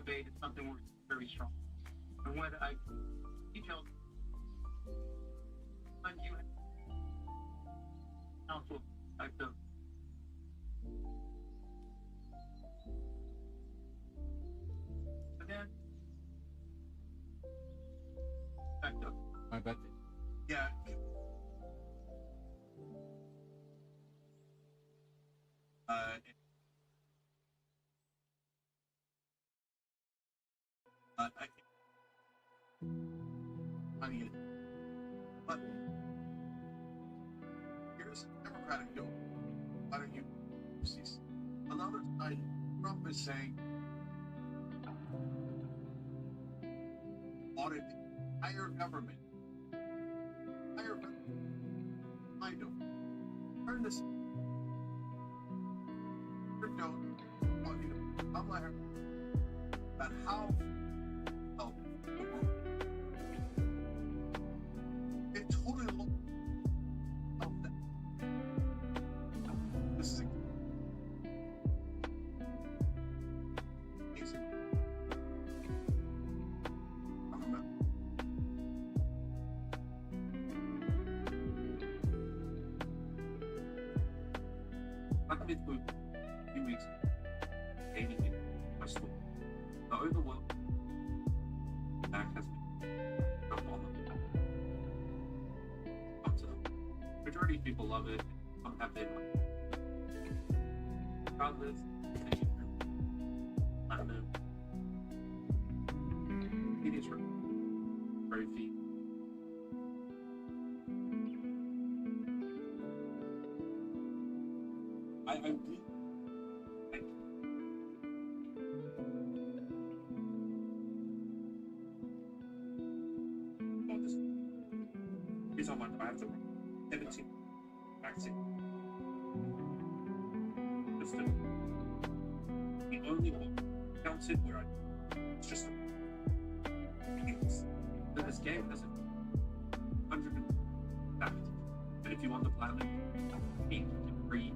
debate is something we're very strong. And when I detailed when you council type of but then type of I bet. yeah. I mean, but here's Democratic bill. Why don't you see another side? Trump is saying audit the entire government. Entire government. I don't. Turn this. Don't want you to I'm like about how help the world. It totally looks out that. This is amazing. I remember. I've been through a few weeks dating in my school. The overwhelming back has been up on them. Up to them. Majority of people love it. Some have their mind. Regardless, I don't know. It is very few. I agree. Here's how much I have to 17 vaccine. Just the only one counted where it's just that this game has 100 fact. And if you want the planet, eat and breathe.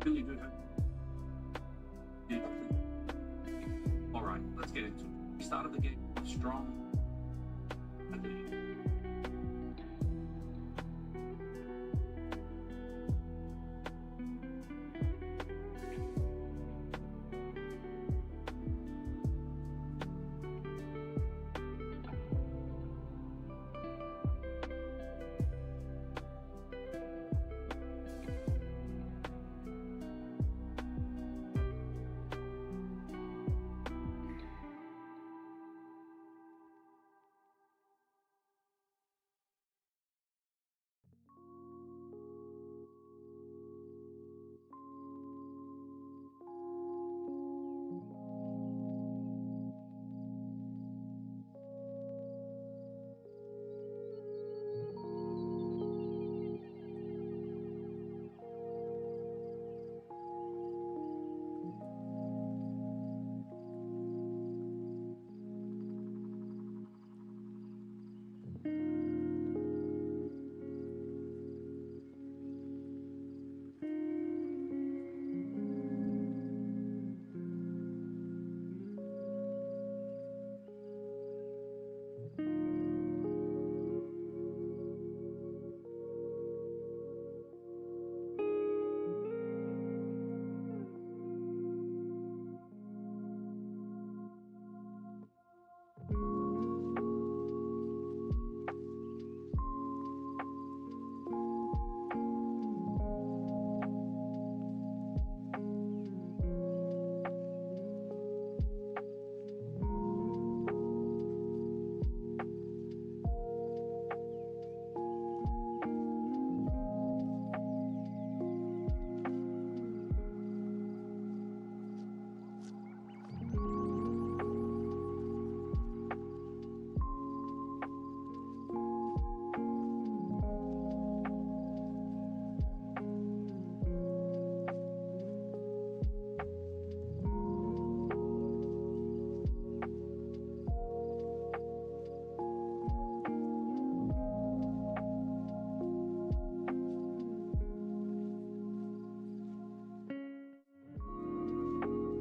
Really do have. Alright, let's get into it. We started the game strong. And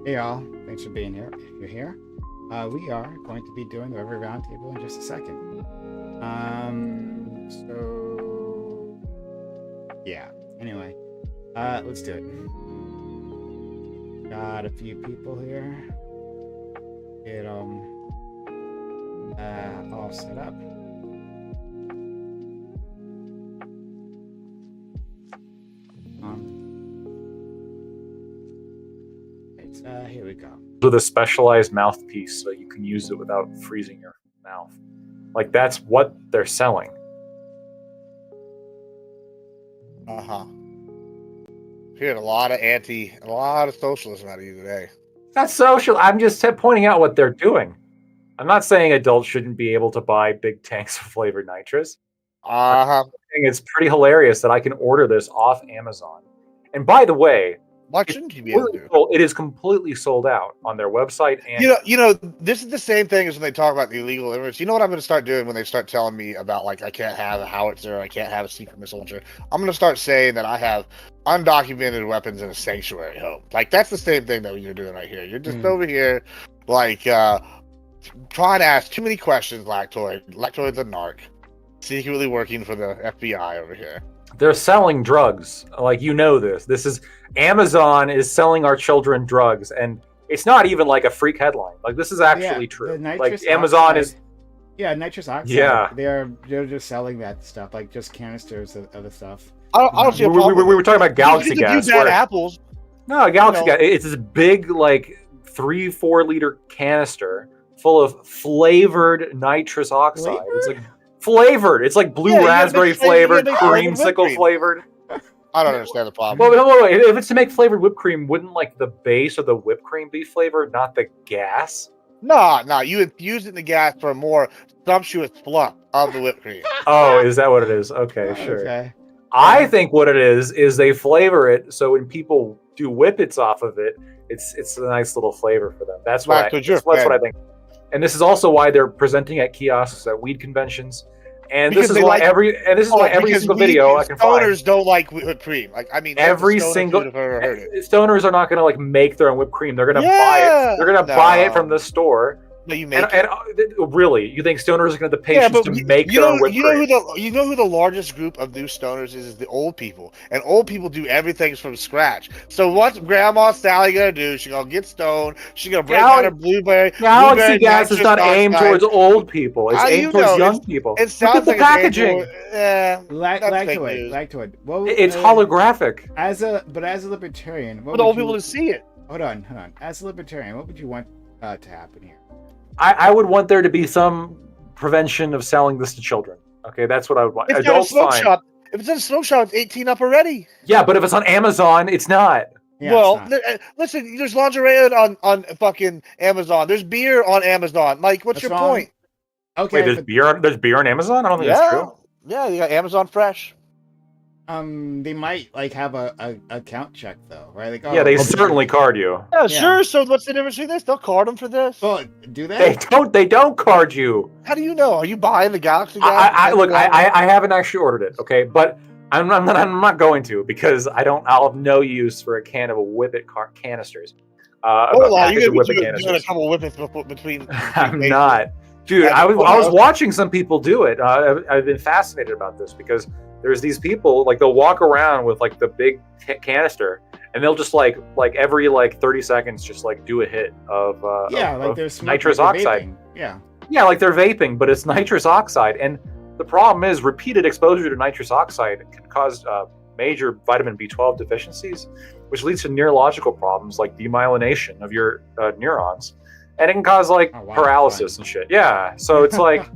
Hey y'all, thanks for being here. If you're here, we are going to be doing the Reverie Roundtable in just a second. So yeah. Anyway, let's do it. Got a few people here. Get all set up. Here we go. With a specialized mouthpiece so you can use it without freezing your mouth. Like, that's what they're selling. Hearing a lot of socialism out of you today. That's social. I'm just pointing out what they're doing. I'm not saying adults shouldn't be able to buy big tanks of flavored nitrous. It's pretty hilarious that I can order this off Amazon. And by the way, why shouldn't you be able to? It is completely sold out on their website. And you know, this is the same thing as when they talk about the illegal immigrants. You know what I'm going to start doing when they start telling me about, like, I can't have a howitzer, I can't have a secret missile launcher. I'm going to start saying that I have undocumented weapons in a sanctuary home. Like, that's the same thing that you're doing right here. You're just over here, like, trying to ask too many questions, Lactoid. Lactoid's a narc, secretly working for the FBI over here. They're selling drugs. Like, you know this. This is Amazon is selling our children drugs, and it's not even like a freak headline. Like, this is actually true. Like, Amazon is. Yeah, nitrous oxide. Yeah, they're just selling that stuff, like just canisters of the stuff. I don't see a problem. We were talking about Galaxy gas. Bad apples. No, Galaxy gas. It's this big, like 3-4 liter canister full of flavored nitrous oxide. Flavored? It's like flavored. It's like blue raspberry flavored, creamsicle flavored. I don't understand the problem. Well, if it's to make flavored whipped cream, wouldn't like the base of the whipped cream be flavored, not the gas? No, you infuse it in the gas for a more sumptuous fluff of the whipped cream. Oh, is that what it is? Okay, sure. Okay. I think what it is they flavor it so when people do whippets off of it, it's a nice little flavor for them. That's what that's what I think. And this is also why they're presenting at kiosks at weed conventions. And this is why every single video I can find. Stoners don't like whipped cream. Like, I mean, every single stoners are not going to like make their own whipped cream. They're going to buy it. They're going to buy it from the store. No, you make it. Really, you think stoners are going to have the patience to make their own whipped cream? You know who the largest group of new stoners is the old people, and old people do everything from scratch. So what's Grandma Sally gonna do? She's gonna get stoned. She's gonna break out a blueberry. Galaxy gas is not aimed towards old people. It's aimed towards young people. It sounds like the packaging. Lactoid. It's holographic. As a libertarian, for the old people to see it. Hold on. As a libertarian, what would you want to happen here? I would want there to be some prevention of selling this to children. Okay, that's what I would want. If it's in a smoke shop, it's 18 up already. Yeah, but if it's on Amazon, it's not. Yeah, well, listen, there's lingerie on fucking Amazon. There's beer on Amazon. Like, what's your point? Okay, wait, there's beer on Amazon? I don't think that's true. Yeah, you got Amazon Fresh. They might like have a account check though, right? Like, they certainly card you. Yeah, sure. So what's the difference between this? They'll card them for this. Well, do they? They don't card you. How do you know? Are you buying the Galaxy gas? I haven't actually ordered it. Okay, but I'm not going to because I'll have no use for a can of whippet canisters. Hold on, you're gonna be doing a couple whippets between. I'm not, dude. I was watching some people do it. I've been fascinated about this because there's these people like they'll walk around with like the big canister and they'll just like every 30 seconds just like do a hit of there's nitrous oxide. Yeah, like they're vaping, but it's nitrous oxide. And the problem is repeated exposure to nitrous oxide can cause major vitamin B12 deficiencies, which leads to neurological problems like demyelination of your neurons, and it can cause paralysis and shit. Yeah, so it's like.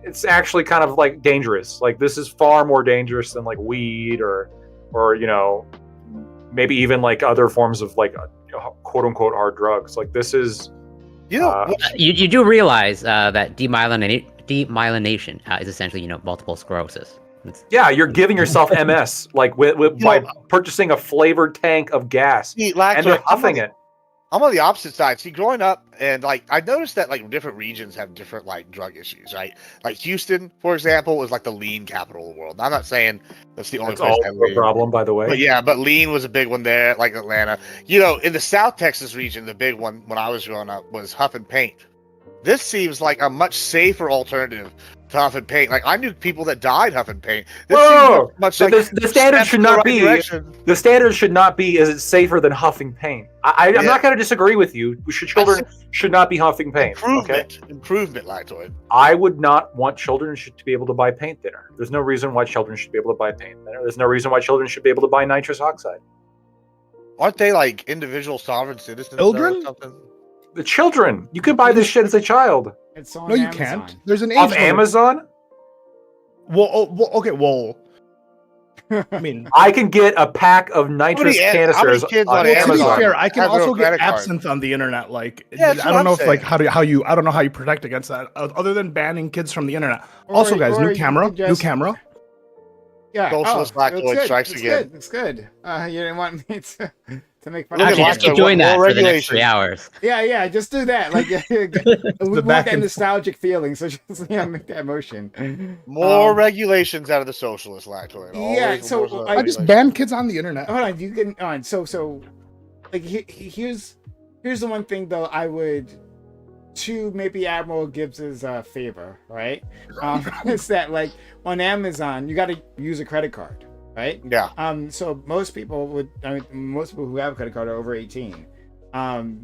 It's actually kind of like dangerous. Like this is far more dangerous than like weed or maybe even like other forms of like quote unquote hard drugs. Like this is you do realize that demyelination is essentially multiple sclerosis. Yeah, you're giving yourself MS like by purchasing a flavored tank of gas and they're huffing it. I'm on the opposite side. See, growing up, and like I noticed that like different regions have different like drug issues, right? Like Houston, for example, is like the lean capital of the world. I'm not saying that's the only That's place all that have a lean, problem, by the way. but yeah, but lean was a big one there, like Atlanta. You know, in the South Texas region, the big one when I was growing up was huff and paint. This seems like a much safer alternative to huff and paint. Like I knew people that died huff and paint. This Whoa! seems much The, like the standard should not be. The standard should not be. Is it safer than huffing paint? I'm not going to disagree with you. Children should not be huffing paint. Improvement, Lactoid. I would not want children to be able to buy paint thinner. There's no reason why children should be able to buy paint thinner. There's no reason why children should be able to buy nitrous oxide. Aren't they like individual sovereign citizens? Children? Or something? The children. You can buy this shit as a child. It's on No, you Amazon. can't. There's an age Off limit. Amazon? Okay, well, I mean, I can get a pack of nitrous canisters kids on on to be Amazon. fair, I can Have no also get credit card. absinthe on the internet. Like, Yeah, I that's what don't know I'm if like saying. I don't know how you protect against that other than banning kids from the internet. Or- Also, guys, or new you camera, could just- new camera. Yeah. Socialist looks Lactoid good, strikes looks again. Good. Looks good. You didn't want me to make fun Look of at Actually, you. just keep Lactoid, doing that more for the next 3 regulation. hours. Yeah, just do that. Like, we want back that and- nostalgic feeling. So just make that motion. More regulations out of the socialist Lactoid. Yeah, Always so more I I just regulations. ban kids on the internet. Hold on, you can on. So, like, here's the one thing though. I would to maybe Admiral Gibbs's favor, right? Is that like on Amazon you got to use a credit card, right? Yeah. So most people who have a credit card are over 18.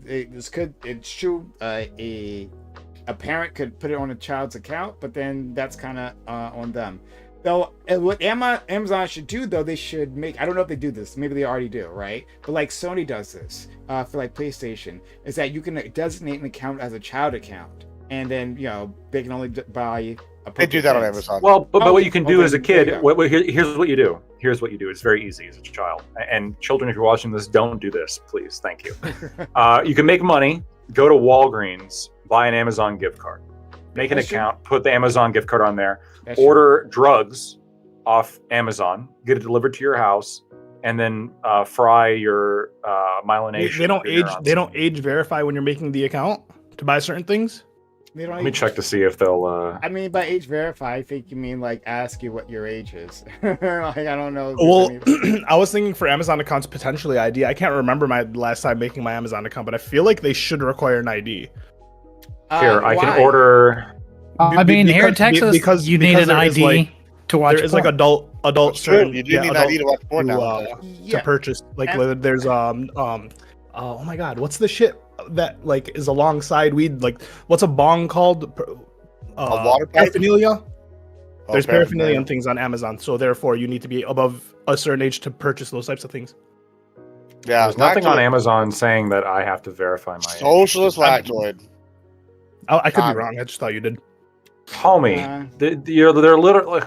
It's true. A parent could put it on a child's account, but then that's kind of on them. Though what Amazon should do, though, they should make. I don't know if they do this. Maybe they already do, right? But like Sony does this for like PlayStation, is that you can designate an account as a child account, and then they can only buy. They do that on Amazon. Well, but what you can do then as a there you kid, go. here's what you do. Here's what you do. It's very easy as a child. And children, if you're watching this, don't do this, please. Thank you. You can make money. Go to Walgreens, buy an Amazon gift card, make an That's true. account, put the Amazon gift card on there, That's true. order drugs off Amazon, get it delivered to your house, and then fry your myelination. They don't of your age. neurons. They don't age verify when you're making the account to buy certain things. They don't Let me even- check to see if they'll. I mean, by age verify, I think you mean like ask you what your age is. Like, I don't know. if there's Well, any- I was thinking for Amazon accounts potentially ID. I can't remember my last time making my Amazon account, but I feel like they should require an ID. Here, I why? can order. I mean, here in Texas, you need an there is, ID like, to watch. there is like porn. adult True. certain You do need an adult ID to watch porn to, now. Yeah. purchase. Like And- there's oh my god, what's the shit that like is alongside weed? Like what's a bong called? A water pipe? Paraphernalia. Oh, There's paraphernalia. paraphernalia and things on Amazon, so therefore you need to be above a certain age to purchase those types of things. Yeah, There's nothing on Lactoid. Amazon saying that I have to verify my Socialist Lactoid. I could be wrong. I just thought you did. Homie, they're literally.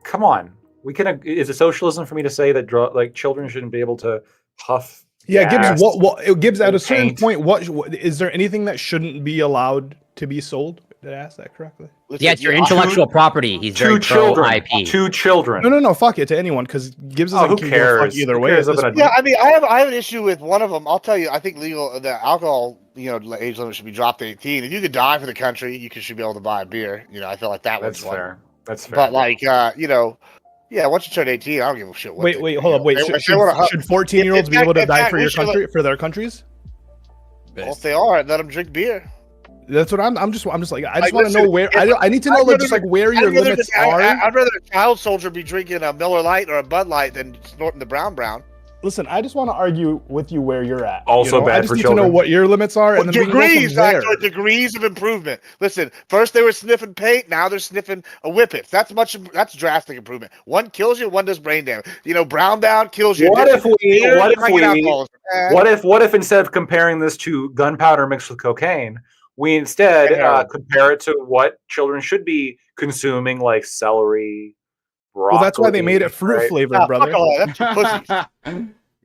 Come on, we can. Is it socialism for me to say that children shouldn't be able to huff? Yeah, gas? Gibbs. What Gibbs at a certain paint? point? What is there anything that shouldn't be allowed to be sold? Did I ask that correctly? Listen, Yeah, it's your you- intellectual property. He's very Two pro children. IP. Two children. No. Fuck it to anyone because Gibbs Oh, doesn't who give a fuck cares? either Who way. cares at this about a- point. Yeah, I mean, I have an issue with one of them. I'll tell you. I think the alcohol, age limit should be dropped to 18. If you could die for the country, you should be able to buy a beer. I feel like that That's one's one. fair. That's fair. But like, yeah, once you turn 18, I don't give a shit. What Wait, hold up. Wait, should 14-years-olds be able to die for your country, for their countries? Well, if they are, let them drink beer. That's what I'm just like. I just Like, want to know listen, where. if- I need to know I'd just rather- like where your limits are. I'd rather a child soldier be drinking a Miller Lite or a Bud Light than snorting the Brown. Listen, I just want to argue with you where you're at. Also bad I just for need children. to know what your limits are, and then we can go Degrees, from there. Lactoid, degrees of improvement. Listen, first they were sniffing paint, now they're sniffing a whippets. That's drastic improvement. One kills you, one does brain damage. Brown kills you. What if What what if instead of comparing this to gunpowder mixed with cocaine, we instead Yeah. compare it to what children should be consuming, like celery, broccoli? Well, that's why they made it fruit right? flavored, brother. That's too pussy.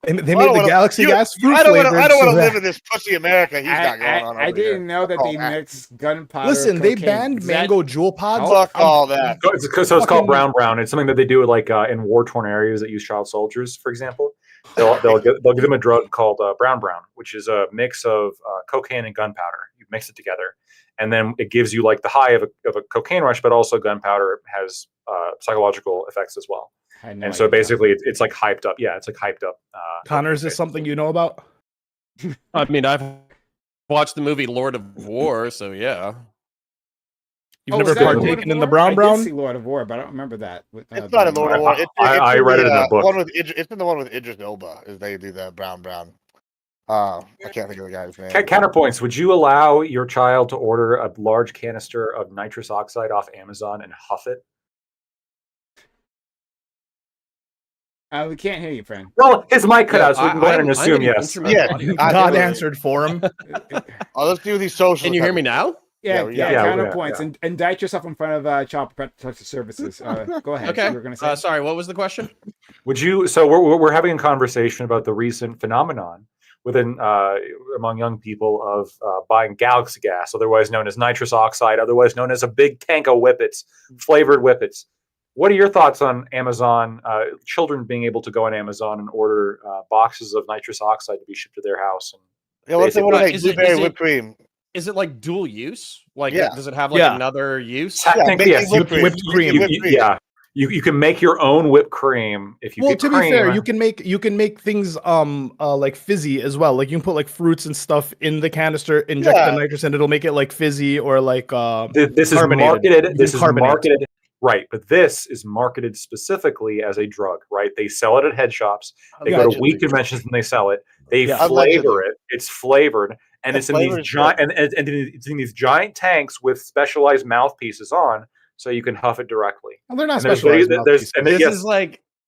They I made don't the wanna- Galaxy you- Gas fruit I don't flavored. want to so live that- in this pussy America. He's got going on. I over didn't here. know that Fuck they all that. mixed gunpowder. Listen, they cocaine. banned Is that- mango jewel pods. Fuck all that. So it's called Fucking- brown. It's something that they do like in war-torn areas that use child soldiers, for example. they'll give them a drug called brown, which is a mix of cocaine and gunpowder. You mix it together, and then it gives you like the high of a cocaine rush, but also gunpowder has psychological effects as well. And so basically, it's like hyped up. Yeah, it's like hyped up. Connor, is this something you know about? I mean, I've watched the movie Lord of War, so yeah. You've never partaken in the brown? I did see Lord of War, but I don't remember that. It's not a Lord of War. I read it in the book. It's in the one with Idris Elba. Is they do the brown. I can't think of the guy's name. Counterpoints. Would you allow your child to order a large canister of nitrous oxide off Amazon and huff it? We can't hear you, friend. Well, his mic cut out, so we can go ahead and assume yes. Yeah, God answered for him. Let's do these social. Can you hear me now? Yeah, counterpoints. Indict yourself in front of Child Protective Services. Go ahead. Okay. You were gonna say? Sorry, what was the question? Would you? So we're having a conversation about the recent phenomenon within among young people of buying Galaxy gas, otherwise known as nitrous oxide, otherwise known as a big tank of whippets, flavored whippets. What are your thoughts on Amazon? Children being able to go on Amazon and order boxes of nitrous oxide to be shipped to their house. And let's say what blueberry whipped cream. Is it like dual use? Like, does it have another use? Technically, yes. Whipped cream. Yeah. You can make your own whipped cream if you. Well, get to cream. be fair, you can make things like fizzy as well. Like you can put like fruits and stuff in the canister, inject the nitrous, and it'll make it like fizzy or like this is marketed. This is marketed. Right, but this is marketed specifically as a drug, right? They sell it at head shops. They go to weed conventions and they sell it. They flavor it. It's flavored, and it's in these giant and it's in these giant tanks with specialized mouthpieces on, so you can huff it directly. Well, they're not specialized.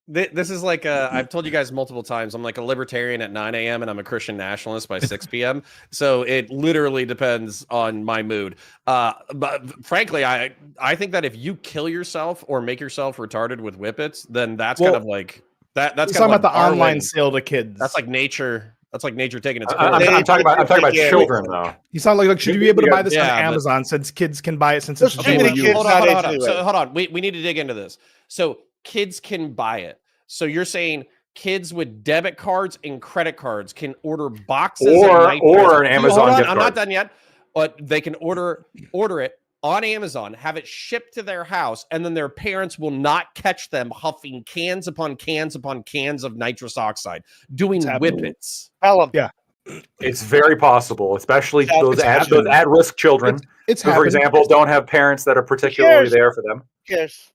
This is like I've told you guys multiple times. I'm like a libertarian at 9 a.m. and I'm a Christian nationalist by 6 p.m. So it literally depends on my mood. But frankly, I think that if you kill yourself or make yourself retarded with whippets, then that's kind of like that. That's kind of like about the online sale to kids. That's like nature. That's like nature taking its. I'm talking about children though. You sound like should you be able to buy this on Amazon since kids can buy it since it's hold on. So hold on. We need to dig into this. So kids can buy it. So you're saying kids with debit cards and credit cards can order boxes or an Amazon gift card. I'm not done yet, but they can order it on Amazon, have it shipped to their house, and then their parents will not catch them huffing cans upon cans upon cans of nitrous oxide, doing whippets. Yeah. It's very possible, especially those at-risk children who, for example, don't have parents that are particularly there for them. Yes.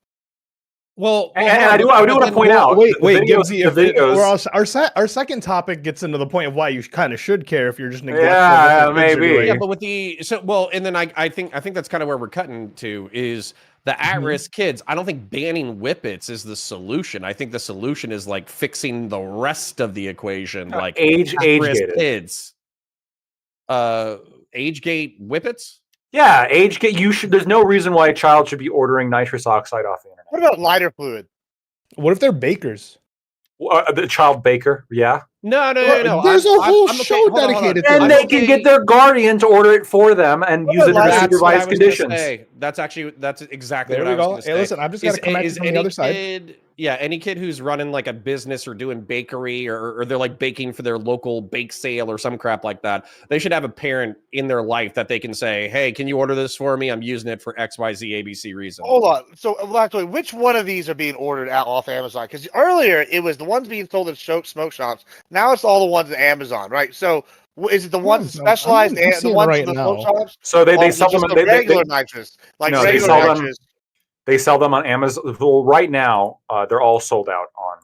Well, and I do want to point out. Wait, videos. Our second topic gets into the point of why you kind of should care if you're just neglectful. Yeah, maybe. Yeah, but with and then I think that's kind of where we're cutting to is the at-risk kids. I don't think banning whippets is the solution. I think the solution is like fixing the rest of the equation, like age kids. Age gate whippets. Yeah, age gate. There's no reason why a child should be ordering nitrous oxide off the internet. What about lighter fluid? What if they're bakers? The child baker, yeah. No. There's a whole show dedicated to it. And they can get their guardian to order it for them and use it in supervised conditions. That's exactly what I was going to say. Hey, listen, I'm just going to come at you from the other side. Yeah, any kid who's running like a business or doing bakery or they're like baking for their local bake sale or some crap like that, they should have a parent in their life that they can say, hey, can you order this for me? I'm using it for XYZ ABC reason. Hold on. So actually, which one of these are being ordered out off Amazon? Because earlier it was the ones being sold in smoke shops. Now it's all the ones at Amazon, right? So is it the ones specialized and the ones in the smoke shops? So they supplement the regular nitrous, like regular nitrous. They sell them on Amazon. Well, right now, they're all sold out on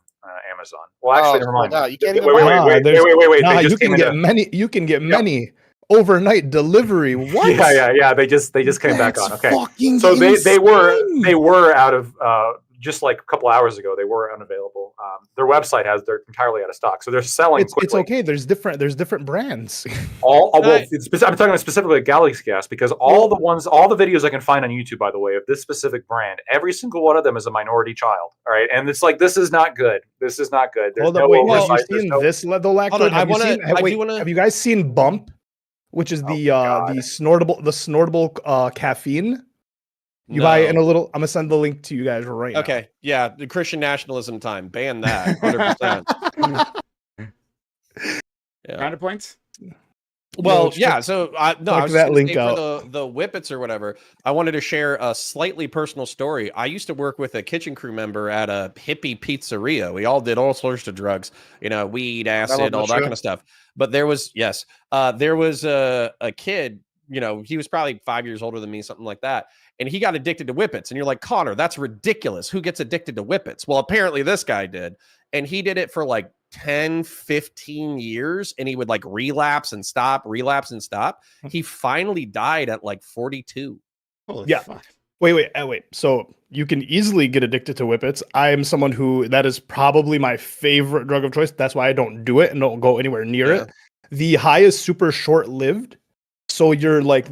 Amazon. Well, actually, never mind. No, you can't even wait. Nah, you can get many. You can get many overnight delivery. What? Yeah. They just came back on. Okay. So they were out of just like a couple hours ago. They were unavailable. Their website they're entirely out of stock. So they're selling. It's okay. There's different brands. I'm talking about specifically Galaxy Gas because all the videos I can find on YouTube, by the way, of this specific brand, every single one of them is a minority child. All right, and it's like this is not good. This is not good. Hold on, wait. Have you seen this level lactose? Have you guys seen Bump, which is the snortable caffeine? You buy it in a little. I'm gonna send the link to you guys right now. Okay, yeah, the Christian nationalism time. Ban that. 100%. Counterpoints? Well, yeah. So I was that just gonna link say for out. the whippets or whatever. I wanted to share a slightly personal story. I used to work with a kitchen crew member at a hippie pizzeria. We all did all sorts of drugs, weed, acid, all that kind of stuff. But there was a kid. He was probably 5 years older than me, something like that. And he got addicted to whippets. And you're like, Connor, that's ridiculous. Who gets addicted to whippets? Well, apparently this guy did. And he did it for like 10, 15 years. And he would like relapse and stop. He finally died at like 42. Holy fuck. Wait. So you can easily get addicted to whippets. I am someone that is probably my favorite drug of choice. That's why I don't do it and don't go anywhere near it. The high is super short-lived. So you're like,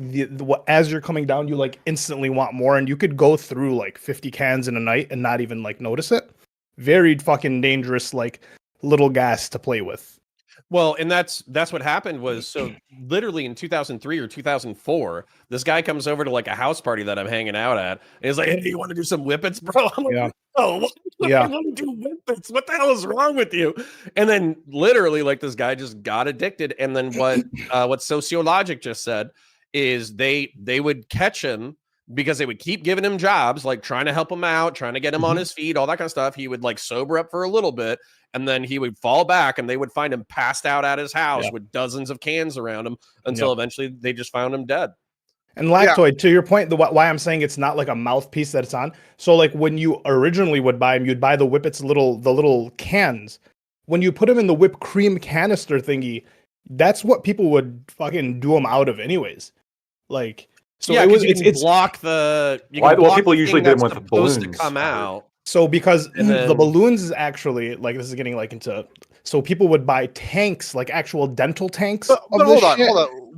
as you're coming down, you like instantly want more, and you could go through like 50 cans in a night and not even like notice it. Very fucking dangerous, like little gas to play with. Well, and that's what happened was, so literally in 2003 or 2004, this guy comes over to like a house party that I'm hanging out at. And he's like, hey, you want to do some whippets, bro? I'm like, oh, I want to do whippets. What the hell is wrong with you? And then literally like this guy just got addicted. And then what Sociologic just said is they would catch him because they would keep giving him jobs, like trying to help him out, trying to get him on his feet, all that kind of stuff. He would like sober up for a little bit, and then he would fall back, and they would find him passed out at his house with dozens of cans around him until eventually they just found him dead. And Lactoid, to your point, why I'm saying it's not like a mouthpiece that it's on. So like when you originally would buy them, you'd buy the Whippets the little cans. When you put them in the whipped cream canister thingy, that's what people would fucking do them out of anyways. Like, so yeah, it's block the. People usually did them with balloons to come out. So because the balloons is actually like, this is getting like into. So people would buy tanks, like actual dental tanks. But hold on.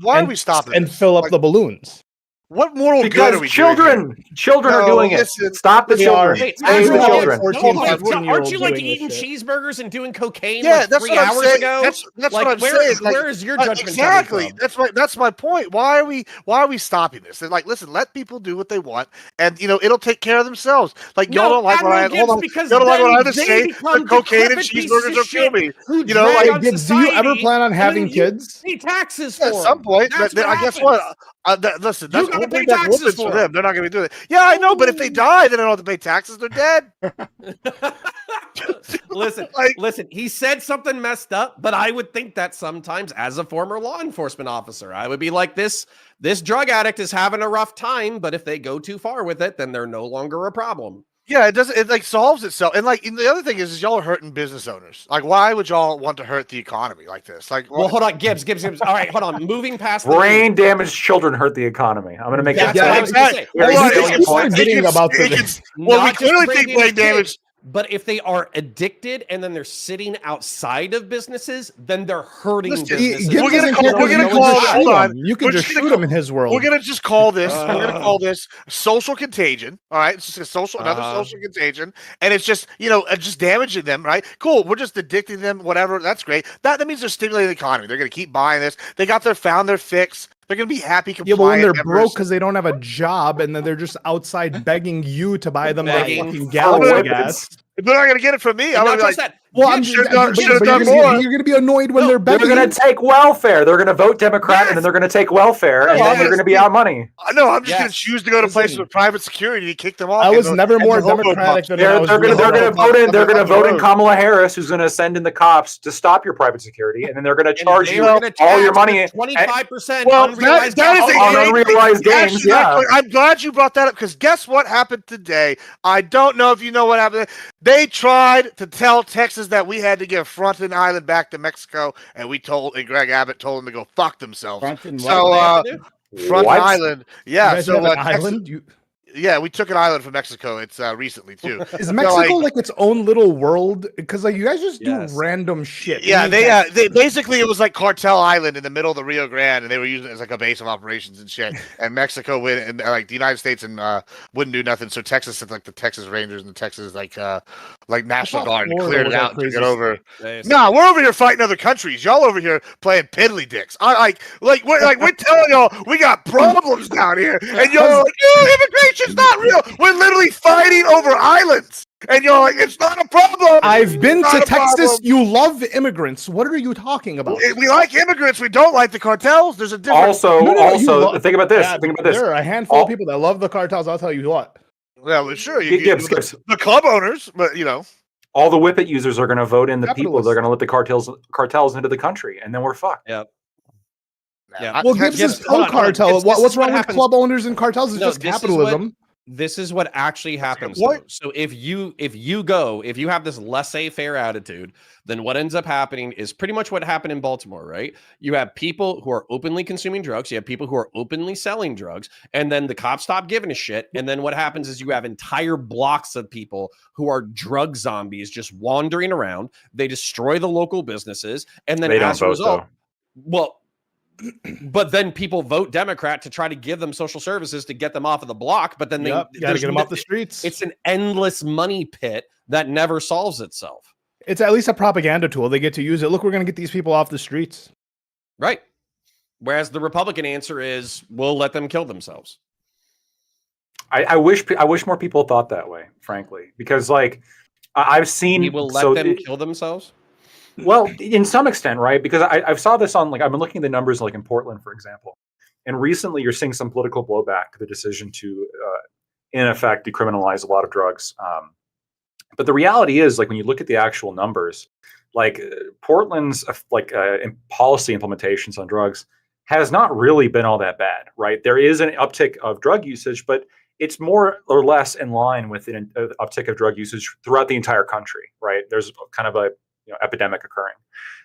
Why are we stopping and fill up the balloons? What moral good are we children are doing it. Stop the children. Hey, Save the children. Aren't you like eating cheesburgers and doing cocaine that's 3 what hours ago? That's like, what I'm saying. Where is your judgment exactly? coming from? That's my point. Why are we stopping this? They're like, listen, let people do what they want, and it'll take care of themselves. Like y'all don't like what I hold on. Y'all don't like what I have to say. Cocaine and cheeseburgers will kill me. Like, do you ever plan on having kids? Pay taxes at some point. I guess what. Listen, that's you pay taxes for them. They're not going to be doing it. Yeah, I know, but if they die, then they don't have to pay taxes. They're dead. Listen. He said something messed up, but I would think that sometimes, as a former law enforcement officer, I would be like, this drug addict is having a rough time, but if they go too far with it, then they're no longer a problem. Yeah, it doesn't. It like solves itself. And like the other thing is y'all are hurting business owners. Like, why would y'all want to hurt the economy like this? Like, well, hold on, Gibbs. All right, hold on. Moving past brain damaged children hurt the economy. I'm going to make that. Yeah, I was going to say. Well, we clearly think brain damage. But if they are addicted and then they're sitting outside of businesses, then they're hurting businesses. We're gonna call. Hold on. You can just shoot him in his world. We're gonna just call this. We're gonna call this social contagion. All right, it's just another social contagion, and it's just just damaging them. Right? Cool. We're just addicting them. Whatever. That's great. That means they're stimulating the economy. They're gonna keep buying this. They found their fix. They're going to be happy, compliant. Yeah, but when they're broke because they don't have a job, and then they're just outside begging you to buy them that fucking gallon of gas. They're not going to get it from me. I'm going to be like, well, I'm should have done more. You're going to be annoyed when they're begging. They're going to take welfare. They're going to vote Democrat, and then they're going to take welfare, and then they're going to be out money. No, I'm just going to choose to go to places with private security to kick them off. I was never more Democratic than they're going to vote in Kamala Harris, who's going to send in the cops to stop your private security, and then they're going to charge you all your money. 25% unrealized gains. Yeah, I'm glad you brought that up because guess what happened today? I don't know if you know what happened. They tried to tell Texas that we had to give Fronten Island back to Mexico, and Greg Abbott told them to go fuck themselves. Fronten Island, yeah. So island. Yeah, we took an island from Mexico. It's recently too. Is Mexico like its own little world? Because like you guys just do random shit. Yeah, they basically it was like Cartel Island in the middle of the Rio Grande, and they were using it as like a base of operations and shit. And Mexico went and like the United States and wouldn't do nothing. So Texas sent like the Texas Rangers and the Texas like National Guard and cleared it out and took it over. Nah, we're over here fighting other countries. Y'all over here playing piddly dicks. We're telling y'all we got problems down here, and y'all are like, immigration. It's not real. We're literally fighting over islands. And you're like, it's not a problem. I've been It's to not a Texas. problem. You love immigrants. What are you talking about? We like immigrants. We don't like the cartels. There's a difference. Think about this. Yeah, think about this. There are a handful of people that love the cartels. I'll tell you what. Well, sure. The club owners, but all the whippet users are going to vote in the people that are going to let the cartels into the country, and then we're fucked. Yeah. Yeah. Well, Gibbs is pro-cartel. What's wrong with club owners and cartels? It's just capitalism. This is what actually happens. Though. So if you have this laissez-faire attitude, then what ends up happening is pretty much what happened in Baltimore, right? You have people who are openly consuming drugs, you have people who are openly selling drugs, and then the cops stop giving a shit. And then what happens is you have entire blocks of people who are drug zombies just wandering around. They destroy the local businesses, and then as a result, but then people vote Democrat to try to give them social services to get them off of the block. But then they got to get them off the streets. It's an endless money pit that never solves itself. It's at least a propaganda tool. They get to use it. Look, we're going to get these people off the streets. Right. Whereas the Republican answer is, we'll let them kill themselves. I wish more people thought that way, frankly, because I've seen. We will let them kill themselves. Well, in some extent, right? Because I saw this on I've been looking at the numbers in Portland, for example, and recently you're seeing some political blowback to the decision to, in effect, decriminalize a lot of drugs. But the reality is, when you look at the actual numbers, Portland's policy implementations on drugs has not really been all that bad, right? There is an uptick of drug usage, but it's more or less in line with an uptick of drug usage throughout the entire country, right? There's kind of a epidemic occurring.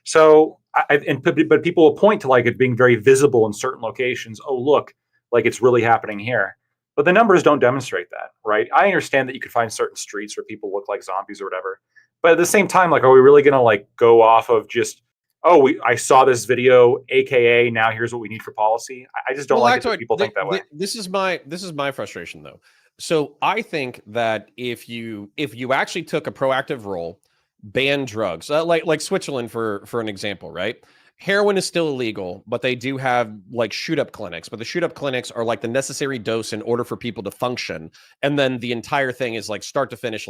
So, but people will point to it being very visible in certain locations. Oh, look, it's really happening here. But the numbers don't demonstrate that, right? I understand that you could find certain streets where people look like zombies or whatever. But at the same time, are we really going to go off of just, I saw this video, AKA now here's what we need for policy? I just don't like it that people think that way. This is my frustration though. So I think that if you actually took a proactive role, ban drugs, like Switzerland for an example, right? Heroin is still illegal, but they do have shoot up clinics, but the shoot up clinics are the necessary dose in order for people to function. And then the entire thing is start to finish,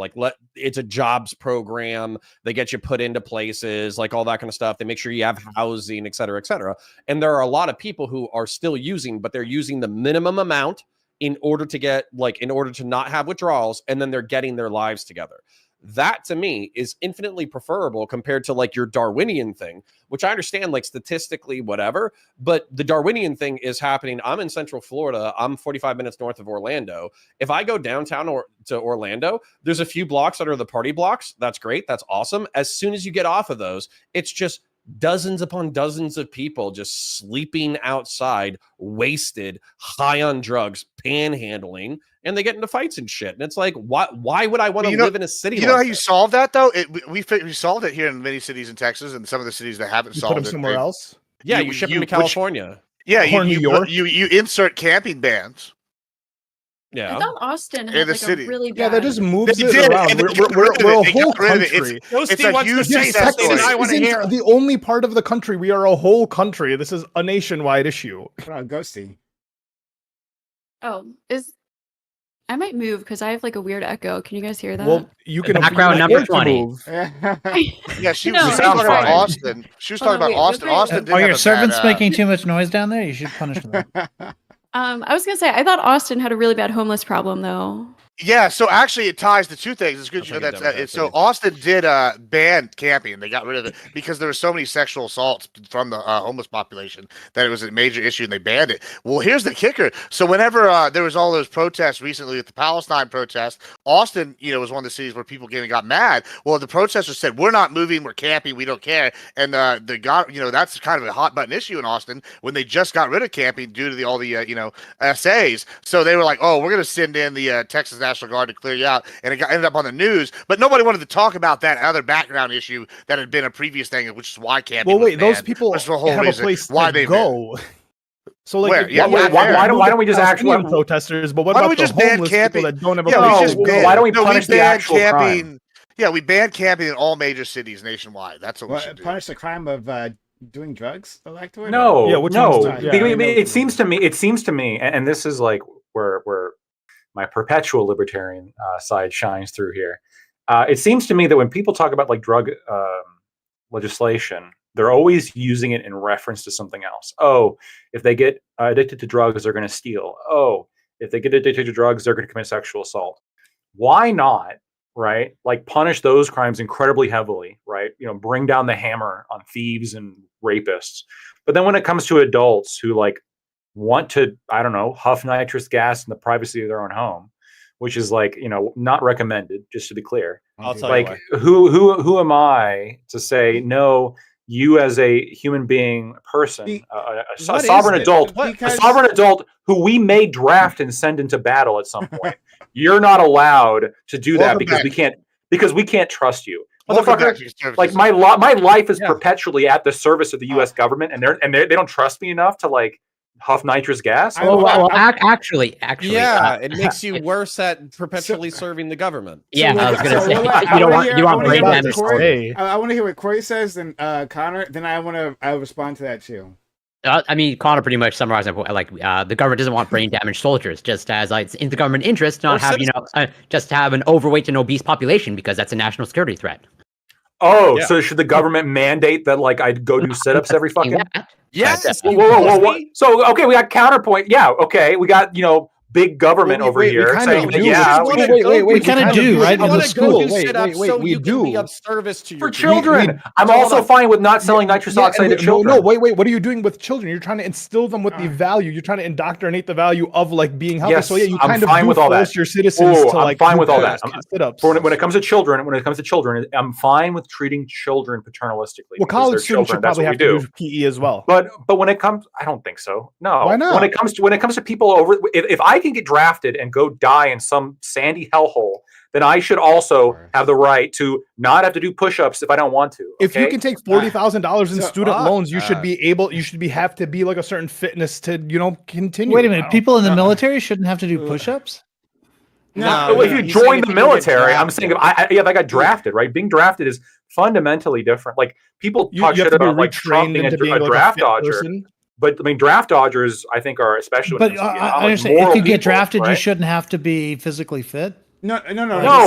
it's a jobs program. They get you put into places, all that kind of stuff. They make sure you have housing, et cetera, et cetera. And there are a lot of people who are still using, but they're using the minimum amount in order to get in order to not have withdrawals. And then they're getting their lives together. That to me is infinitely preferable compared to your Darwinian thing, which I understand statistically, whatever, but the Darwinian thing is happening. I'm in Central Florida. I'm 45 minutes north of Orlando. If I go downtown to Orlando, there's a few blocks that are the party blocks. That's great. That's awesome. As soon as you get off of those, it's just dozens upon dozens of people just sleeping outside, wasted, high on drugs, panhandling, and they get into fights and shit. And it's why would I want to live in a city? You know how you solve that though? We solved it here in many cities in Texas, and some of the cities that haven't solved put them somewhere else. Yeah, you ship them to California. Or New York. You insert camping bans. Yeah, I thought Austin had city. a really bad. Yeah, that just moves it around. We're a whole country. It's a huge success story. Isn't the only part of the country. We are a whole country. This is a nationwide issue. Ghosty. Oh, I might move because I have a weird echo. Can you guys hear that? Well, you can background number 20. Yeah, she was talking about Austin. She was talking about Austin. Austin. Are your servants making too much noise down there? You should punish them. I was gonna say I thought Austin had a really bad homeless problem though. Yeah, so actually it ties the two things. It's good you know that. So Austin did ban camping. They got rid of it because there were so many sexual assaults from the homeless population that it was a major issue, and they banned it. Well, here's the kicker. So whenever there was all those protests recently with the Palestine protests, Austin, was one of the cities where people got mad. Well, the protesters said, "We're not moving. We're camping. We don't care." And that's kind of a hot button issue in Austin when they just got rid of camping due to all the essays. So they were like, "Oh, we're going to send in the Texas National Guard to clear you out," and it ended up on the news. But nobody wanted to talk about that other background issue that had been a previous thing, which is why camping. Well, wait, was those people the whole have reason a place why to they go. So why don't we just actually protesters? But what about the homeless people that don't have a place to go? Why don't we punish the actual crime? Yeah, we banned camping in all major cities nationwide. That's what we should do. Punish the crime of doing drugs, Elector? No, it seems to me, and this is where my perpetual libertarian side shines through here. It seems to me that when people talk about like drug legislation, they're always using it in reference to something else. Oh, if they get addicted to drugs, they're going to steal. Oh, if they get addicted to drugs, they're going to commit sexual assault. Why not, right? Like punish those crimes incredibly heavily, right? Bring down the hammer on thieves and rapists. But then when it comes to adults who like want to, I don't know, huff nitrous gas in the privacy of their own home, which is like, not recommended, just to be clear. I'll tell you Like why. who am I to say no? You as a human being, person, a sovereign adult, a sovereign adult who we may draft and send into battle at some point. You're not allowed to do that because we can't trust you, motherfucker. Like my life is perpetually at the service of the U.S. government, and they don't trust me enough to like huff nitrous gas. Actually, yeah, it makes you worse at perpetually serving the government. Yeah, I was gonna say you want brain damage. I want to hear what Corey says, then Connor. Then I'll respond to that too. I mean, Connor pretty much summarized it. Like, the government doesn't want brain damaged soldiers, just as it's in the government interest to not have just have an overweight and obese population because that's a national security threat. Oh, so should the government mandate that like I go do sit-ups every fucking? Yes. Whoa. So okay, we got counterpoint. Yeah. Okay, we got big government over here saying that. Yeah. We kind of do, right? In the school. Wait. We do. Be of service to your for children. I'm also fine with not selling nitrous oxide to children. No, wait. What are you doing with children? You're trying to instill them with the value. You're trying to indoctrinate the value of like being healthy. Yes, so yeah, you I'm kind of fine with all that. Your citizens to like. I'm fine with all that. When it comes to children, I'm fine with treating children paternalistically. Well, college students should probably have to do PE as well. But when it comes, I don't think so. No. Why not? When it comes to people over, if I can get drafted and go die in some sandy hellhole, then I should also have the right to not have to do push-ups if I don't want to. Okay? If you can take $40,000 in student loans, you should be able. You should have to be like a certain fitness to continue. Wait a minute, people in the military shouldn't have to do push-ups. No, if you join the military, I'm saying if I got drafted, right? Being drafted is fundamentally different. Like people talk shit about like Trump being a draft dodger. But I mean, draft dodgers, I think, are especially. But I understand if you get drafted, right? You shouldn't have to be physically fit. No.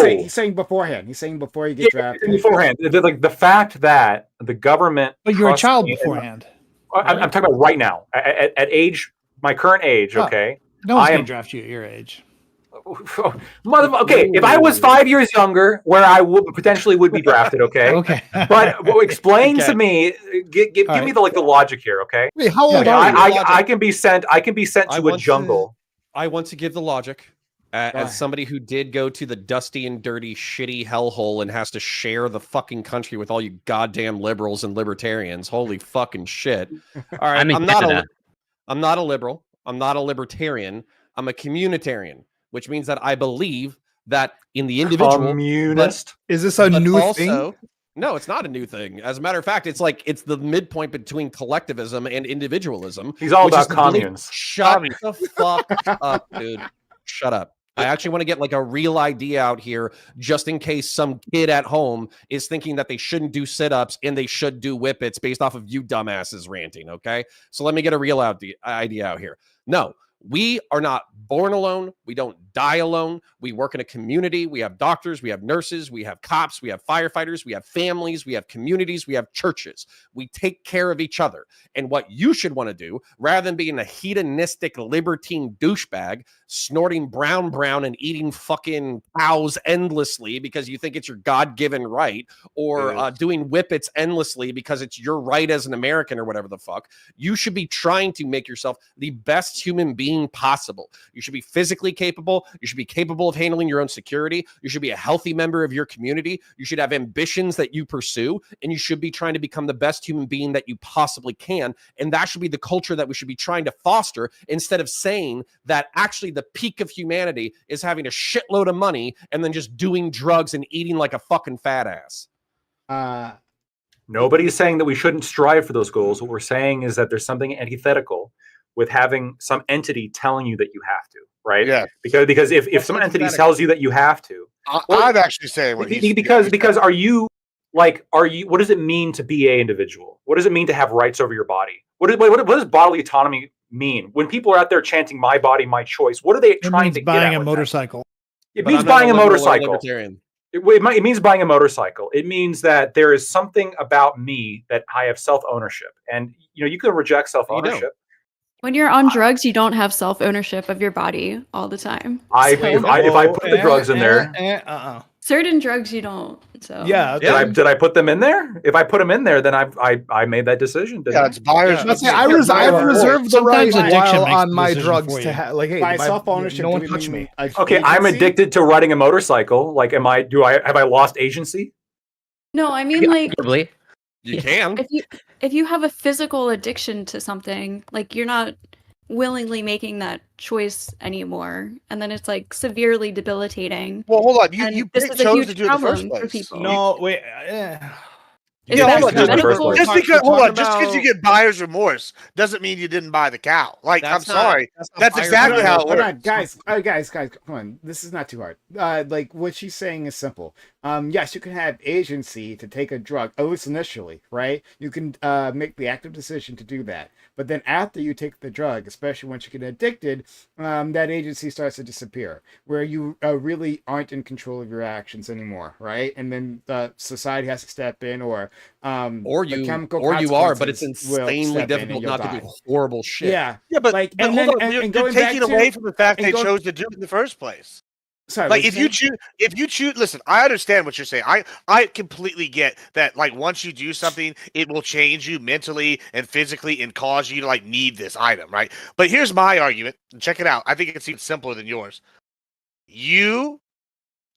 He's saying beforehand. He's saying before you get drafted. Beforehand, like the fact that the government. But you're a child beforehand. I'm talking about right now, at age, my current age. Okay, no one's gonna draft you at your age. Okay, if I was 5 years younger, where I potentially would be drafted, okay. Okay. But explain to me, give me the logic here, okay? Wait, how old are you? I can be sent to a jungle. I want to give the logic as somebody who did go to the dusty and dirty, shitty hellhole and has to share the fucking country with all you goddamn liberals and libertarians. Holy fucking shit! All right, I'm not a liberal. I'm not a libertarian. I'm a communitarian. Which means that I believe that in the individual communist. Is this a new thing? No, it's not a new thing. As a matter of fact, it's the midpoint between collectivism and individualism. He's all about communes. Shut the fuck up, dude. Shut up. I actually want to get like a real idea out here just in case some kid at home is thinking that they shouldn't do sit-ups and they should do whippets based off of you dumbasses ranting, okay? So let me get a real idea out here. No. We are not born alone. We don't die alone. We work in a community. We have doctors. We have nurses. We have cops. We have firefighters. We have families. We have communities. We have churches. We take care of each other. And what you should want to do, rather than being a hedonistic libertine douchebag, snorting brown and eating fucking cows endlessly because you think it's your God-given right, or doing whippets endlessly because it's your right as an American or whatever the fuck, you should be trying to make yourself the best human being possible. You should be physically capable. You should be capable of handling your own security. You should be a healthy member of your community. You should have ambitions that you pursue, and you should be trying to become the best human being that you possibly can. And that should be the culture that we should be trying to foster, instead of saying that actually the peak of humanity is having a shitload of money and then just doing drugs and eating like a fucking fat ass. Nobody's saying that we shouldn't strive for those goals. What we're saying is that there's something antithetical with having some entity telling you that you have to, right? Yeah. Because if some entity tells you that you have to, I'd actually say because are you what does it mean to be an individual? What does it mean to have rights over your body? What does bodily autonomy mean? When people are out there chanting "my body, my choice," what are they trying to get at? Buying a motorcycle. It means buying a motorcycle. It means buying a motorcycle. It means that there is something about me that I have self-ownership. And, you can reject self-ownership. When you're on drugs, you don't have self-ownership of your body all the time. If I put the drugs in there, certain drugs you don't. So Yeah. Did I put them in there? If I put them in there, then I made that decision. It's buyer's. I've reserved the right Sometimes addiction while makes on the my decision drugs for to you. have like, hey, By self-ownership, no one do we touch mean me. Okay, I'm agency? addicted to riding a motorcycle. Like, have I lost agency? no, I mean like Arguably. You can. if you have a physical addiction to something, like you're not willingly making that choice anymore, and then it's like severely debilitating. Well, hold on. And You this is a chose huge to do it in the first problem for place. people. No, wait. It's Yeah, back hold to on. medical- Just because, We're hold on. talking Just because you about- get buyer's remorse doesn't mean you didn't buy the cow. Like, I'm That's not- sorry. that's not That's buyer's exactly remorse. how it Hold works. on, guys, come on. This is not too hard. Like what she's saying is simple. Yes, you can have agency to take a drug, at least initially, right? You can make the active decision to do that. But then after you take the drug, especially once you get addicted, that agency starts to disappear, where you really aren't in control of your actions anymore, right? And then society has to step in, or the chemical you are, but it's consequences will insanely step in and difficult you'll not die. to do horrible shit. Yeah, Yeah, but, like, but and hold then- on. and- You're, and you're going taking back to- away from the fact and they going- chose to do it in the first place. sorry. Like, what if you choose, listen, I understand what you're saying. I completely get that. Like, once you do something, it will change you mentally and physically and cause you to like need this item, right? But here's my argument. And check it out. I think it's even simpler than yours. You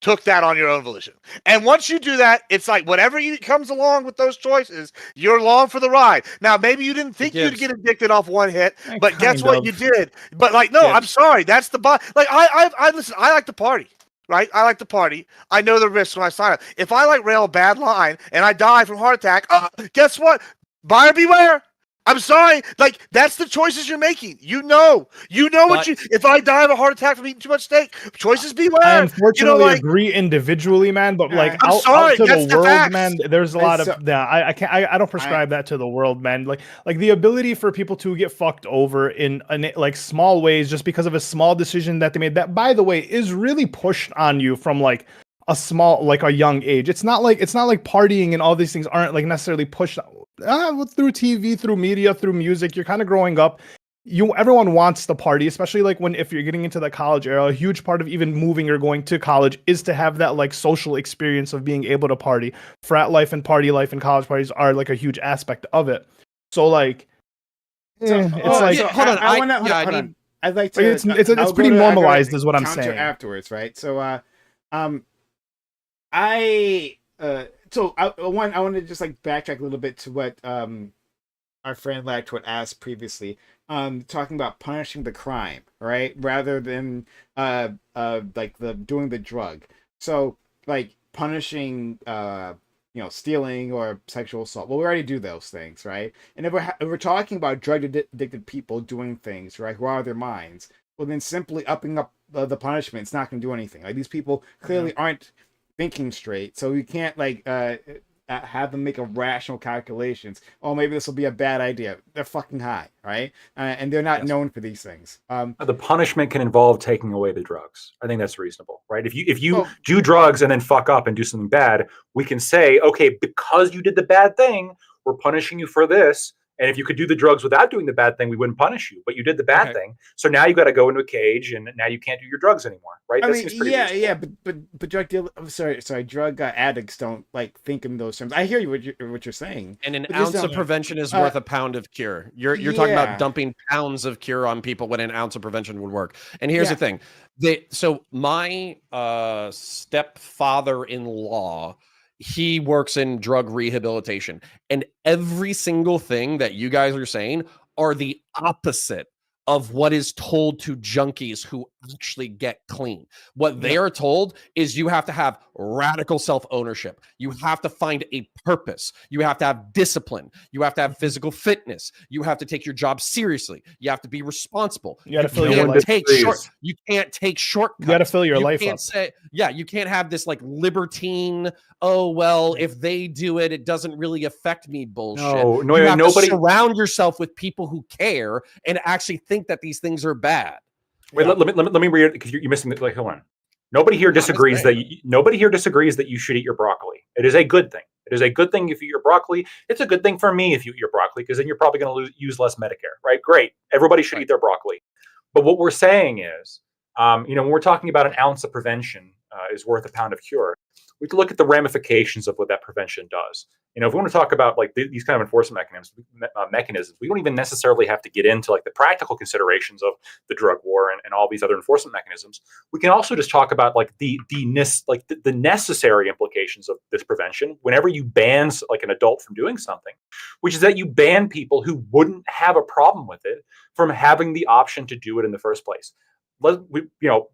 took that on your own volition, and once you do that, it's like whatever comes along with those choices, you're along for the ride. Now, maybe you didn't think you'd get addicted off one hit, but guess what? You did. But like, no, I'm sorry. That's the like. I listen. I like to party. Right, I like to party. I know the risks when I sign up. If I like rail a bad line and I die from heart attack, guess what? Buyer beware. I'm sorry. Like, that's the choices you're making. You know what you. If I die of a heart attack from eating too much steak, choices beware. I unfortunately like, agree individually, man. But like, I'm out sorry, to that's the the world, facts. man. There's a lot So- of that. I can't. I don't prescribe that to the world, man. Like the ability for people to get fucked over in like small ways just because of a small decision that they made. That, by the way, is really pushed on you from like a young age. It's not like partying and all these things aren't like necessarily pushed through TV, through media, through music. You're kind of growing up. Everyone wants to party, especially like if you're getting into the college era. A huge part of even moving or going to college is to have that like social experience of being able to party. Frat life and party life and college parties are like a huge aspect of it. So like, hold on. I'd like to. It's I'll pretty go to- normalized, I'll go is what I'm counter saying. afterwards, right? So, I want to just like backtrack a little bit to what our friend Lactwood asked previously, talking about punishing the crime, right, rather than like doing the drug. So like punishing stealing or sexual assault. Well, we already do those things, right? And if we're talking about drug addicted people doing things, right, who are out of their minds, well, then simply upping up the punishment is not going to do anything. Like, these people clearly aren't thinking straight, so you can't like have them make a rational calculations. Oh, maybe this will be a bad idea. They're fucking high, right? And they're not known for these things. The punishment can involve taking away the drugs. I think that's reasonable, right? If you do drugs and then fuck up and do something bad, we can say, okay, because you did the bad thing, we're punishing you for this. And if you could do the drugs without doing the bad thing, we wouldn't punish you. But you did the bad thing, so now you got to go into a cage, and now you can't do your drugs anymore, right? I mean, yeah, but drug dealers, drug addicts don't like think in those terms. I hear you what you're saying. And an ounce of prevention is worth a pound of cure. You're talking about dumping pounds of cure on people when an ounce of prevention would work. And here's the thing: so my stepfather-in-law, he works in drug rehabilitation, and every single thing that you guys are saying are the opposite of what is told to junkies who actually get clean. What they are told is you have to have radical self-ownership. You have to find a purpose. You have to have discipline. You have to have physical fitness. You have to take your job seriously. You have to be responsible. You got to fill your life. You can't take shortcuts. You got to fill your life can't up. You can't have this like libertine, oh, well, if they do it, it doesn't really affect me bullshit. No, you have nobody to surround yourself with people who care and actually think that these things are bad. Wait, let me read it, because you're missing it. Like, hold on. Nobody here disagrees that you should eat your broccoli. It is a good thing. It is a good thing if you eat your broccoli. It's a good thing for me if you eat your broccoli, because then you're probably going to use less Medicare, right? Great. Everybody should eat their broccoli. But what we're saying is, when we're talking about an ounce of prevention is worth a pound of cure, we can look at the ramifications of what that prevention does. If we want to talk about like these kind of enforcement mechanisms, we don't even necessarily have to get into like the practical considerations of the drug war and all these other enforcement mechanisms. We can also just talk about like the necessary implications of this prevention whenever you ban like an adult from doing something, which is that you ban people who wouldn't have a problem with it from having the option to do it in the first place.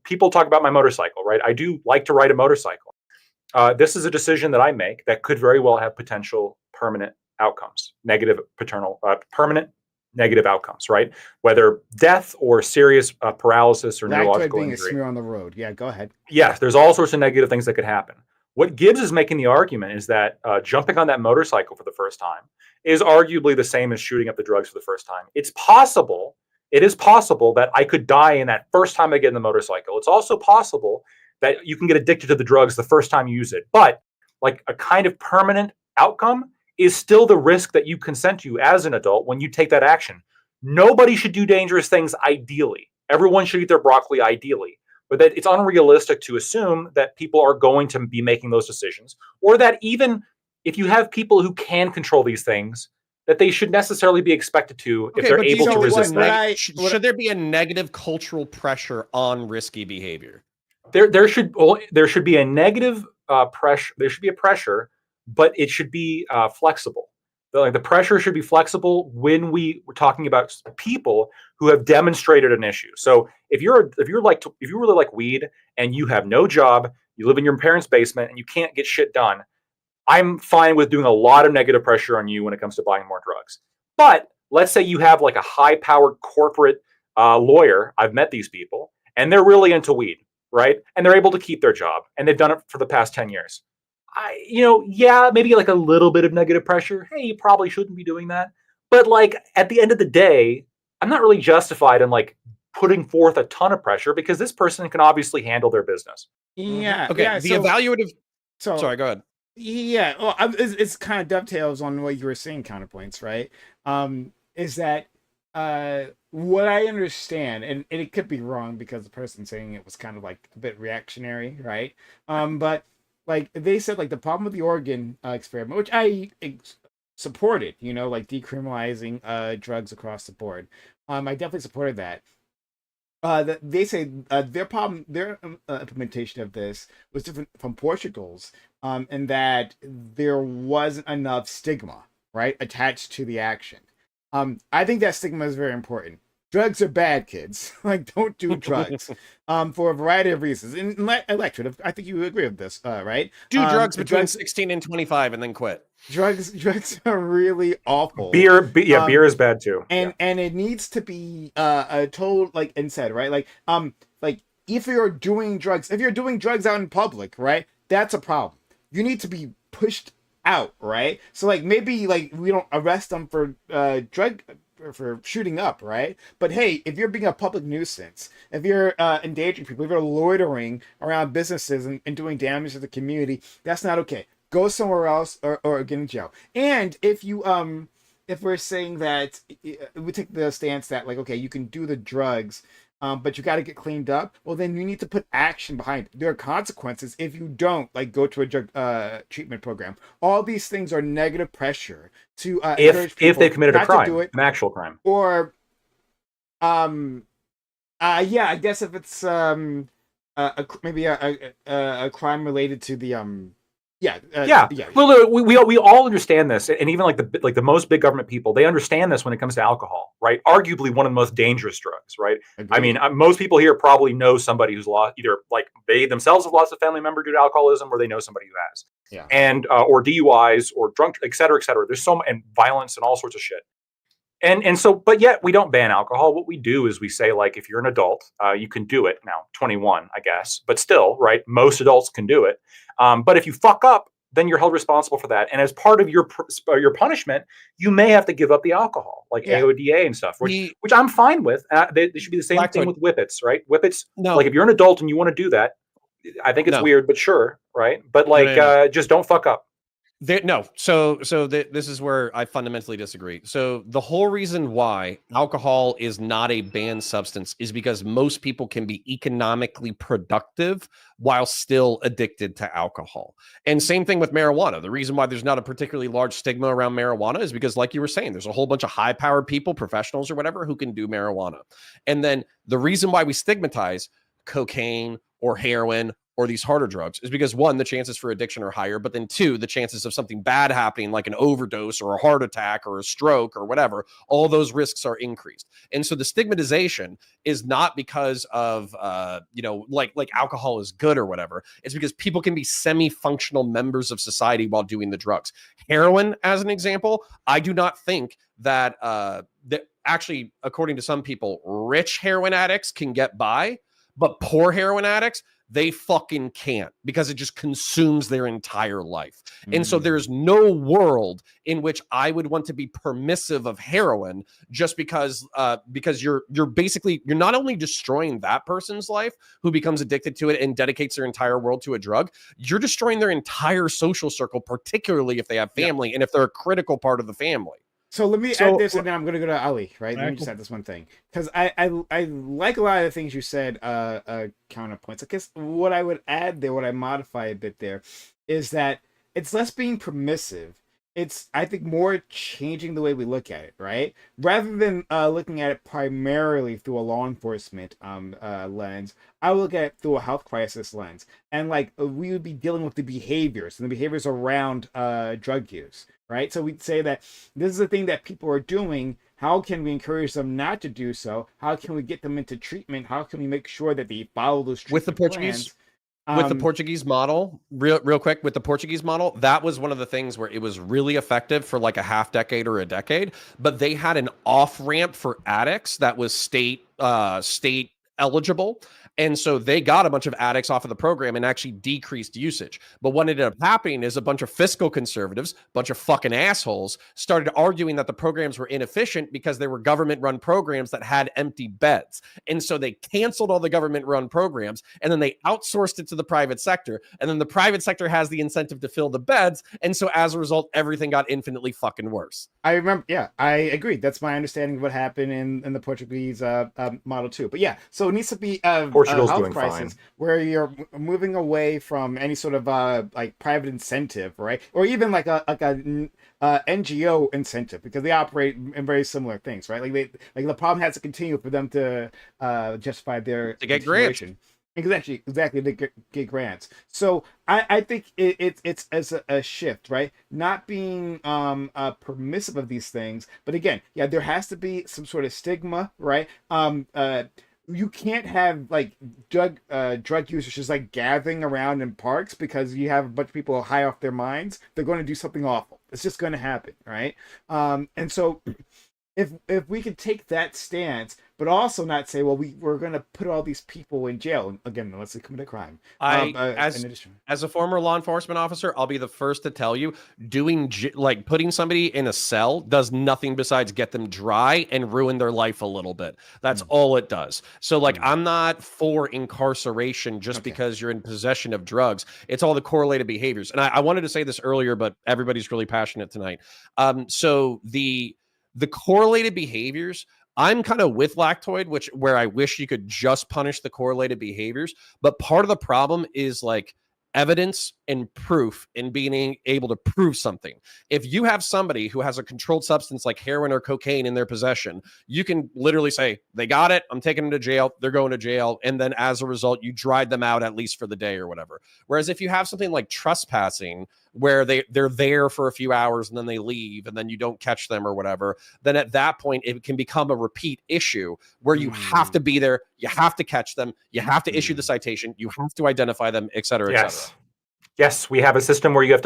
People talk about my motorcycle, right? I do like to ride a motorcycle. This is a decision that I make that could very well have potential permanent outcomes, permanent negative outcomes, right? Whether death or serious paralysis or neurological being injury. a smear on the road. Yeah, go ahead. Yes, there's all sorts of negative things that could happen. What Gibbs is making the argument is that jumping on that motorcycle for the first time is arguably the same as shooting up the drugs for the first time. It is possible that I could die in that first time I get in the motorcycle. It's also possible that you can get addicted to the drugs the first time you use it. But like a kind of permanent outcome is still the risk that you consent to as an adult when you take that action. Nobody should do dangerous things ideally. Everyone should eat their broccoli ideally. But that it's unrealistic to assume that people are going to be making those decisions, or that even if you have people who can control these things, that they should necessarily be expected to if they're able to resist that. Should there be a negative cultural pressure on risky behavior? There should be a negative pressure. There should be a pressure, but it should be flexible. The pressure should be flexible when we're talking about people who have demonstrated an issue. So if you really like weed and you have no job, you live in your parents' basement and you can't get shit done, I'm fine with doing a lot of negative pressure on you when it comes to buying more drugs. But let's say you have like a high-powered corporate lawyer. I've met these people, and they're really into weed, right? And they're able to keep their job, and they've done it for the past 10 years. Maybe like a little bit of negative pressure. Hey, you probably shouldn't be doing that. But like at the end of the day, I'm not really justified in like putting forth a ton of pressure because this person can obviously handle their business. Yeah. Okay. Yeah, evaluative. So Sorry, go ahead. Yeah. Well, it's kind of dovetails on what you were saying, counterpoints, right? Is that what I understand, and it could be wrong because the person saying it was kind of like a bit reactionary, right? But like they said, like the problem with the Oregon experiment, which I supported, like decriminalizing drugs across the board. I definitely supported that. They say their implementation of this was different from Portugal's, in that there wasn't enough stigma, right, attached to the action. I think that stigma is very important. Drugs are bad, kids. Like, don't do drugs for a variety of reasons. And Electra, I think you agree with this, right? Do drugs between 16 and 25 and then quit. Drugs are really awful. Beer is bad too. And it needs to be told, like, and said, right? Like if you're doing drugs out in public, right? That's a problem. You need to be pushed out, right? So like maybe like we don't arrest them for for shooting up, right? But hey, if you're being a public nuisance, if you're endangering people, if you're loitering around businesses and doing damage to the community, that's not okay. Go somewhere else or get in jail. And if you if we're saying that we take the stance that like, okay, you can do the drugs, but you got to get cleaned up, well then you need to put action behind it. There are consequences if you don't like go to a drug treatment program. All these things are negative pressure to if they committed a crime, an actual crime, or yeah, I guess if it's maybe a crime related to the yeah. Well, we all understand this, and even like the most big government people, they understand this when it comes to alcohol, right? Arguably one of the most dangerous drugs, right? Agreed. I mean, most people here probably know somebody who's lost, either like they themselves have lost a family member due to alcoholism, or they know somebody who has, and or DUIs or drunk, et cetera, et cetera. There's and violence and all sorts of shit. And so, but yet we don't ban alcohol. What we do is we say, like, if you're an adult, you can do it now, 21, I guess, but still, right? Most adults can do it. But if you fuck up, then you're held responsible for that. And as part of your punishment, you may have to give up the alcohol, like AODA and stuff, which I'm fine with. They should be the same thing with whippets, right? Whippets, like if you're an adult and you want to do that, I think it's No. weird, but sure, right? But like, No. just don't fuck up. This is where I fundamentally disagree. So the whole reason why alcohol is not a banned substance is because most people can be economically productive while still addicted to alcohol. And same thing with marijuana. The reason why there's not a particularly large stigma around marijuana is because, like you were saying, there's a whole bunch of high-powered people, professionals or whatever, who can do marijuana. And then the reason why we stigmatize cocaine or heroin or these harder drugs is because, one, the chances for addiction are higher, but then two, the chances of something bad happening, like an overdose or a heart attack or a stroke or whatever, all those risks are increased. And so the stigmatization is not because of like alcohol is good or whatever. It's because people can be semi-functional members of society while doing the drugs. Heroin, as an example, I do not think that actually, according to some people, rich heroin addicts can get by, but poor heroin addicts, they fucking can't, because it just consumes their entire life. And so there's no world in which I would want to be permissive of heroin just because you're not only destroying that person's life who becomes addicted to it and dedicates their entire world to a drug, you're destroying their entire social circle, particularly if they have family and if they're a critical part of the family. So let me add this, and then I'm going to go to Ali, right? Let me just add this one thing. Because I like a lot of the things you said, counterpoints. I guess what I would add there, what I modify a bit there, is that it's less being permissive. It's, I think, more changing the way we look at it, right? Rather than looking at it primarily through a law enforcement lens, I would look at it through a health crisis lens. And like, we would be dealing with the behaviors and the behaviors around drug use, right? So we'd say that this is a thing that people are doing. How can we encourage them not to do so? How can we get them into treatment? How can we make sure that they follow those treatment with the Portuguese plans? With the Portuguese model, real quick, with the Portuguese model, that was one of the things where it was really effective for like a half decade or a decade, but they had an off ramp for addicts that was state eligible. And so they got a bunch of addicts off of the program and actually decreased usage. But what ended up happening is a bunch of fiscal conservatives, a bunch of fucking assholes, started arguing that the programs were inefficient because they were government-run programs that had empty beds. And so they canceled all the government-run programs, and then they outsourced it to the private sector. And then the private sector has the incentive to fill the beds. And so as a result, everything got infinitely fucking worse. I remember, yeah, I agree. That's my understanding of what happened in the Portuguese model too. But yeah, so it needs to be Portugal's health doing crisis fine, where you're moving away from any sort of like private incentive, right? Or even like a NGO incentive, because they operate in very similar things, right? Like the problem has to continue for them to justify their to get grants. Exactly. They get grants. So I think it's as a shift, right? Not being permissive of these things, but again, yeah, there has to be some sort of stigma, right? You can't have like drug users just like gathering around in parks because you have a bunch of people high off their minds. They're going to do something awful. It's just going to happen, right? And so if we could take that stance, but also not say, well, we're going to put all these people in jail again unless they commit a crime. As a former law enforcement officer, I'll be the first to tell you, putting somebody in a cell does nothing besides get them dry and ruin their life a little bit. That's all it does. So I'm not for incarceration just because you're in possession of drugs. It's all the correlated behaviors. And I wanted to say this earlier, but everybody's really passionate tonight. So the correlated behaviors, I'm kind of with Lactoid, where I wish you could just punish the correlated behaviors. But part of the problem is like evidence and proof and being able to prove something. If you have somebody who has a controlled substance like heroin or cocaine in their possession, you can literally say, they got it, I'm taking them to jail, they're going to jail. And then as a result, you dried them out at least for the day or whatever. Whereas if you have something like trespassing, where they're there for a few hours and then they leave and then you don't catch them or whatever, then at that point it can become a repeat issue where you have to be there, you have to catch them, you have to issue the citation, you have to identify them, et cetera, et cetera. Yes, we have a system where you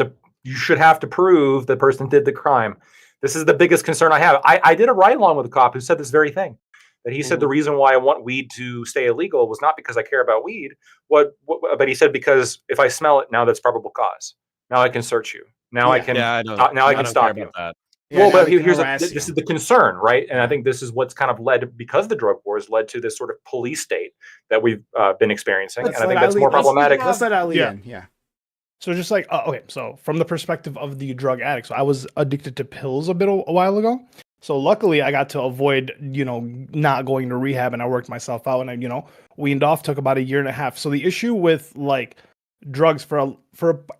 should have to prove the person did the crime. This is the biggest concern I have. I did a ride along with a cop who said this very thing. That he said the reason why I want weed to stay illegal was not because I care about weed, but he said because if I smell it now, that's probable cause. Now I can search you. Now I can. Now I can stop you. Yeah, well, now but we can here's harass this you. is the concern, right? And I think this is what's kind of led, because the drug war has led to this sort of police state that we've been experiencing, and I think that's more problematic. Let's let Ali Yeah. in. Yeah. So just like okay, so from the perspective of the drug addict, so I was addicted to pills a while ago. So luckily, I got to avoid not going to rehab, and I worked myself out, and I weaned off. Took about a year and a half. So the issue with like drugs for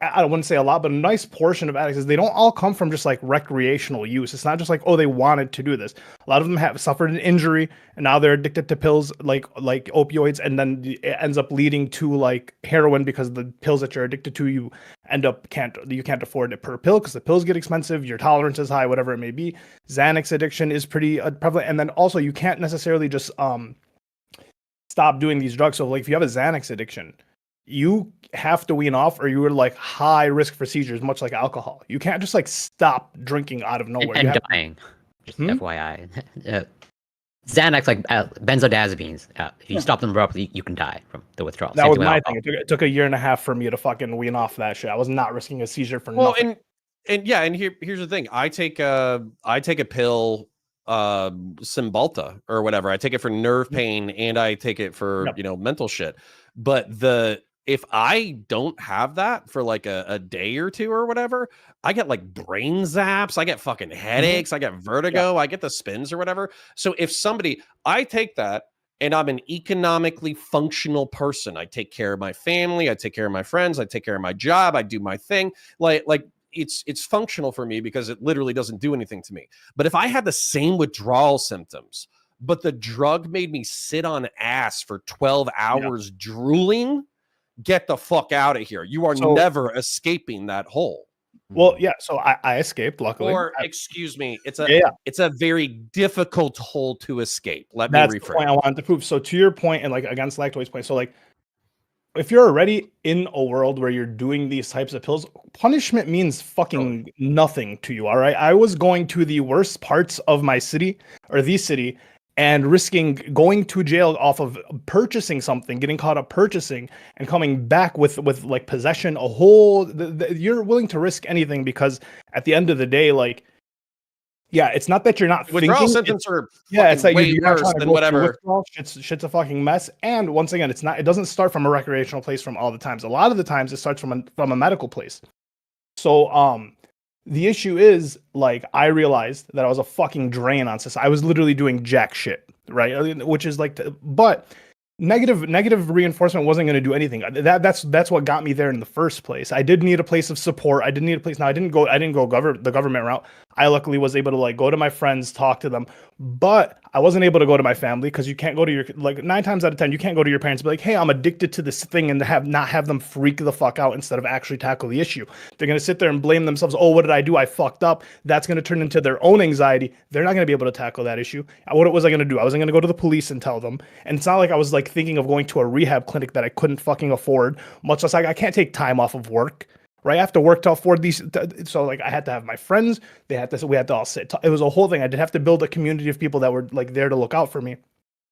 I wouldn't say a lot, but a nice portion of addicts is they don't all come from just like recreational use. It's not just like, oh, they wanted to do this. A lot of them have suffered an injury and now they're addicted to pills like opioids, and then it ends up leading to like heroin because the pills that you're addicted to you can't afford it per pill because the pills get expensive, your tolerance is high, whatever it may be. Xanax addiction is pretty prevalent, and then also you can't necessarily just stop doing these drugs. So like if you have a Xanax addiction, you have to wean off or you are like high risk for seizures, much like alcohol. You can't just like stop drinking out of nowhere. And dying. Just FYI. Xanax, like benzodiazepines, if you stop them abruptly, you can die from the withdrawal. That was my thing. It took a year and a half for me to fucking wean off that shit. I was not risking a seizure for nothing. And here's the thing. I take a pill, Cymbalta or whatever. I take it for nerve pain and I take it for mental shit. But if I don't have that for like a day or two or whatever, I get like brain zaps, I get fucking headaches, I get vertigo, I get the spins or whatever. So if I take that and I'm an economically functional person, I take care of my family, I take care of my friends, I take care of my job, I do my thing. Like it's functional for me because it literally doesn't do anything to me. But if I had the same withdrawal symptoms, but the drug made me sit on ass for 12 hours drooling, get the fuck out of here. You are never escaping that hole. Well, yeah, so I escaped, luckily. Or, excuse me, it's a very difficult hole to escape. That's the point I wanted to prove. So to your point, and like against Lactoid's point, so like if you're already in a world where you're doing these types of pills, punishment means fucking nothing to you, all right? I was going to the worst parts of my city, or the city, and risking going to jail off of purchasing something, getting caught up purchasing, and coming back with like possession, you're willing to risk anything because at the end of the day, like, yeah, it's not that you're not withdrawal thinking. Symptoms are It's like way you're not worse trying to than go whatever. Withdrawal. Shit's a fucking mess. And once again, it doesn't start from a recreational place from all the times. A lot of the times it starts from a medical place. So the issue is, like, I realized that I was a fucking drain on society. I was literally doing jack shit, right? Which is like, but negative reinforcement wasn't going to do anything. That's what got me there in the first place. I did need a place of support. I did need a place. Now I didn't go the government route. I luckily was able to like go to my friends, talk to them, but I wasn't able to go to my family because you can't go to your, like 9 times out of 10, you can't go to your parents and be like, hey, I'm addicted to this thing, and not have them freak the fuck out instead of actually tackle the issue. They're going to sit there and blame themselves. Oh, what did I do? I fucked up. That's going to turn into their own anxiety. They're not going to be able to tackle that issue. What was I going to do? I wasn't going to go to the police and tell them. And it's not like I was like thinking of going to a rehab clinic that I couldn't fucking afford, much less like I can't take time off of work. Right, I have to work to afford these. So like I had to have my friends. We had to all sit. It was a whole thing. I did have to build a community of people that were like there to look out for me.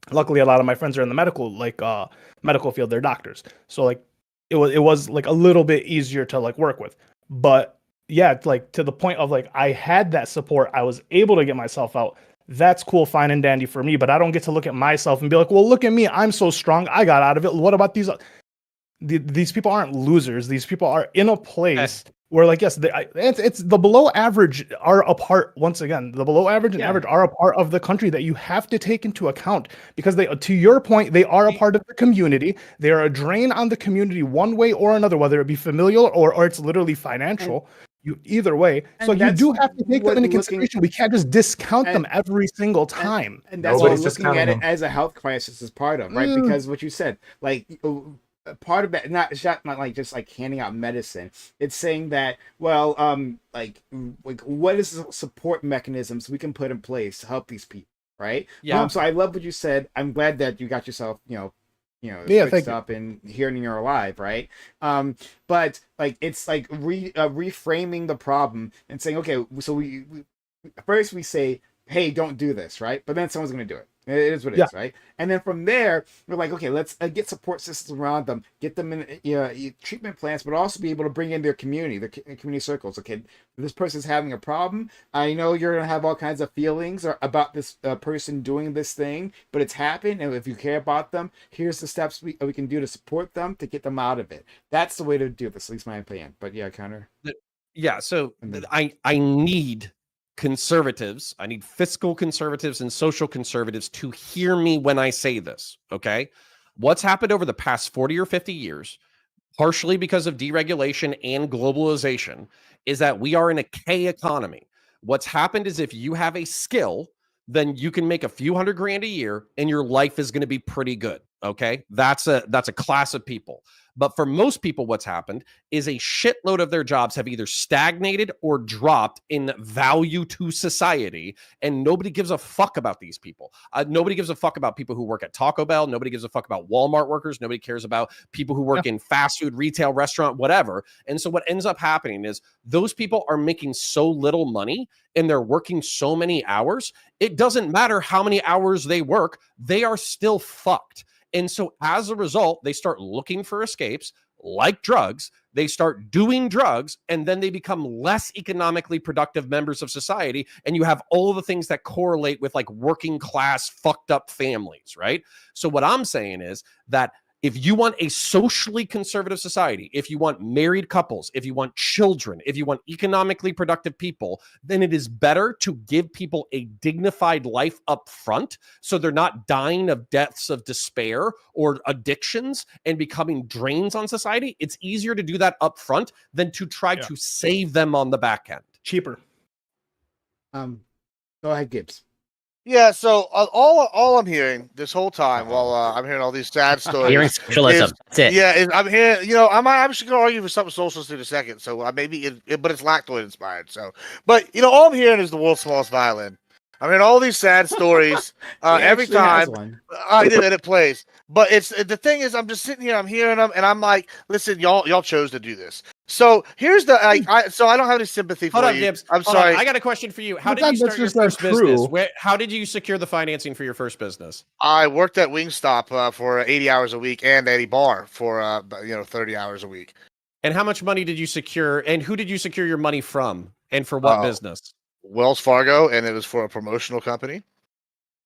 Luckily, a lot of my friends are in the medical field. They're doctors. So like it was like a little bit easier to like work with. But yeah, it's like to the point of like I had that support. I was able to get myself out. That's cool, fine and dandy for me. But I don't get to look at myself and be like, well, look at me. I'm so strong. I got out of it. What about these? These people aren't losers. These people are in a place where, like, yes, it's the below average are a part. Once again, the below average and average are a part of the country that you have to take into account because they, to your point, they are a part of the community. They are a drain on the community one way or another, whether it be familial or it's literally financial. Either way, so you do have to take that into consideration. We can't just discount them every single time. And that's what looking at it as a health crisis is part of, right? Because what you said, like. Part of it, not like just like handing out medicine. It's saying that, well, like what is the support mechanisms we can put in place to help these people, right? Yeah. So I love what you said. I'm glad that you got yourself, fixed up and here and you're alive, right? But like it's like reframing the problem and saying, okay, so we first we say hey, don't do this, right? But then someone's going to do it. It is what it is, right? And then from there, we're like, okay, let's get support systems around them, get them in treatment plans, but also be able to bring in their community, their community circles. Okay, this person's having a problem. I know you're going to have all kinds of feelings about this person doing this thing, but it's happened. And if you care about them, here's the steps we can do to support them, to get them out of it. That's the way to do this, at least my opinion. But yeah, Connor. Yeah, so I need conservatives, I need fiscal conservatives and social conservatives to hear me when I say this, okay? What's happened over the past 40 or 50 years, partially because of deregulation and globalization, is that we are in a K economy. What's happened is if you have a skill, then you can make a few $100,000 a year and your life is going to be pretty good, okay? That's a class of people. But for most people, what's happened is a shitload of their jobs have either stagnated or dropped in value to society, and nobody gives a fuck about these people. Nobody gives a fuck about people who work at Taco Bell. Nobody gives a fuck about Walmart workers. Nobody cares about people who work in fast food, retail, restaurant, whatever. And so what ends up happening is those people are making so little money and they're working so many hours. It doesn't matter how many hours they work. They are still fucked. And so as a result, they start looking for escapes like drugs. They start doing drugs, and then they become less economically productive members of society. And you have all the things that correlate with like working class, fucked up families, right? So what I'm saying is that if you want a socially conservative society, if you want married couples, if you want children, if you want economically productive people, then it is better to give people a dignified life up front so they're not dying of deaths of despair or addictions and becoming drains on society. It's easier to do that up front than to try to save them on the back end. Cheaper. Go ahead, Gibbs. Yeah, so all I'm hearing this whole time while I'm hearing all these sad stories, hearing socialism. That's it. Yeah, I'm hearing. You know, I'm actually going to argue for something socialist in a second. So but it's lactoid inspired. So, but you know, all I'm hearing is the world's smallest violin. I'm hearing all these sad stories every time I do it plays. But it's the thing is, I'm just sitting here, I'm hearing them, and I'm like, listen, y'all chose to do this. So here's the so I don't have any sympathy for Hold you. Hold on, Gibbs. I'm sorry. I got a question for you. How did you start your first business? How did you secure the financing for your first business? I worked at Wingstop for 80 hours a week and Eddie Bar for 30 hours a week. And how much money did you secure? And who did you secure your money from? And for what business? Wells Fargo, and it was for a promotional company.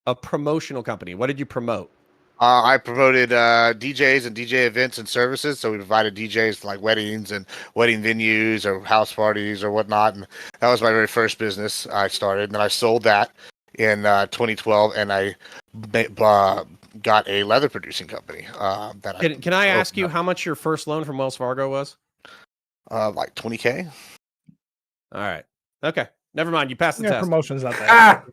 A promotional company. What did you promote? I promoted DJs and DJ events and services. So we provided DJs for like weddings and wedding venues or house parties or whatnot. And that was my very first business I started. And then I sold that in 2012, and I got a leather producing company. Can I ask you how much your first loan from Wells Fargo was? Like $20K. All right. Okay. Never mind. You passed the test. Promotion's not that.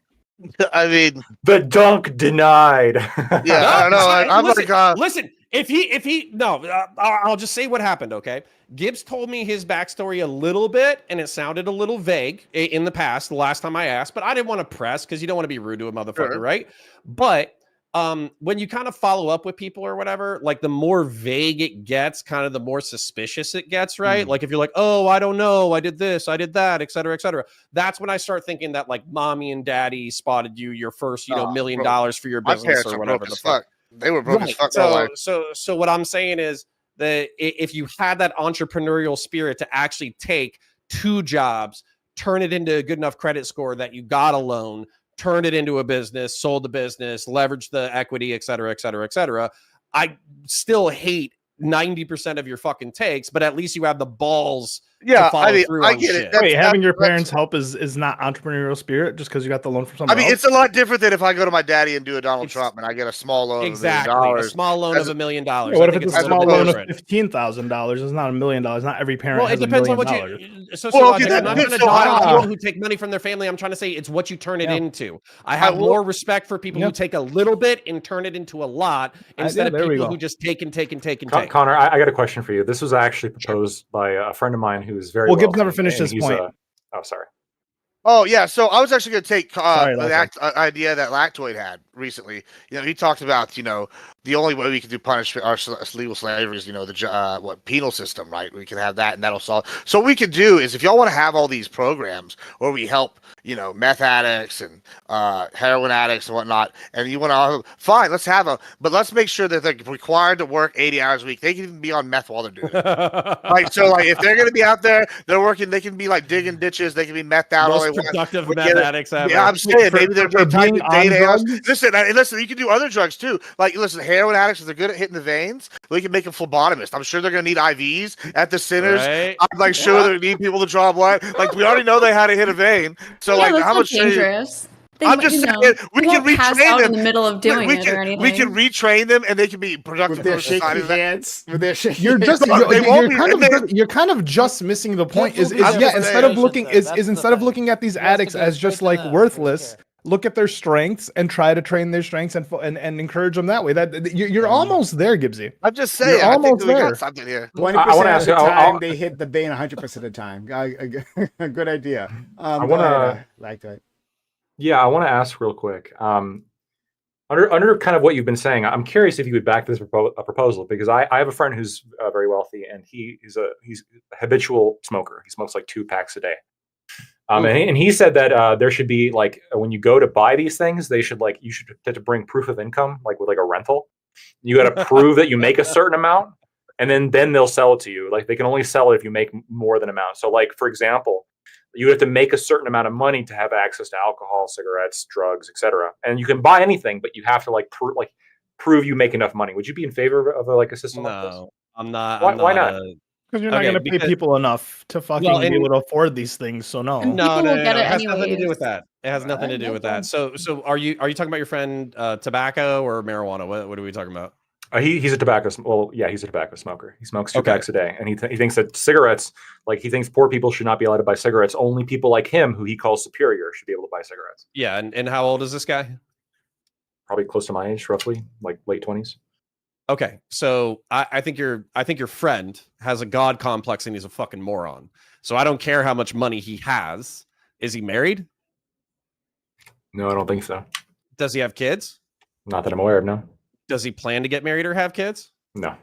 I mean, the dunk denied. Yeah, I don't know. Listen, I'll just say what happened. Okay. Gibbs told me his backstory a little bit, and it sounded a little vague in the past, the last time I asked, but I didn't want to press because you don't want to be rude to a motherfucker, right? But when you kind of follow up with people or whatever, like the more vague it gets, kind of the more suspicious it gets, right? Like if you're like, oh, I don't know, I did this, I did that, et cetera, that's when I start thinking that like mommy and daddy spotted you your first, $1 million for your business or whatever the fuck. They were broke as fuck. So what I'm saying is that if you had that entrepreneurial spirit to actually take 2 jobs, turn it into a good enough credit score that you got a loan, turn it into a business, sold the business, leverage the equity, et cetera, I still hate 90% of your fucking takes, but at least you have the balls to follow through on shit. Wait, having your parents help is not entrepreneurial spirit just because you got the loan from someone else? It's a lot different than if I go to my daddy and do a Donald Trump and I get a small loan of $1 million. A small loan of $1 million. What if it's a small loan of $15,000? It's not $1 million. Not every parent has $1 million. Well, it depends on what you... I'm not trying to dog people who take money from their family. I'm trying to say it's what you turn it into. I have more respect for people who take a little bit and turn it into a lot instead of people who just take and take and take and take. Connor, I got a question for you. This was actually proposed by a friend of mine who's very Gibbs never finished his point. Sorry. Oh yeah, so I was actually going to take the idea that Lactoid had recently. You know, he talked about the only way we can do punishment our legal slavery is, the penal system, right? We can have that, and that'll solve. So what we can do is, if y'all want to have all these programs where we help, meth addicts and heroin addicts and whatnot, and you want to, fine, let's have them, but let's make sure that they're required to work 80 hours a week. They can even be on meth while they're doing it. Right? So, like, if they're going to be out there, they're working, they can be like digging ditches, they can be methed out. Most productive meth addicts ever. Yeah, I'm saying maybe they're being on drugs. Listen, you can do other drugs too. Like, listen, heroin addicts, if they're good at hitting the veins, we can make them phlebotomists. I'm sure they're going to need IVs at the centers. Right? I'm like sure they need people to draw blood. Like, we already know they how to hit a vein. So, Yeah, like, that's how not much? dangerous. I'm just saying we can pass retrain out them in the middle of doing it or anything. We can retrain them, and they can be productive With their for society. shaky hands. With their shaky You're hands. just They won't be- you're kind of just missing the point. Is I'm just instead of saying. looking instead of looking at these addicts as just like worthless, look at their strengths and try to train their strengths and encourage them that way. That you're almost there, Gibbsy. I'm just saying. You're I almost think we there. got something here. 20% I wanna of ask the you- time they hit the vein 100% of the time. A good idea. I wanna- like that. Yeah, I want to ask real quick. Under kind of what you've been saying, I'm curious if you would back this proposal, because I have a friend who's very wealthy, and he's a habitual smoker. He smokes like 2 packs a day. And he said that there should be, like, when you go to buy these things, you should have to bring proof of income, like with like a rental. You got to prove that you make a certain amount, and then they'll sell it to you. Like, they can only sell it if you make more than amount. So, like, for example, you have to make a certain amount of money to have access to alcohol, cigarettes, drugs, etc. And you can buy anything, but you have to prove you make enough money. Would you be in favor of a system like this? No, I'm not. Why not? Because you're not going to pay people enough to fucking be able to afford these things. So no. And people will get it It has nothing to do anyways. with that. It has nothing to do with that. So are you talking about your friend tobacco or marijuana? What are we talking about? He's a tobacco. Well, yeah, he's a tobacco smoker. He smokes 2 packs a day, and he thinks that cigarettes, like, he thinks poor people should not be allowed to buy cigarettes. Only people like him, who he calls superior, should be able to buy cigarettes. Yeah, and how old is this guy? Probably close to my age, roughly, like late 20s. Okay, so I think your friend has a god complex and he's a fucking moron. So I don't care how much money he has. Is he married? No, I don't think so. Does he have kids? Not that I'm aware of. No. Does he plan to get married or have kids? No.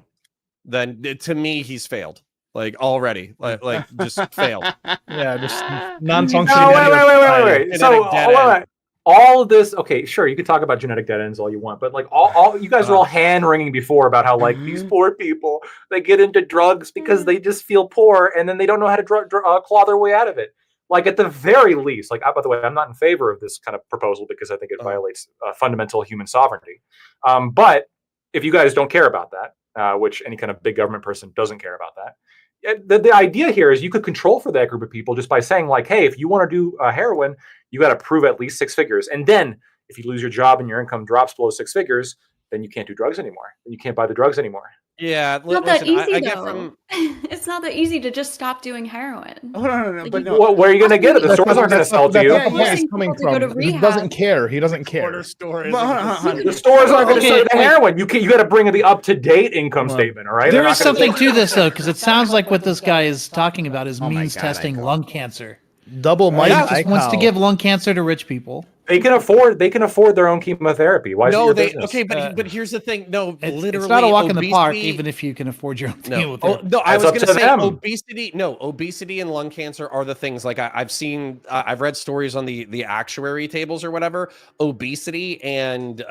Then to me, he's failed. Like, already, like just failed. Yeah, just non-functioning. No, wait. Genetic So dead end. all of this, okay, sure, you can talk about genetic dead ends all you want, but like all you guys are all hand wringing before about how, like, these poor people, they get into drugs because they just feel poor, and then they don't know how to claw their way out of it. Like, at the very least, like, by the way, I'm not in favor of this kind of proposal because I think it violates fundamental human sovereignty. But if you guys don't care about that, which any kind of big government person doesn't care about that, the idea here is you could control for that group of people just by saying, like, hey, if you want to do heroin, you got to prove at least 6 figures. And then if you lose your job and your income drops below 6 figures, then you can't do drugs anymore. Then you can't buy the drugs anymore. Yeah, It's not that easy, I though. get from It's not that easy to just stop doing heroin. Oh, no. Like, But you- no. Well, where are you going to get it? The stores aren't going to sell to That's you. what the point Yeah, is yeah. coming People to go from. to He rehab. doesn't care. He doesn't care. corner store. Well, hold on. The stores aren't going to sell you the Okay, heroin. You got to bring the up-to-date income statement, all right? There They're is not gonna something say- to this though, because it sounds like what this guy is talking about is my means God, I testing know. lung cancer. Double He Mike. just wants to give lung cancer to rich people. They can afford their own chemotherapy. Why is it No, your they business? okay, but here's the thing. No, literally, It's not a walk in the park, obesity- even if you can afford your own No, chemotherapy. no, I That's was up going to to say them. obesity. No, obesity and lung cancer are the things. Like I've seen, I've read stories on the actuary tables or whatever. Obesity and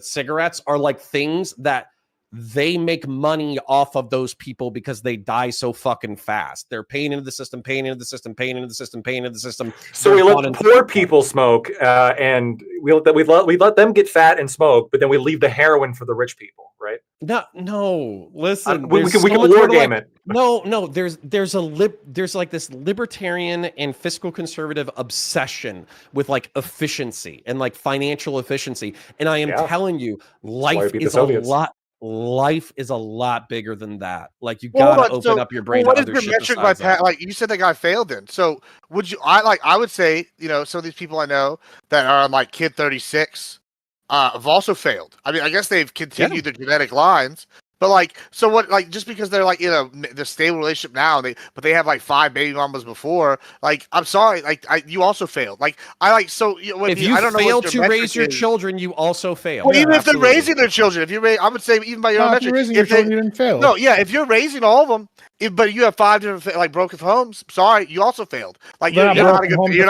cigarettes are like things that they make money off of those people because they die so fucking fast. They're paying into the system, paying into the system, paying into the system, paying into the system. So we let the poor people smoke, and we let them get fat and smoke, but then we leave the heroin for the rich people, right? No. Listen, We there's can so much war more to, game like, it. No. There's like this libertarian and fiscal conservative obsession with like efficiency and like financial efficiency, and I am Yeah. telling you, why we life beat the is a Soviets. lot. Life is a lot bigger than that. Like you Well, gotta hold open on, up your brain what to is other your shit metric by besides that. like you said the guy failed in? So would you? I would say some of these people I know that are on like Kid 36 have also failed. I mean, I guess they've continued their genetic lines, But like, so what? Like, just because they're like in the stable relationship now, but they have like 5 baby mamas before. Like, I'm sorry, like you also failed. Like, I like so. If you I don't know fail what to raise your is. children, you also fail. Well, even if Absolutely. they're raising their children, if you I would say even by your own If you're metric, raising your children, you didn't fail. No, yeah, if you're raising all of them, but you have 5 different like broken homes, sorry, you also failed. Like you're not a good parent. You're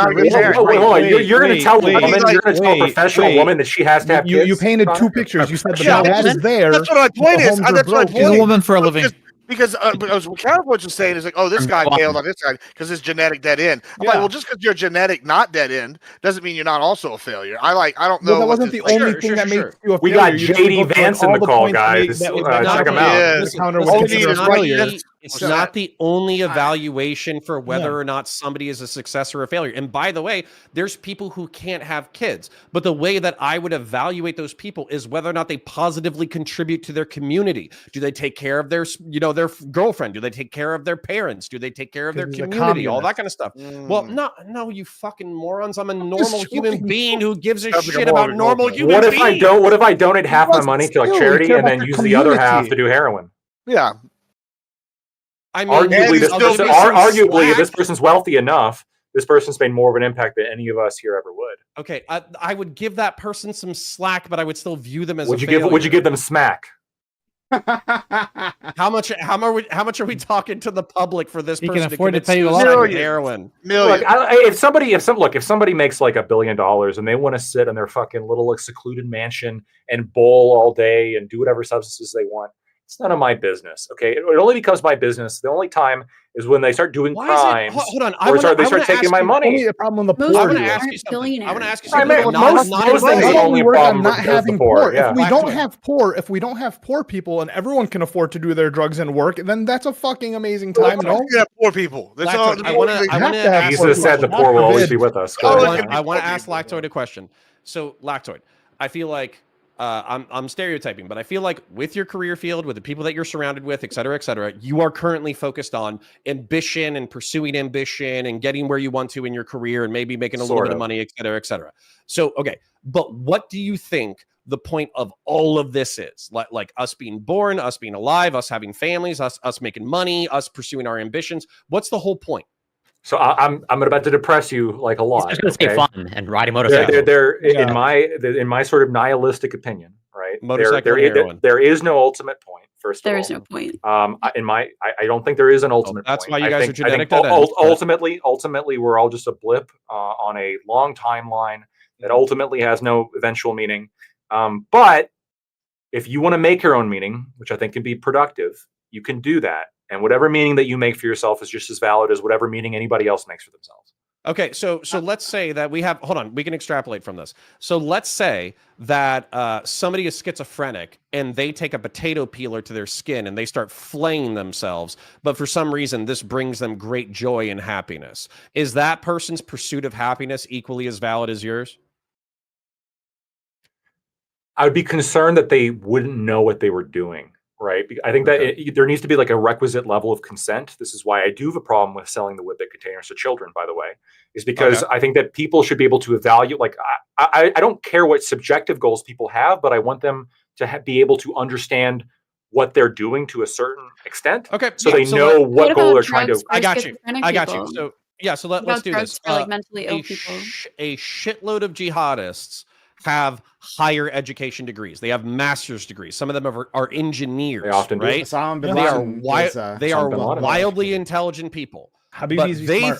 going to tell a woman, you're going to tell a professional woman that she has to have kids. You painted 2 pictures. You said the dad is there. That's what my point is. That's my point. She's a woman for a living. Because what Counterpoint was saying is like, oh, this guy failed on this side because his genetic dead end. I'm like, well, just because you're genetic not dead end doesn't mean you're not also a failure. I don't know. That wasn't the only thing that makes you a failure. We got JD Vance in the call, guys. Check him out. It's not the only evaluation for whether or not somebody is a success or a failure. And by the way, there's people who can't have kids. But the way that I would evaluate those people is whether or not they positively contribute to their community. Do they take care of their girlfriend? Do they take care of their parents? Do they take care of their community? All that kind of stuff. Well, no, you fucking morons. I'm a normal human being who gives a shit about normal human beings. What if I donate half my money to like charity and then use the other half to do heroin? Yeah. I mean, arguably, if this person's wealthy enough, this person's made more of an impact than any of us here ever would. Okay, I would give that person some slack, but I would still view them as would you give them smack? How much are we talking to the public for this person can afford to pay you a lot of heroin? Look, if somebody makes like $1 billion and they want to sit in their fucking little like secluded mansion and bowl all day and do whatever substances they want, it's none of my business. Okay, it only becomes my business the only time is when they start doing crimes. Hold on, or they start taking my money. Only a problem on the poor. I want to ask you something. Most things are only a problem not having poor. Yeah. If we don't have poor people and everyone can afford to do their drugs and work, then that's a fucking amazing time. No, yeah, poor people. That's all. Jesus said the poor will always be with us. I want to ask Lactoid a question. So, Lactoid, I feel like I'm stereotyping, but I feel like with your career field, with the people that you're surrounded with, et cetera, you are currently focused on ambition and pursuing ambition and getting where you want to in your career and maybe making a little bit of money, et cetera. So, okay, but what do you think the point of all of this is? Like us being born, us being alive, us having families, us making money, us pursuing our ambitions. What's the whole point? So I'm about to depress you like a lot. It's going to stay fun and riding motorcycles. In my sort of nihilistic opinion, right? There is no ultimate point. There is no point. I don't think there is an ultimate. That's point. why you guys are genetic. Ultimately, we're all just a blip on a long timeline that ultimately has no eventual meaning. But if you want to make your own meaning, which I think can be productive, you can do that. And whatever meaning that you make for yourself is just as valid as whatever meaning anybody else makes for themselves. Okay, so let's say that we can extrapolate from this. So let's say that somebody is schizophrenic and they take a potato peeler to their skin and they start flaying themselves, but for some reason this brings them great joy and happiness. Is that person's pursuit of happiness equally as valid as yours? I would be concerned that they wouldn't know what they were doing. Right. I think that there needs to be like a requisite level of consent. This is why I do have a problem with selling the Whitbit containers to children, by the way, is because I think that people should be able to evaluate. Like, I don't care what subjective goals people have, but I want them to be able to understand what they're doing to a certain extent. Okay. So they know what goal they're trying to. I got you. So let's do this. For, like, mentally ill people. A shitload of jihadists have higher education degrees. They have master's degrees. Some of them are engineers. They often do. Right? They are wildly intelligent people. But they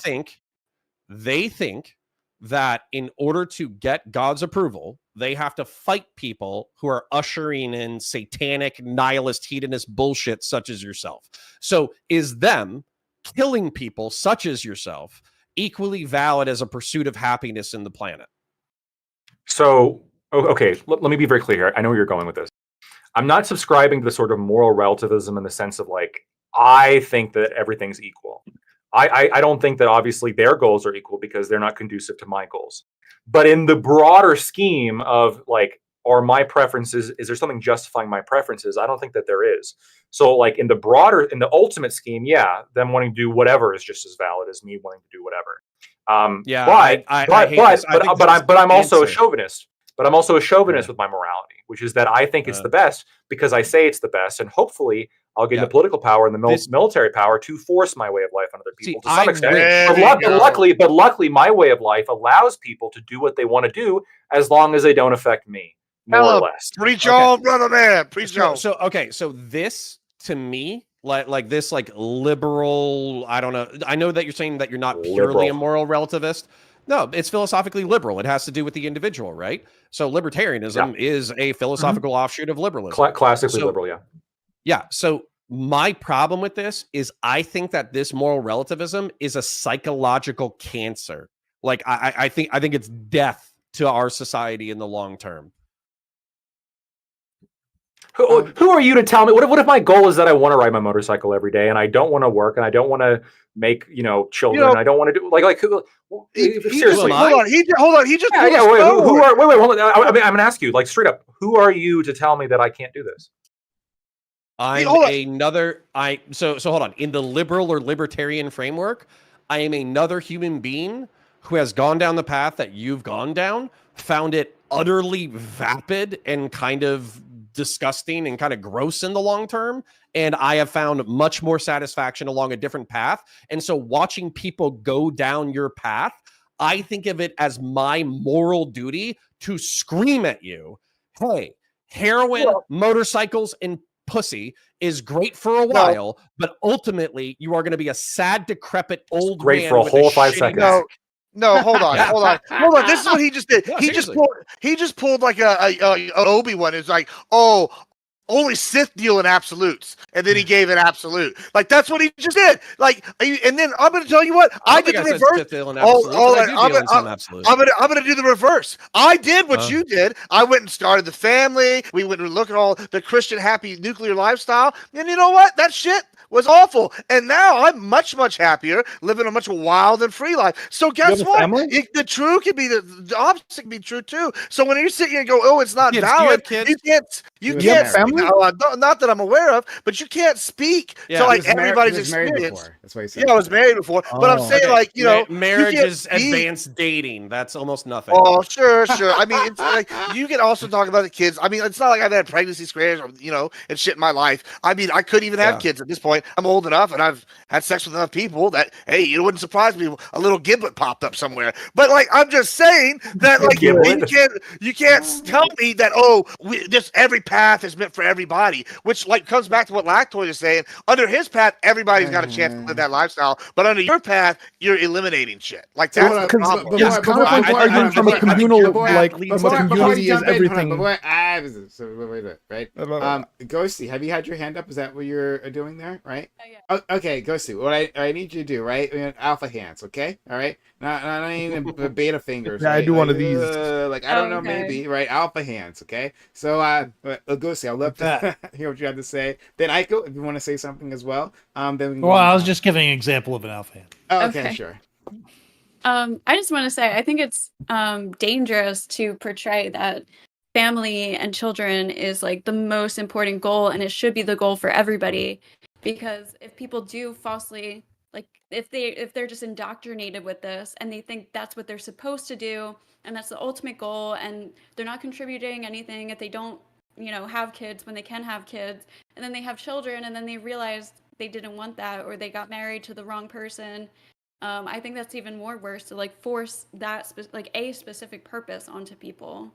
think that in order to get God's approval, they have to fight people who are ushering in satanic, nihilist, hedonist bullshit such as yourself. So is them killing people such as yourself equally valid as a pursuit of happiness in the planet? So, okay, let me be very clear here. I know where you're going with this. I'm not subscribing to the sort of moral relativism in the sense of like, I think that everything's equal. I don't think that obviously their goals are equal because they're not conducive to my goals. But in the broader scheme of like, are my preferences, is there something justifying my preferences? I don't think that there is. So like in the ultimate scheme, yeah, them wanting to do whatever is just as valid as me wanting to do whatever. But I'm also a chauvinist. but I'm also a chauvinist with my morality, which is that I think it's the best because I say it's the best, and hopefully I'll get the political power and the military power to force my way of life on other people to some extent. But luckily, my way of life allows people to do what they want to do as long as they don't affect me, more or less. Preach on, brother man. Preach on. So this to me, like this, like liberal. I don't know. I know that you're saying that you're not purely a moral relativist. No, it's philosophically liberal. It has to do with the individual, right? So libertarianism is a philosophical offshoot of liberalism. Classically liberal, yeah. Yeah. So my problem with this is I think that this moral relativism is a psychological cancer. Like I think it's death to our society in the long term. Who are you to tell me? What if my goal is that I want to ride my motorcycle every day and I don't want to work and I don't want to make children? And I don't want to do seriously. Hold on. He just wait. Hold on. I'm gonna ask you straight up. Who are you to tell me that I can't do this? So hold on. In the liberal or libertarian framework, I am another human being who has gone down the path that you've gone down, found it utterly vapid and kind of disgusting and kind of gross in the long term, and I have found much more satisfaction along a different path. And so watching people go down your path, I think of it as my moral duty to scream at you, hey, heroin, motorcycles, and pussy is great for a while, but ultimately you are going to be a sad, decrepit old man. Great for a whole 5 seconds. No, hold on. This is what he just did. No, he just pulled like a Obi-Wan. It's like, only Sith deal in absolutes, and then he gave an absolute. Like that's what he just did. Like, and then I'm going to tell you what I did the reverse. I'm going to do the reverse. I did what you did. I went and started the family. We went and looked at all the Christian happy nuclear lifestyle, and you know what? That shit was awful, and now I'm much happier, living a much wild and free life. So guess what? The true can be the opposite can be true too. So when you sit here and go, "Oh, it's not valid," you can't. Family? Not that I'm aware of, but you can't speak to like everybody's experience. That's what he said. Yeah, I was married before, but I'm saying marriage is advanced dating. That's almost nothing. Oh, sure. I mean, it's like you can also talk about the kids. I mean, it's not like I've had pregnancy scares or and shit in my life. I mean, I couldn't even have kids at this point. I'm old enough, and I've had sex with enough people that it wouldn't surprise me a little giblet popped up somewhere. But like, I'm just saying that you can't tell me that every path is meant for everybody, which like comes back to what Lactoid is saying. Under his path, everybody's got a chance to live that lifestyle, but under your path, you're eliminating shit. Like that's the problem. Yes, counterpoint from a communal from a community is everything. Right? Ghosty, have you had your hand up? Is that what you're doing there? Right? Yeah. Okay, Ghosty. What I need you to do, right? Alpha hands, okay? All right. Not even beta fingers. Yeah, right? I do one of these. Like I don't know, maybe right? Alpha hands, okay? So, Ghosty, I'll love to hear what you have to say. Then Aiko, if you want to say something as well, then we can I was just giving an example of an alpha hand. Oh, okay, sure. I just want to say I think it's dangerous to portray that family and children is like the most important goal, and it should be the goal for everybody. Because if people do falsely, like if they're just indoctrinated with this and they think that's what they're supposed to do and that's the ultimate goal, and they're not contributing anything if they don't have kids when they can have kids, and then they have children and then they realize they didn't want that, or they got married to the wrong person. I think that's even more worse to like force that a specific purpose onto people.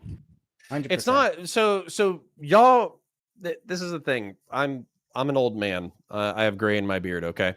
100%. It's not so y'all. This is the thing. I'm an old man. I have gray in my beard. Okay.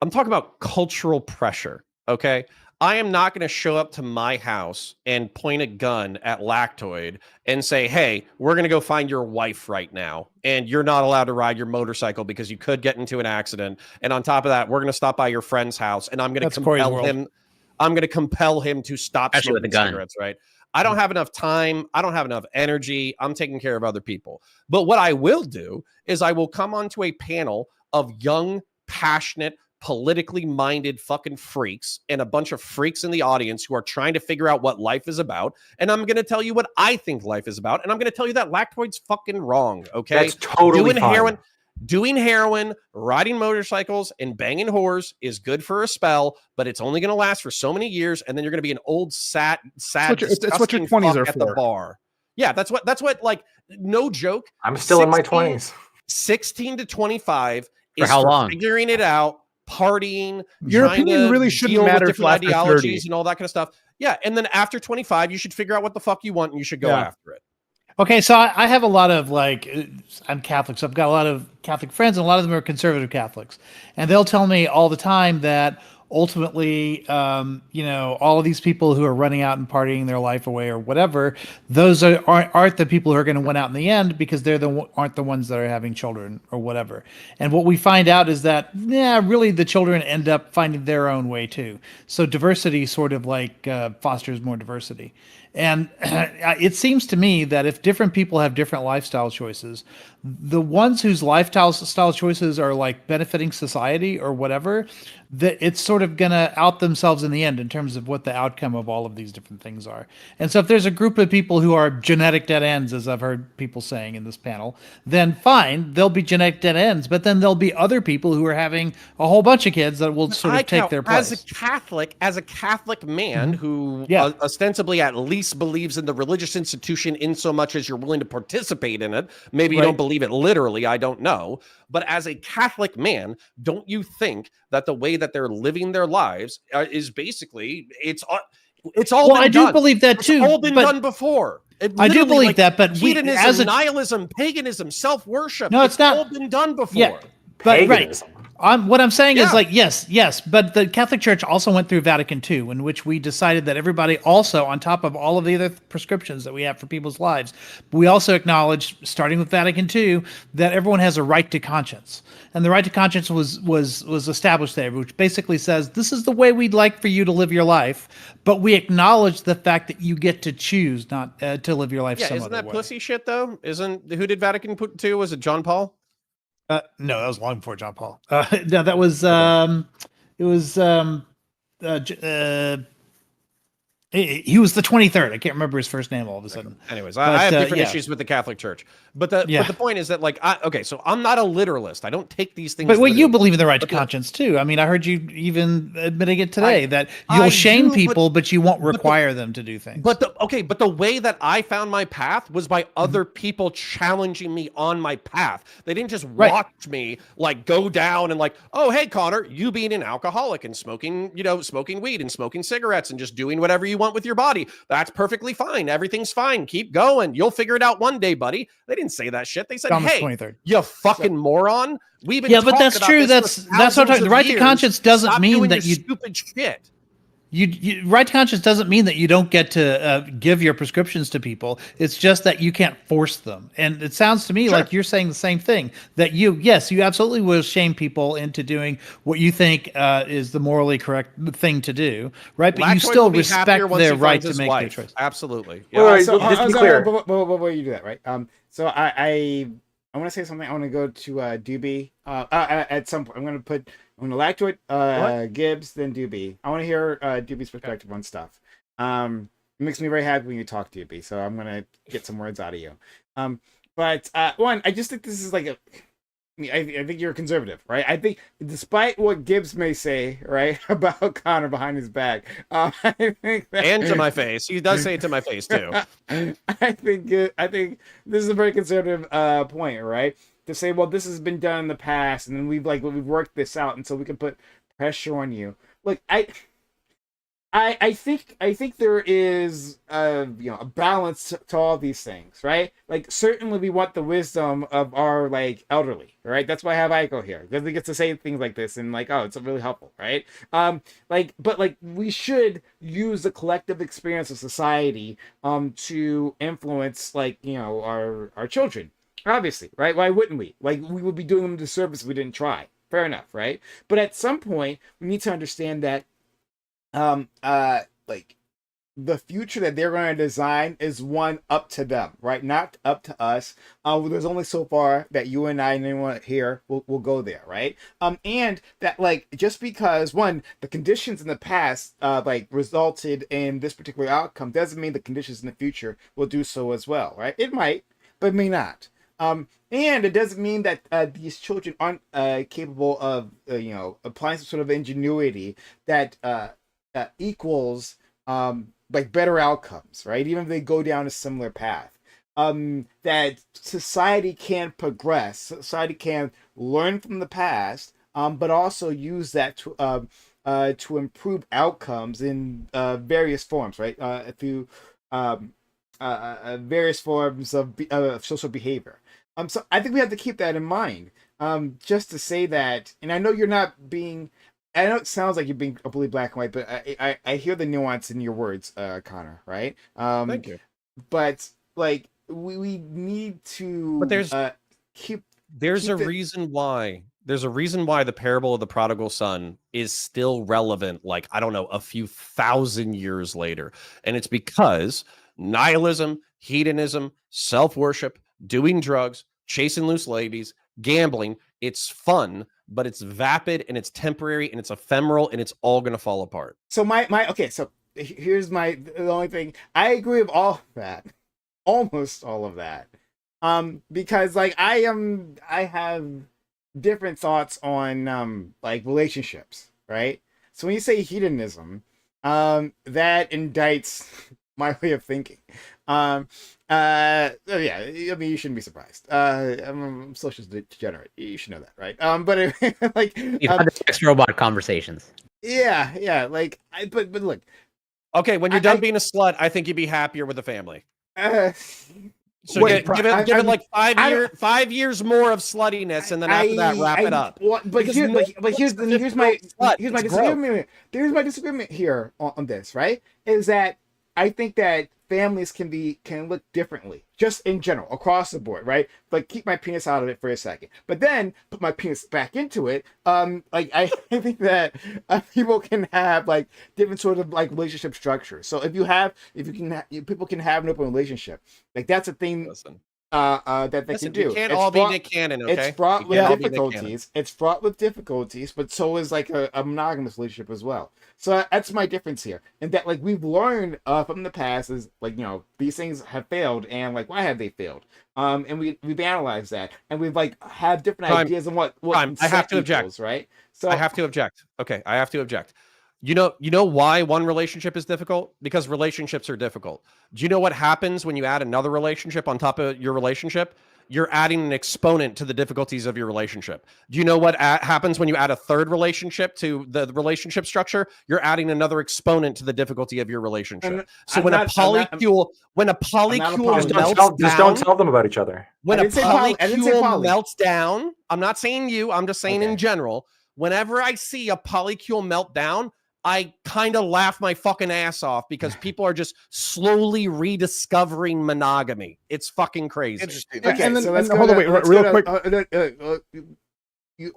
I'm talking about cultural pressure. Okay. I am not going to show up to my house and point a gun at Lactoid and say, hey, we're going to go find your wife right now, and you're not allowed to ride your motorcycle because you could get into an accident. And on top of that, we're going to stop by your friend's house, and I'm going to compel him to stop smoking cigarettes, right? I don't have enough time. I don't have enough energy. I'm taking care of other people. But what I will do is I will come onto a panel of young, passionate, politically minded fucking freaks and a bunch of freaks in the audience who are trying to figure out what life is about. And I'm going to tell you what I think life is about. And I'm going to tell you that Lactoid's fucking wrong. Okay. That's totally fine. doing heroin, riding motorcycles, and banging whores is good for a spell, but it's only going to last for so many years, and then you're going to be an old, sad, It's what your disgusting 20s fuck are at the for. bar. Yeah, that's what. Like, no joke. I'm still in my 16 20s. 16 to 25 For is how for long? figuring it out, partying, Your trying opinion to really shouldn't deal with matter different till after 30. ideologies and all that kind of stuff. Yeah, and then after 25, you should figure out what the fuck you want, and you should go Yeah. after it. Okay, so I have a lot of I'm Catholic, so I've got a lot of Catholic friends, and a lot of them are conservative Catholics, and they'll tell me all the time that ultimately, all of these people who are running out and partying their life away or whatever, those aren't the people who are going to win out in the end because aren't the ones that are having children or whatever. And what we find out is that, really the children end up finding their own way too. So diversity sort of fosters more diversity. And it seems to me that if different people have different lifestyle choices, the ones whose lifestyle choices are benefiting society or whatever, that it's sort of going to out themselves in the end in terms of what the outcome of all of these different things are. And so if there's a group of people who are genetic dead ends, as I've heard people saying in this panel, then fine, they'll be genetic dead ends, but then there'll be other people who are having a whole bunch of kids that will sort of take their place. As a Catholic man who ostensibly at least believes in the religious institution in so much as you're willing to participate in it, maybe you don't believe it literally, I don't know, but as a Catholic man, don't you think that the way that they're living their lives is basically it's all well, I do done. believe that It's too, all been but done before. I do believe that, but hedonism, nihilism, paganism, self-worship, no, it's not all been done before. Yeah, but Paganism. What I'm saying is yes, but the Catholic Church also went through Vatican II, in which we decided that everybody also, on top of all of the other prescriptions that we have for people's lives, we also acknowledged, starting with Vatican II, that everyone has a right to conscience. And the right to conscience was established there, which basically says, this is the way we'd like for you to live your life, but we acknowledge the fact that you get to choose not to live your life some other way. Isn't that pussy shit, though? Who did Vatican II? Was it John Paul? No, that was long before John Paul. No, that was it was he was the 23rd. I can't remember his first name all of a sudden. Anyways, I have different issues with the Catholic Church. But the point is that, so I'm not a literalist. I don't take these things. But you believe in the right to conscience too. I mean, I heard you even admitting it today that you'll shame people, but you won't require them to do things. But the way that I found my path was by other people challenging me on my path. They didn't just watch me go down and oh, hey, Connor, you being an alcoholic and smoking weed and smoking cigarettes and just doing whatever you want with your body. That's perfectly fine. Everything's fine. Keep going. You'll figure it out one day, buddy. They didn't say that shit. They said, hey, 23rd. You fucking moron. We've been but that's true. That's what I'm talking. The right to conscience doesn't mean that you stupid shit. You right to conscience doesn't mean that you don't get to give your prescriptions to people. It's just that you can't force them. And it sounds to me like you're saying the same thing, that you absolutely will shame people into doing what you think is the morally correct thing to do, right? But you still respect their right to make their choice. Absolutely. Yeah. Right, so, just be clear. Before you do that, right? So I want to say something. I want to go to Doobie. At some point, I'm going to Lactoid, Gibbs, then Doobie. I want to hear Doobie's perspective on stuff. It makes me very happy when you talk, Doobie. So I'm going to get some words out of you. But one, I just think this is I think you're conservative, right? I think, despite what Gibbs may say, right, about Connor behind his back, I think that, and to my face, he does say it to my face too. I think this is a very conservative point, right? To say, well, this has been done in the past, and then we've worked this out, and so we can put pressure on you. Look, I think there is a balance to all these things, right? Certainly we want the wisdom of our elderly, right? That's why I have Aiko here, because he gets to say things like this and it's really helpful, right? But we should use the collective experience of society to influence our children, obviously, right? Why wouldn't we? We would be doing them a disservice if we didn't try. Fair enough, right? But at some point we need to understand that the future that they're going to design is one up to them, right? Not up to us. There's only so far that you and I and anyone here will go there, right? And that just because the conditions in the past resulted in this particular outcome doesn't mean the conditions in the future will do so as well, right? It might, but it may not. And it doesn't mean that these children aren't capable of, applying some sort of ingenuity that equals like better outcomes, right? Even if they go down a similar path. That society can progress, society can learn from the past, but also use that to improve outcomes in various forms, right? Through various forms of social behavior. So I think we have to keep that in mind. Just to say that, and I know you're not being, I know it sounds like you're being completely black and white, but I hear the nuance in your words, Connor, right? Thank you. But like we need to, But there's keep there's a keep it. reason why. There's a reason why the parable of the prodigal son is still relevant, like, I don't know, a few thousand years later. And it's because nihilism, hedonism, self-worship, doing drugs, chasing loose ladies, gambling, it's fun, but it's vapid and it's temporary and it's ephemeral and it's all going to fall apart. So my okay, so here's the only thing I agree with all of that, almost all of that, because like I have different thoughts on like relationships, right? So when you say hedonism, that indicts my way of thinking. Yeah, I mean, you shouldn't be surprised. I'm a social degenerate. You should know that, right? But like, We've had the sex robot conversations. yeah, like, but look, Okay, when you're done being a slut, I think you'd be happier with the family. So wait, give it like 5 years more of sluttiness, and then after that, wrap it up. Here's my disagreement. Here's my disagreement here on this, right? Is that I think that families can look differently, just in general, across the board, right? Like, keep my penis out of it for a second, but then put my penis back into it. Like, I think that people can have like different sort of like relationship structures. So people can have an open relationship. Like, that's a thing. Listen. That they can do. You can't all be Nick Cannon, okay? It's fraught with difficulties. It's fraught with difficulties, but so is like a monogamous relationship as well. So that's my difference here. And that, like, we've learned from the past is, like, these things have failed, and like, why have they failed? And we've analyzed that, and we've like have different ideas on what I have to object, right? So I have to object. Okay, I have to object. You know why one relationship is difficult? Because relationships are difficult. Do you know what happens when you add another relationship on top of your relationship? You're adding an exponent to the difficulties of your relationship. Do you know what happens when you add a third relationship to the relationship structure? You're adding another exponent to the difficulty of your relationship. So when a polycule just don't tell them about each other. When a polycule melts down, I'm not saying you, I'm just saying in general, whenever I see a polycule melt down, I kind of laugh my fucking ass off because people are just slowly rediscovering monogamy. It's fucking crazy. Interesting. Okay, so let's hold on, wait, real quick.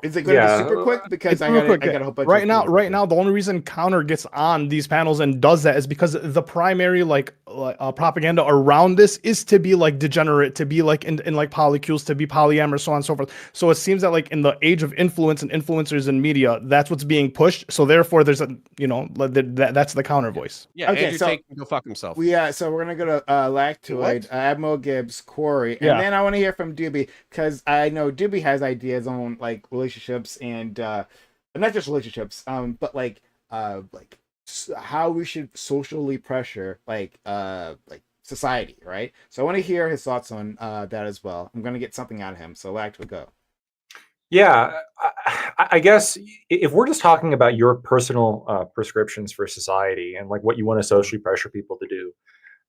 Is it going to be super quick? Because I got a whole bunch right now, the only reason Counter gets on these panels and does that is because the primary propaganda around this is to be like degenerate, to be like in like polycules, to be polyamorous, so on and so forth. So it seems that like in the age of influence and influencers in media, that's what's being pushed. So therefore, there's that's the counter voice. Yeah. Okay. Andrew Tate can go fuck himself. So we're gonna go to Lactoid, Admiral Gibbs, Corey, and then I want to hear from Doobie, because I know Doobie has ideas on like relationships and not just relationships, but like how we should socially pressure like society, right? So I want to hear his thoughts on that as well. I'm gonna get something out of him. So Lactoid, go. Yeah, I guess if we're just talking about your personal prescriptions for society and like what you want to socially pressure people to do,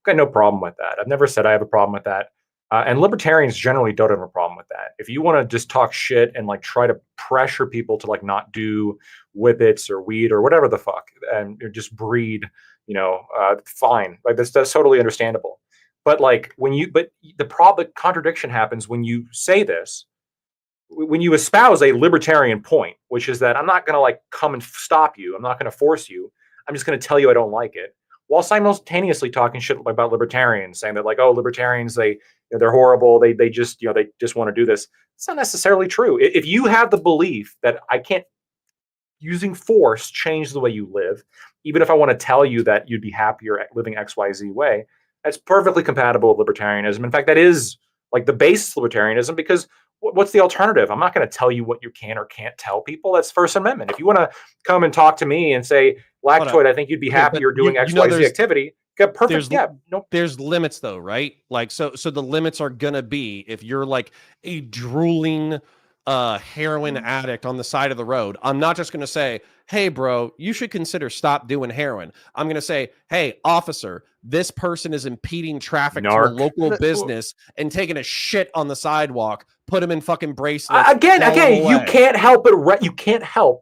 I've got no problem with that. I've never said I have a problem with that. And libertarians generally don't have a problem with that. If you want to just talk shit and like try to pressure people to like not do whippets or weed or whatever the fuck and just breed, fine. Like that's totally understandable. But like the contradiction happens when you say this. When you espouse a libertarian point, which is that I'm not going to like come and stop you. I'm not going to force you. I'm just going to tell you I don't like it, while simultaneously talking shit about libertarians, saying that like, oh, libertarians, they're horrible. They just want to do this. It's not necessarily true. If you have the belief that I can't, using force, change the way you live, even if I want to tell you that you'd be happier at living XYZ way, that's perfectly compatible with libertarianism. In fact, that is like the base libertarianism, because what's the alternative? I'm not going to tell you what you can or can't tell people. That's First Amendment. If you want to come and talk to me and say, Lactoid, I think you'd be happier doing XYZ activity. Good, perfect. There's limits though, right? Like, so the limits are gonna be if you're like a drooling heroin addict on the side of the road. I'm not just gonna say, hey bro, you should consider stop doing heroin. I'm gonna say, hey officer, this person is impeding traffic to a local business and taking a shit on the sidewalk. Put him in fucking bracelets. Again, you can't help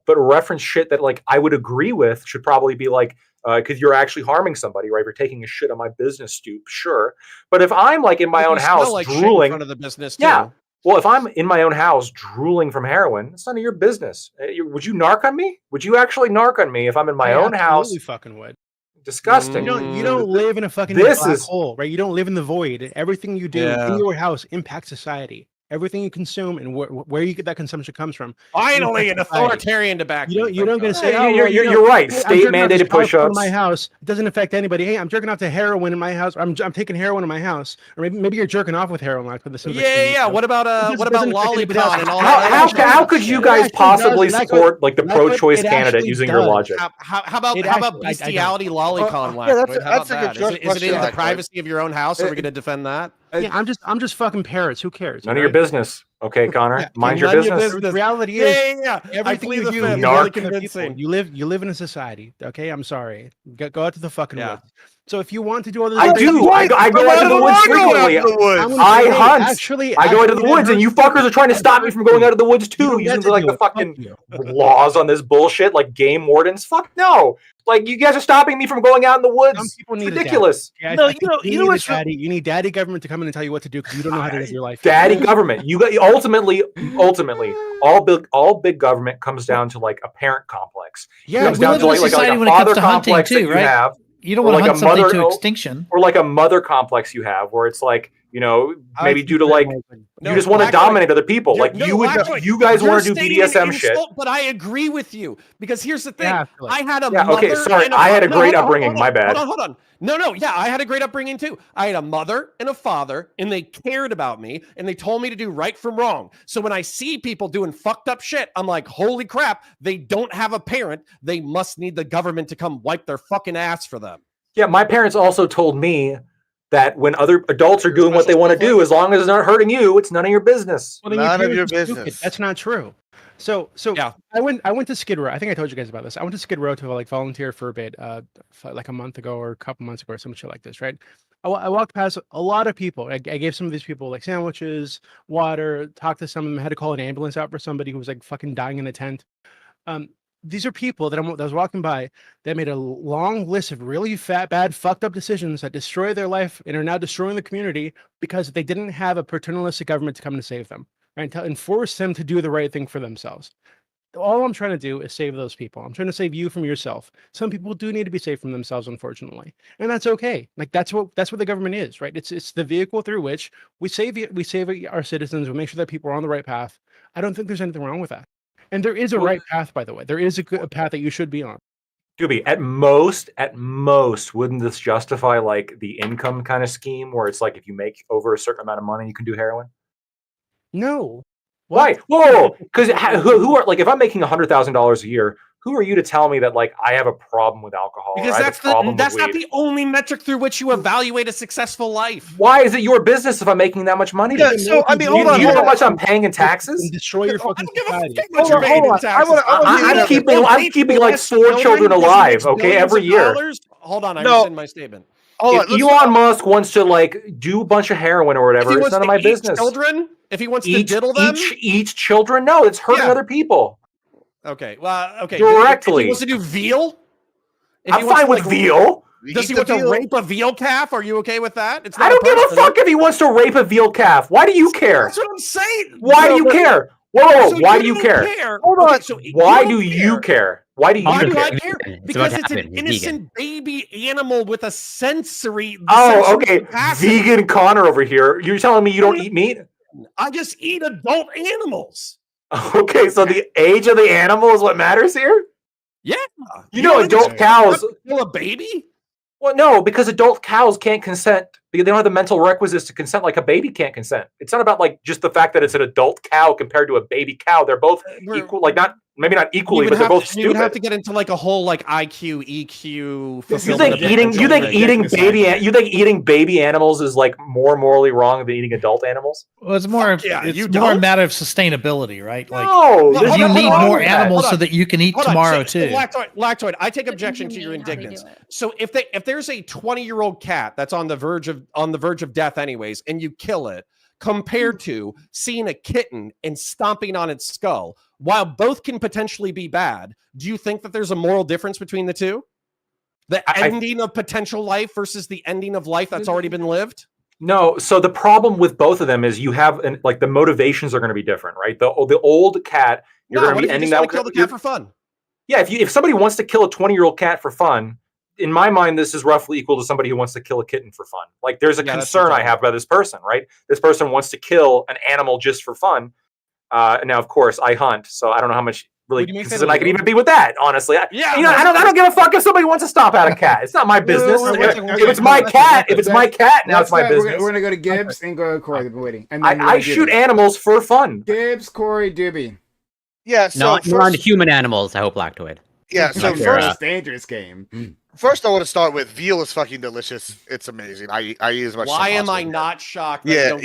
but reference shit that like I would agree with should probably be like, because you're actually harming somebody, right? If you're taking a shit on my business stoop, sure. But if I'm like in my own house drooling in front of the business, yeah. Well, if I'm in my own house drooling from heroin, it's none of your business. Would you narc on me? Would you actually narc on me if I'm in my own house? Absolutely fucking would. Disgusting. You don't live in a fucking black hole, right? You don't live in the void. Everything you do in your house impacts society. Everything you consume and where you get that consumption comes from. Finally, an autaritarian to back. You don't get to say, you're right. Hey, state mandated push-ups in my house. It doesn't affect anybody. Hey, I'm jerking off to heroin in my house. Or I'm taking heroin in my house. Or maybe you're jerking off with heroin, like for the yeah. What about lollipop and all that? How could you guys possibly support like the pro-choice candidate using your logic? How about bestiality lolicon? That's a good question. Is it in the privacy of your own house? Are we going to defend that? Yeah, I'm just fucking parrots. Who cares? None of your business. Okay, Connor. Mind your business. The reality is, everything you do, you live in a society. Okay, I'm sorry. Go out to the fucking woods. So if you want to do all this, I do. I go out to the woods frequently. I hunt. I go into the woods, and you fuckers are trying to stop me from going out of the woods too, using like the fucking laws on this bullshit, like game wardens. Fuck no. Like you guys are stopping me from going out in the woods. Some people need ridiculous. You need daddy government to come in and tell you what to do because you don't know how to live your life. Daddy government. You got ultimately, all big government comes down to like a parent complex. Yeah, it comes down to like a father complex too, right? You have. You don't want to hunt something to extinction. Or like a mother complex you have where it's like, maybe due to like you just want to dominate other people. Like you guys want to do BDSM shit. But I agree with you because here's the thing. I had a mother. Okay, sorry. I had a great upbringing. My bad. Hold on. No. Yeah, I had a great upbringing too. I had a mother and a father, and they cared about me, and they told me to do right from wrong. So when I see people doing fucked up shit, I'm like, holy crap, they don't have a parent. They must need the government to come wipe their fucking ass for them. Yeah, my parents also told me that when other adults are doing what they want to do, as long as it's not hurting you, it's none of your business. Well, none of your business. That's not true. So yeah. I went to Skid Row. I think I told you guys about this. I went to Skid Row to like volunteer for a bit, like a month ago or a couple months ago or some shit like this, right? I walked past a lot of people. I gave some of these people like sandwiches, water, talked to some of them, had to call an ambulance out for somebody who was like fucking dying in a tent. These are people that I was walking by that made a long list of really bad, fucked up decisions that destroy their life and are now destroying the community because they didn't have a paternalistic government to come and save them, right? And force them to do the right thing for themselves. All I'm trying to do is save those people. I'm trying to save you from yourself. Some people do need to be saved from themselves, unfortunately, and that's okay. Like that's what the government is, right? It's the vehicle through which we save our citizens. We make sure that people are on the right path. I don't think there's anything wrong with that. And there is a right path, by the way. There is a path that you should be on. Doobie, at most, wouldn't this justify like the income kind of scheme where it's like if you make over a certain amount of money, you can do heroin? No. Why? Whoa! Because who are like if I'm making $100,000 a year, who are you to tell me that like I have a problem with alcohol? Because that's not the only metric through which you evaluate a successful life. Why is it your business if I'm making that much money? Yeah, so I mean, hold on. You know how much I'm paying in taxes? And destroy your fucking society. I'm keeping like 4 children alive. Okay, every year. Hold on, I rescind my statement. If Elon Musk wants to like do a bunch of heroin or whatever, it's none of my business. Children, if he wants to diddle them, each children, no, it's hurting other people. Okay, well, okay. Directly. If he wants to do veal? I'm fine with veal. Does he want to rape a veal calf? Are you okay with that? I don't give a fuck if he wants to rape a veal calf. Why do you care? That's what I'm saying. Why do you care? Whoa, why do you care? Hold on. Why do you care? Why do you care? Because it's an innocent baby animal with a sensory. Oh, okay. Capacity. Vegan Connor over here. You're telling me you don't eat meat? I just eat adult animals. Okay, so the age of the animal is what matters here? Yeah. You know, adult cows kill a baby? Well, no, because adult cows can't consent They don't have the mental requisites to consent like a baby can't consent. It's not about like just the fact that it's an adult cow compared to a baby cow. They're both equal, like maybe not equally, but they're both stupid. You would have to get into like a whole like IQ, EQ. You think eating baby animals is like more morally wrong than eating adult animals? Well, it's more a matter of sustainability, right? Like, you need more animals so that you can eat tomorrow too. Lactoid, I take objection to your indignance. So if there's a 20-year-old cat that's on the verge of death anyways, and you kill it, compared to seeing a kitten and stomping on its skull, while both can potentially be bad, do you think that there's a moral difference between the two? The ending of potential life versus the ending of life that's already been lived? No. So the problem with both of them is you have like the motivations are going to be different, right? The old cat, you're going to be ending that. Kill the cat for fun. Yeah, if somebody wants to kill a 20-year-old cat for fun, in my mind, this is roughly equal to somebody who wants to kill a kitten for fun. Like, there's a concern I have about this person, right? This person wants to kill an animal just for fun. Now, of course, I hunt, so I don't know how much really consistent I could even be with that. Honestly, I don't give a fuck if somebody wants to stomp out a cat. It's not my business. If it's my cat, now it's my business. We're gonna go to Gibbs and go to Corey. They've been waiting. And I shoot animals for fun. Gibbs, Corey, Doobie. Yeah, so not on human animals. I hope Lactoid. Yeah, so first dangerous game. First, I want to start with veal is fucking delicious. It's amazing. I eat as much. Why am I not shocked? Yeah.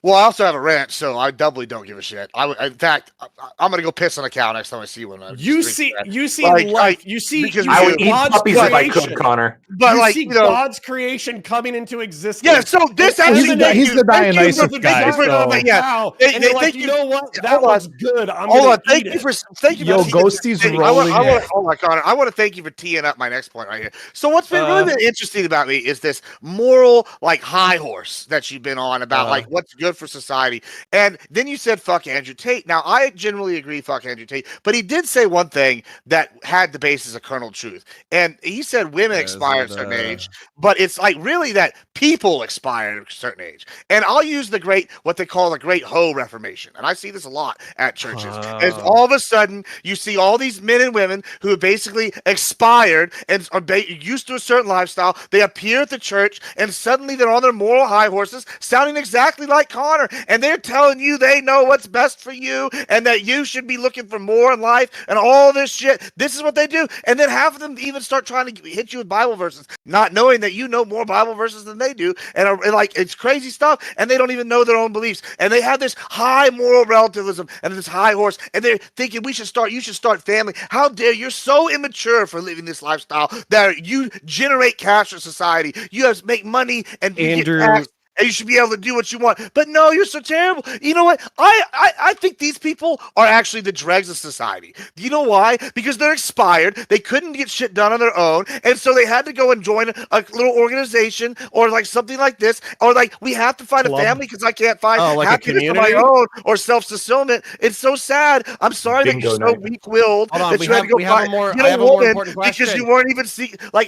Well, I also have a ranch, so I doubly don't give a shit. In fact, I'm gonna go piss on a cow next time I see one. You see life. You see I would eat puppies if I could, Connor. But you see God's creation coming into existence. Yeah. So this actually he's the Dionysus guy. Yeah. You know what? That was good. Hold on. Thank you for. Yo, Ghosty's rolling. Hold on, Connor. I want to thank you for teeing up my next point right here. So what's been really been interesting about me is this moral like high horse that you've been on about like what's good for society. And then you said fuck Andrew Tate. Now I generally agree fuck Andrew Tate, but he did say one thing that had the basis of kernel truth. And he said women expire at a certain age, but it's like really that people expire at a certain age. And I'll use what they call the Great Hoe Reformation. And I see this a lot at churches. As all of a sudden you see all these men and women who have basically expired and are used to a certain lifestyle. They appear at the church and suddenly they're on their moral high horses sounding exactly like Connor, and they're telling you they know what's best for you and that you should be looking for more in life and all this shit. This is what they do. And then half of them even start trying to hit you with Bible verses, not knowing that you know more Bible verses than they do, and like it's crazy stuff, and they don't even know their own beliefs, and they have this high moral relativism and this high horse, and they're thinking you should start family. How dare you're so immature for living this lifestyle that you generate cash for society. You have to make money and get taxed, and you should be able to do what you want. But no, you're so terrible. You know what? I think these people are actually the dregs of society. You know why? Because they're expired. They couldn't get shit done on their own, and so they had to go and join a little organization or like something like this, or like we have to find a family because I can't find happiness on my own or self-fulfillment. It's so sad. I'm sorry that you're so weak-willed that you had to go find a woman because you weren't even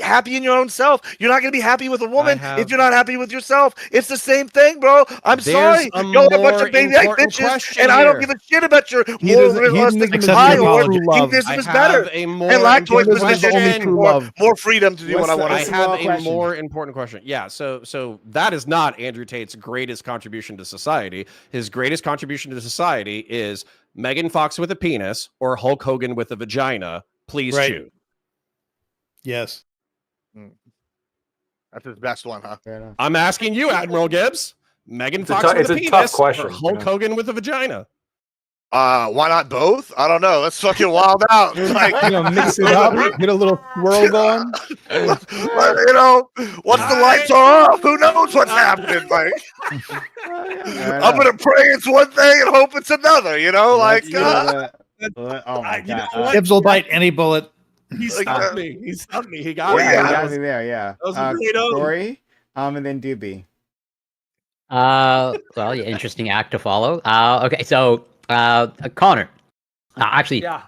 happy in your own self. You're not going to be happy with a woman if you're not happy with yourself. It's the same thing, bro. I'm sorry. You're a bunch of baby bitches, and I don't give a shit about your moral realistic high horse. Humanism is better. And lactose position more freedom to do what I want to do. I have a more important question. Yeah, so that is not Andrew Tate's greatest contribution to society. His greatest contribution to society is Megan Fox with a penis or Hulk Hogan with a vagina. Please choose. Yes. That's his best one, huh? I'm asking you, Admiral Gibbs. Megan Fox with a penis or Hulk Hogan with a vagina? Why not both? I don't know. Let's fucking wild out. Like, mix it up, get a little swirl going. Once the lights are off, who knows what's happening? Like, I'm gonna pray it's one thing and hope it's another. Oh my god! Gibbs will bite any bullet. He stumped me. He got me. There. Yeah. That was Corey, and then Doobie. Well, yeah, interesting act to follow. Okay, so Connor.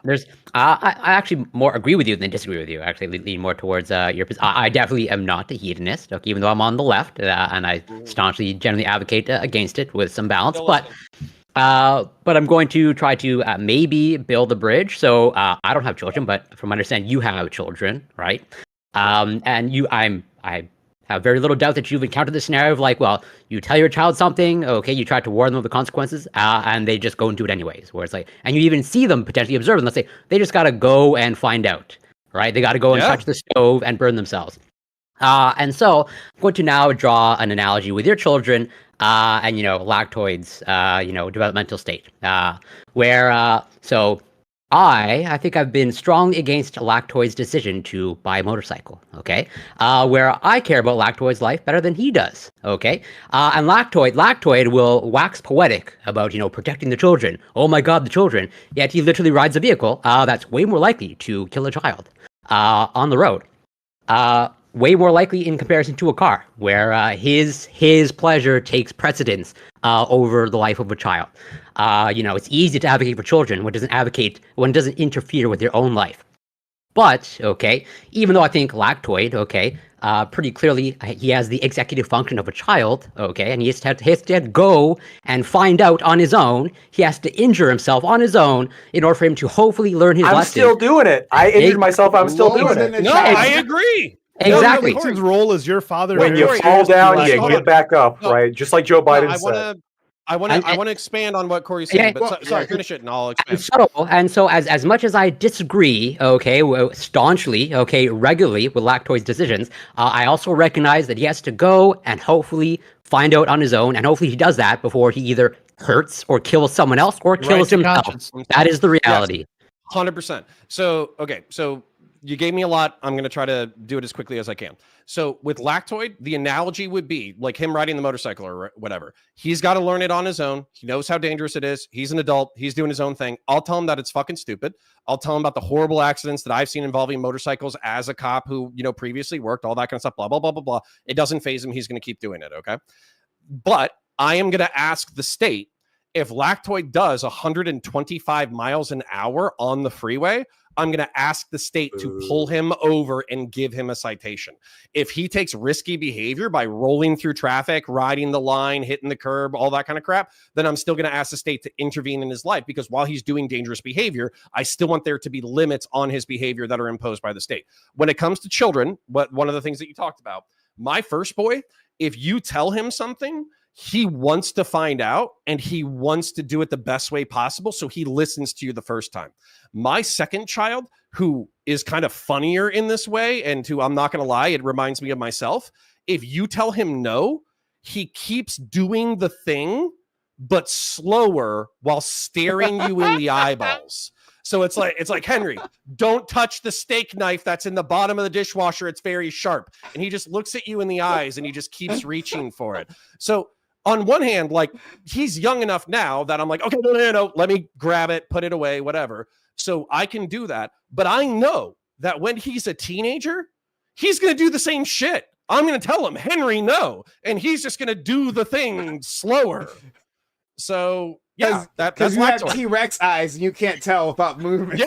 There's. I actually more agree with you than disagree with you. Actually, lean more towards your. I definitely am not a hedonist. Okay, even though I'm on the left, and I staunchly generally advocate against it with some balance, but I'm going to try to maybe build a bridge. So I don't have children, but from my understanding, you have children, right? And I have very little doubt that you've encountered this scenario of like, well, you tell your child something, okay, you try to warn them of the consequences, and they just go and do it anyways. Where it's like, and you even see them potentially observe them. Let's say they just gotta go and find out, right? They gotta go and touch the stove and burn themselves. And so I'm going to now draw an analogy with your children, and lactoids, developmental state, where so. I think I've been strongly against Lactoid's decision to buy a motorcycle, okay? Where I care about Lactoid's life better than he does, okay? And Lactoid will wax poetic about, protecting the children. Oh my God, the children. Yet he literally rides a vehicle that's way more likely to kill a child on the road. Way more likely in comparison to a car, where his pleasure takes precedence over the life of a child. It's easy to advocate for children when it doesn't interfere with your own life. But, okay, even though I think Lactoid, pretty clearly he has the executive function of a child, okay, and he has to go and find out on his own. He has to injure himself on his own in order for him to hopefully learn his lesson. I'm still doing it. I injured myself. I'm still doing it. No, I agree. Exactly. His role as your father. When you fall down, you get back up, right? Just like Joe Biden said. I want to expand on what Corey's saying, but sorry, finish it and I'll expand. And so as much as I disagree, staunchly, regularly with Lactoid's decisions, I also recognize that he has to go and hopefully find out on his own, and hopefully he does that before he either hurts or kills someone else or kills himself. That is the reality. 100%. So you gave me a lot. I'm going to try to do it as quickly as I can. So with Lactoid, the analogy would be like him riding the motorcycle or whatever. He's got to learn it on his own. He knows how dangerous it is. He's an adult. He's doing his own thing. I'll tell him that it's fucking stupid. I'll tell him about the horrible accidents that I've seen involving motorcycles as a cop who, previously worked, all that kind of stuff, blah, blah, blah, blah, blah. It doesn't faze him. He's going to keep doing it. Okay. But I am going to ask the state, if Lactoid does 125 miles an hour on the freeway, I'm going to ask the state to pull him over and give him a citation. If he takes risky behavior by rolling through traffic, riding the line, hitting the curb, all that kind of crap, then I'm still going to ask the state to intervene in his life, because while he's doing dangerous behavior, I still want there to be limits on his behavior that are imposed by the state. When it comes to children, one of the things that you talked about, my first boy, if you tell him something, he wants to find out and he wants to do it the best way possible. So he listens to you the first time. My second child, who is kind of funnier in this way, and who, I'm not going to lie, it reminds me of myself. If you tell him no, he keeps doing the thing, but slower while staring you in the eyeballs. So it's like, Henry, don't touch the steak knife that's in the bottom of the dishwasher. It's very sharp. And he just looks at you in the eyes and he just keeps reaching for it. So on one hand, like, he's young enough now that I'm like, okay, no, let me grab it, put it away, whatever. So I can do that. But I know that when he's a teenager, he's going to do the same shit. I'm going to tell him, Henry, no. And he's just going to do the thing slower. So yeah, that's you have T-Rex eyes and you can't tell about movement.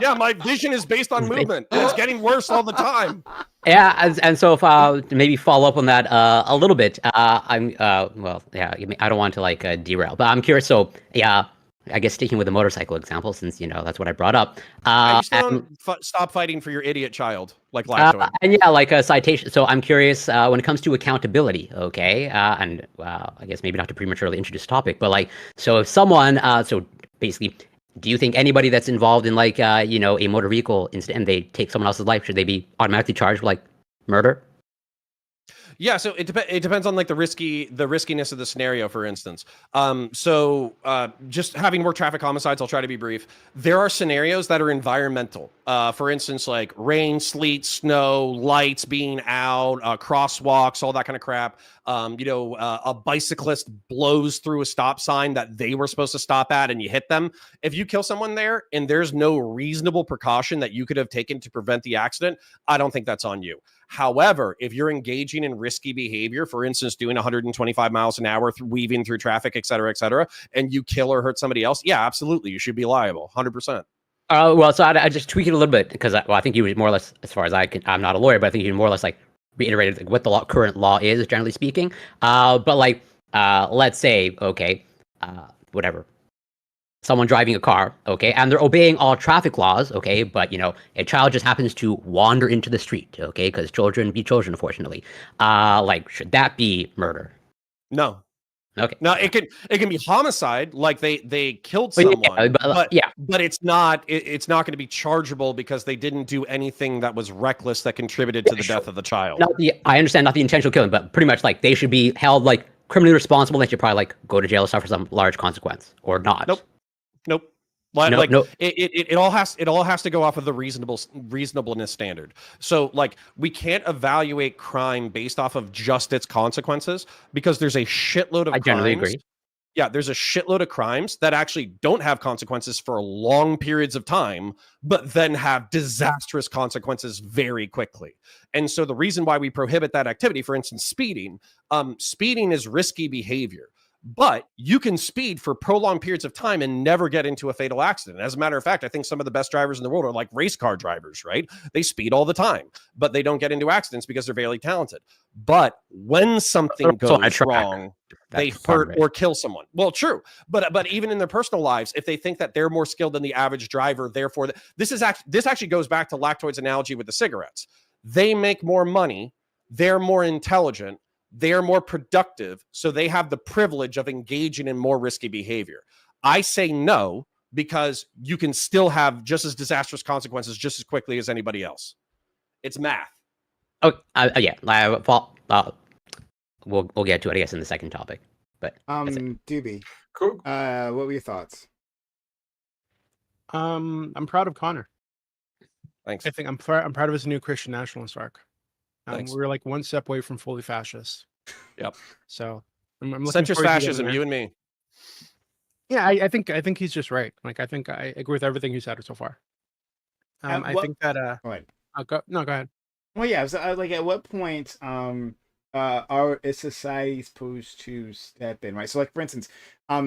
Yeah, my vision is based on movement. And it's getting worse all the time. Yeah, and so if I maybe follow up on that a little bit, I don't want to derail, but I'm curious. So yeah, I guess sticking with the motorcycle example, since that's what I brought up. I just don't stop fighting for your idiot child, like Lactoid. And yeah, like a citation. So I'm curious when it comes to accountability. Okay, and I guess maybe not to prematurely introduce the topic, but so if someone, so basically, do you think anybody that's involved in a motor vehicle incident and they take someone else's life, should they be automatically charged with murder? Yeah, so it depends on the riskiness of the scenario, for instance. Just having worked traffic homicides, I'll try to be brief. There are scenarios that are environmental. For instance, like rain, sleet, snow, lights being out, crosswalks, all that kind of crap. A bicyclist blows through a stop sign that they were supposed to stop at and you hit them. If you kill someone there and there's no reasonable precaution that you could have taken to prevent the accident, I don't think that's on you. However, if you're engaging in risky behavior, for instance, doing 125 miles an hour, weaving through traffic, et cetera, and you kill or hurt somebody else, yeah, absolutely, you should be liable, 100%. So I just tweak it a little bit because I think you more or less, as far as I'm not a lawyer, but I think you more or less reiterated what the current law is, generally speaking. But let's say, okay, whatever. someone driving a car, okay, and they're obeying all traffic laws, okay, but a child just happens to wander into the street, okay, because children be children, unfortunately. Like, should that be murder? No. Okay. No, it can be homicide, like they killed But someone, yeah, but it's not going to be chargeable because they didn't do anything that was reckless that contributed to the death of the child. I understand not the intentional killing, but pretty much like they should be held like criminally responsible. They should probably like go to jail or suffer some large consequence, or not. Nope. It all has to go off of the reasonableness standard. So like we can't evaluate crime based off of just its consequences, because there's a shitload of I generally agree. Yeah, there's a shitload of crimes that actually don't have consequences for long periods of time, but then have disastrous consequences very quickly. And so the reason why we prohibit that activity, for instance, speeding is risky behavior. But you can speed for prolonged periods of time and never get into a fatal accident. As a matter of fact, I think some of the best drivers in the world are like race car drivers, right? They speed all the time, but they don't get into accidents because they're very talented. But when something goes wrong, they hurt or kill someone. Well, true. But even in their personal lives, if they think that they're more skilled than the average driver, therefore, this actually goes back to Lactoid's analogy with the cigarettes. They make more money. They're more intelligent. They're more productive, so they have the privilege of engaging in more risky behavior. I say no, because you can still have just as disastrous consequences just as quickly as anybody else. It's math. Oh, yeah. We'll get to it, I guess, in the second topic. But Doobie, Cool. what were your thoughts? I'm proud of Connor. Thanks. I think I'm proud of his new Christian nationalist arc. We're like one step away from fully fascist. Yep. So I'm looking centrist forward to fascism, you and me. Yeah, I think he's just right. Like I think I agree with everything you said so far. I think that Go ahead. go ahead. Well, yeah. So, like, at what point is society supposed to step in, right? So, like, for instance,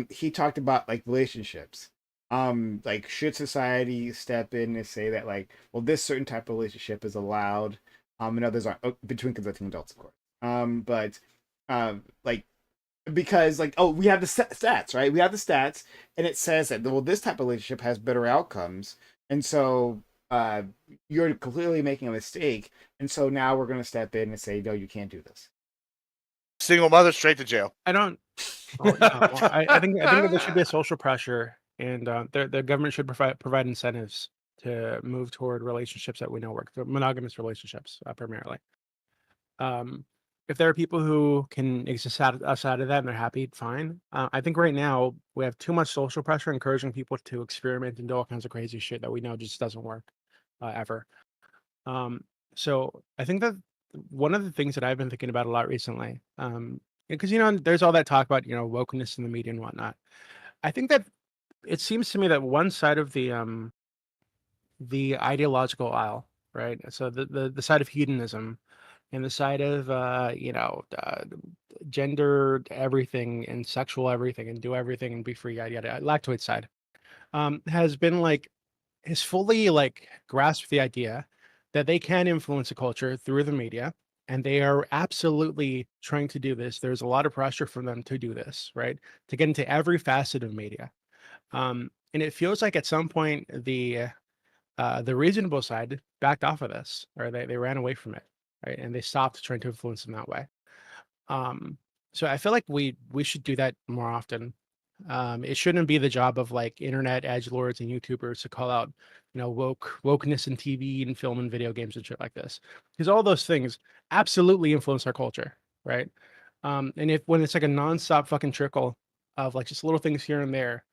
he talked about like relationships. Like, should society step in and say that, like, well, this certain type of relationship is allowed, and others aren't, between consenting adults, of course. But like, because like, oh, we have the stats, right? We have the stats, and it says that, well, this type of relationship has better outcomes, and so you're completely making a mistake, and so now we're going to step in and say, no, you can't do this. Single mother straight to jail. I don't. Well, no, I think that there should be a social pressure, and the government should provide incentives to move toward relationships that we know work, monogamous relationships primarily. If there are people who can exist outside of that and they're happy, fine. I think right now we have too much social pressure encouraging people to experiment and do all kinds of crazy shit that we know just doesn't work ever. So I think that one of the things that I've been thinking about a lot recently, because there's all that talk about wokeness in the media and whatnot. I think that it seems to me that one side of the ideological aisle, right? So the side of hedonism and the side of gender everything and sexual everything and do everything and be free, yada yada. Lactoid side has fully like grasped the idea that they can influence a culture through the media, and they are absolutely trying to do this. There's a lot of pressure from them to do this, right? To get into every facet of media, and it feels like at some point the reasonable side backed off of this, or they ran away from it, right? And they stopped trying to influence them that way. So I feel like we should do that more often. It shouldn't be the job of like internet edgelords and YouTubers to call out, wokeness in TV and film and video games and shit like this, because all those things absolutely influence our culture, right? And when it's like a nonstop fucking trickle of like just little things here and there,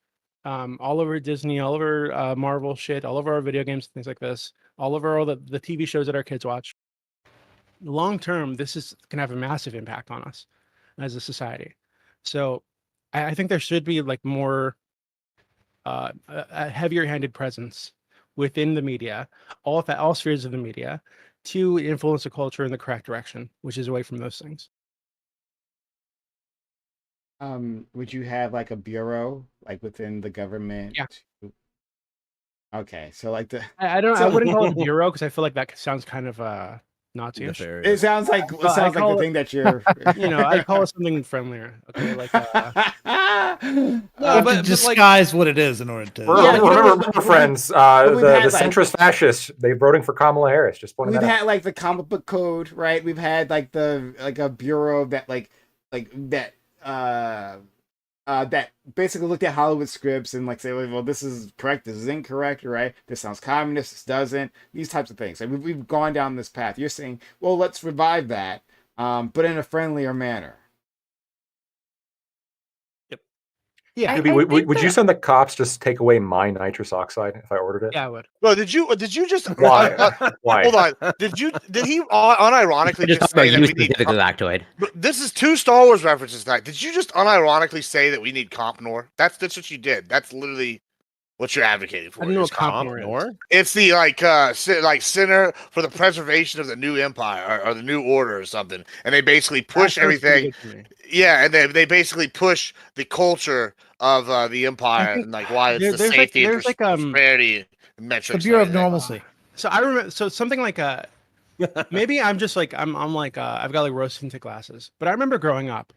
all over Disney, all over Marvel shit, all over our video games, things like this, all over all the TV shows that our kids watch. Long term, this can have a massive impact on us as a society. So I think there should be like more a heavier handed presence within the media, all spheres of the media, to influence the culture in the correct direction, which is away from those things. Would you have like a bureau like within the government? Yeah. Okay, so like I wouldn't call it a bureau because I feel like that sounds kind of Nazi-ish. It sounds like Well, like the thing that you're. I call it something friendlier. Okay, like You have to disguise what it is in order to. Remember, friends, the centrist fascists, they're voting for Kamala Harris. Just pointing We've that had out. like the comic book code, right? We've had like a bureau that that basically looked at Hollywood scripts and like say, well, this is correct, this is incorrect, right? This sounds communist, this doesn't. These types of things. Like we've gone down this path. You're saying, well, let's revive that, but in a friendlier manner. Yeah. Would you send the cops just take away my nitrous oxide if I ordered it? Yeah, I would. Well, did you just Why? Why? Hold on. Did he unironically Just just talk say about that you we need specifically, Lactoid. But this is 2 Star Wars references tonight. Did you just unironically say that we need Comp Nor? That's what you did. That's literally what you're advocating for. I don't know is what Comp Nor is. It's the like Center for the Preservation of the New Empire or the New Order or something, and they basically push everything. Yeah, and they basically push the culture of the empire and like why it's the safety and prosperity metrics. The Bureau of Normalcy. So I remember, something like maybe I'm just like I'm like I've got like rose tinted glasses, but I remember growing up,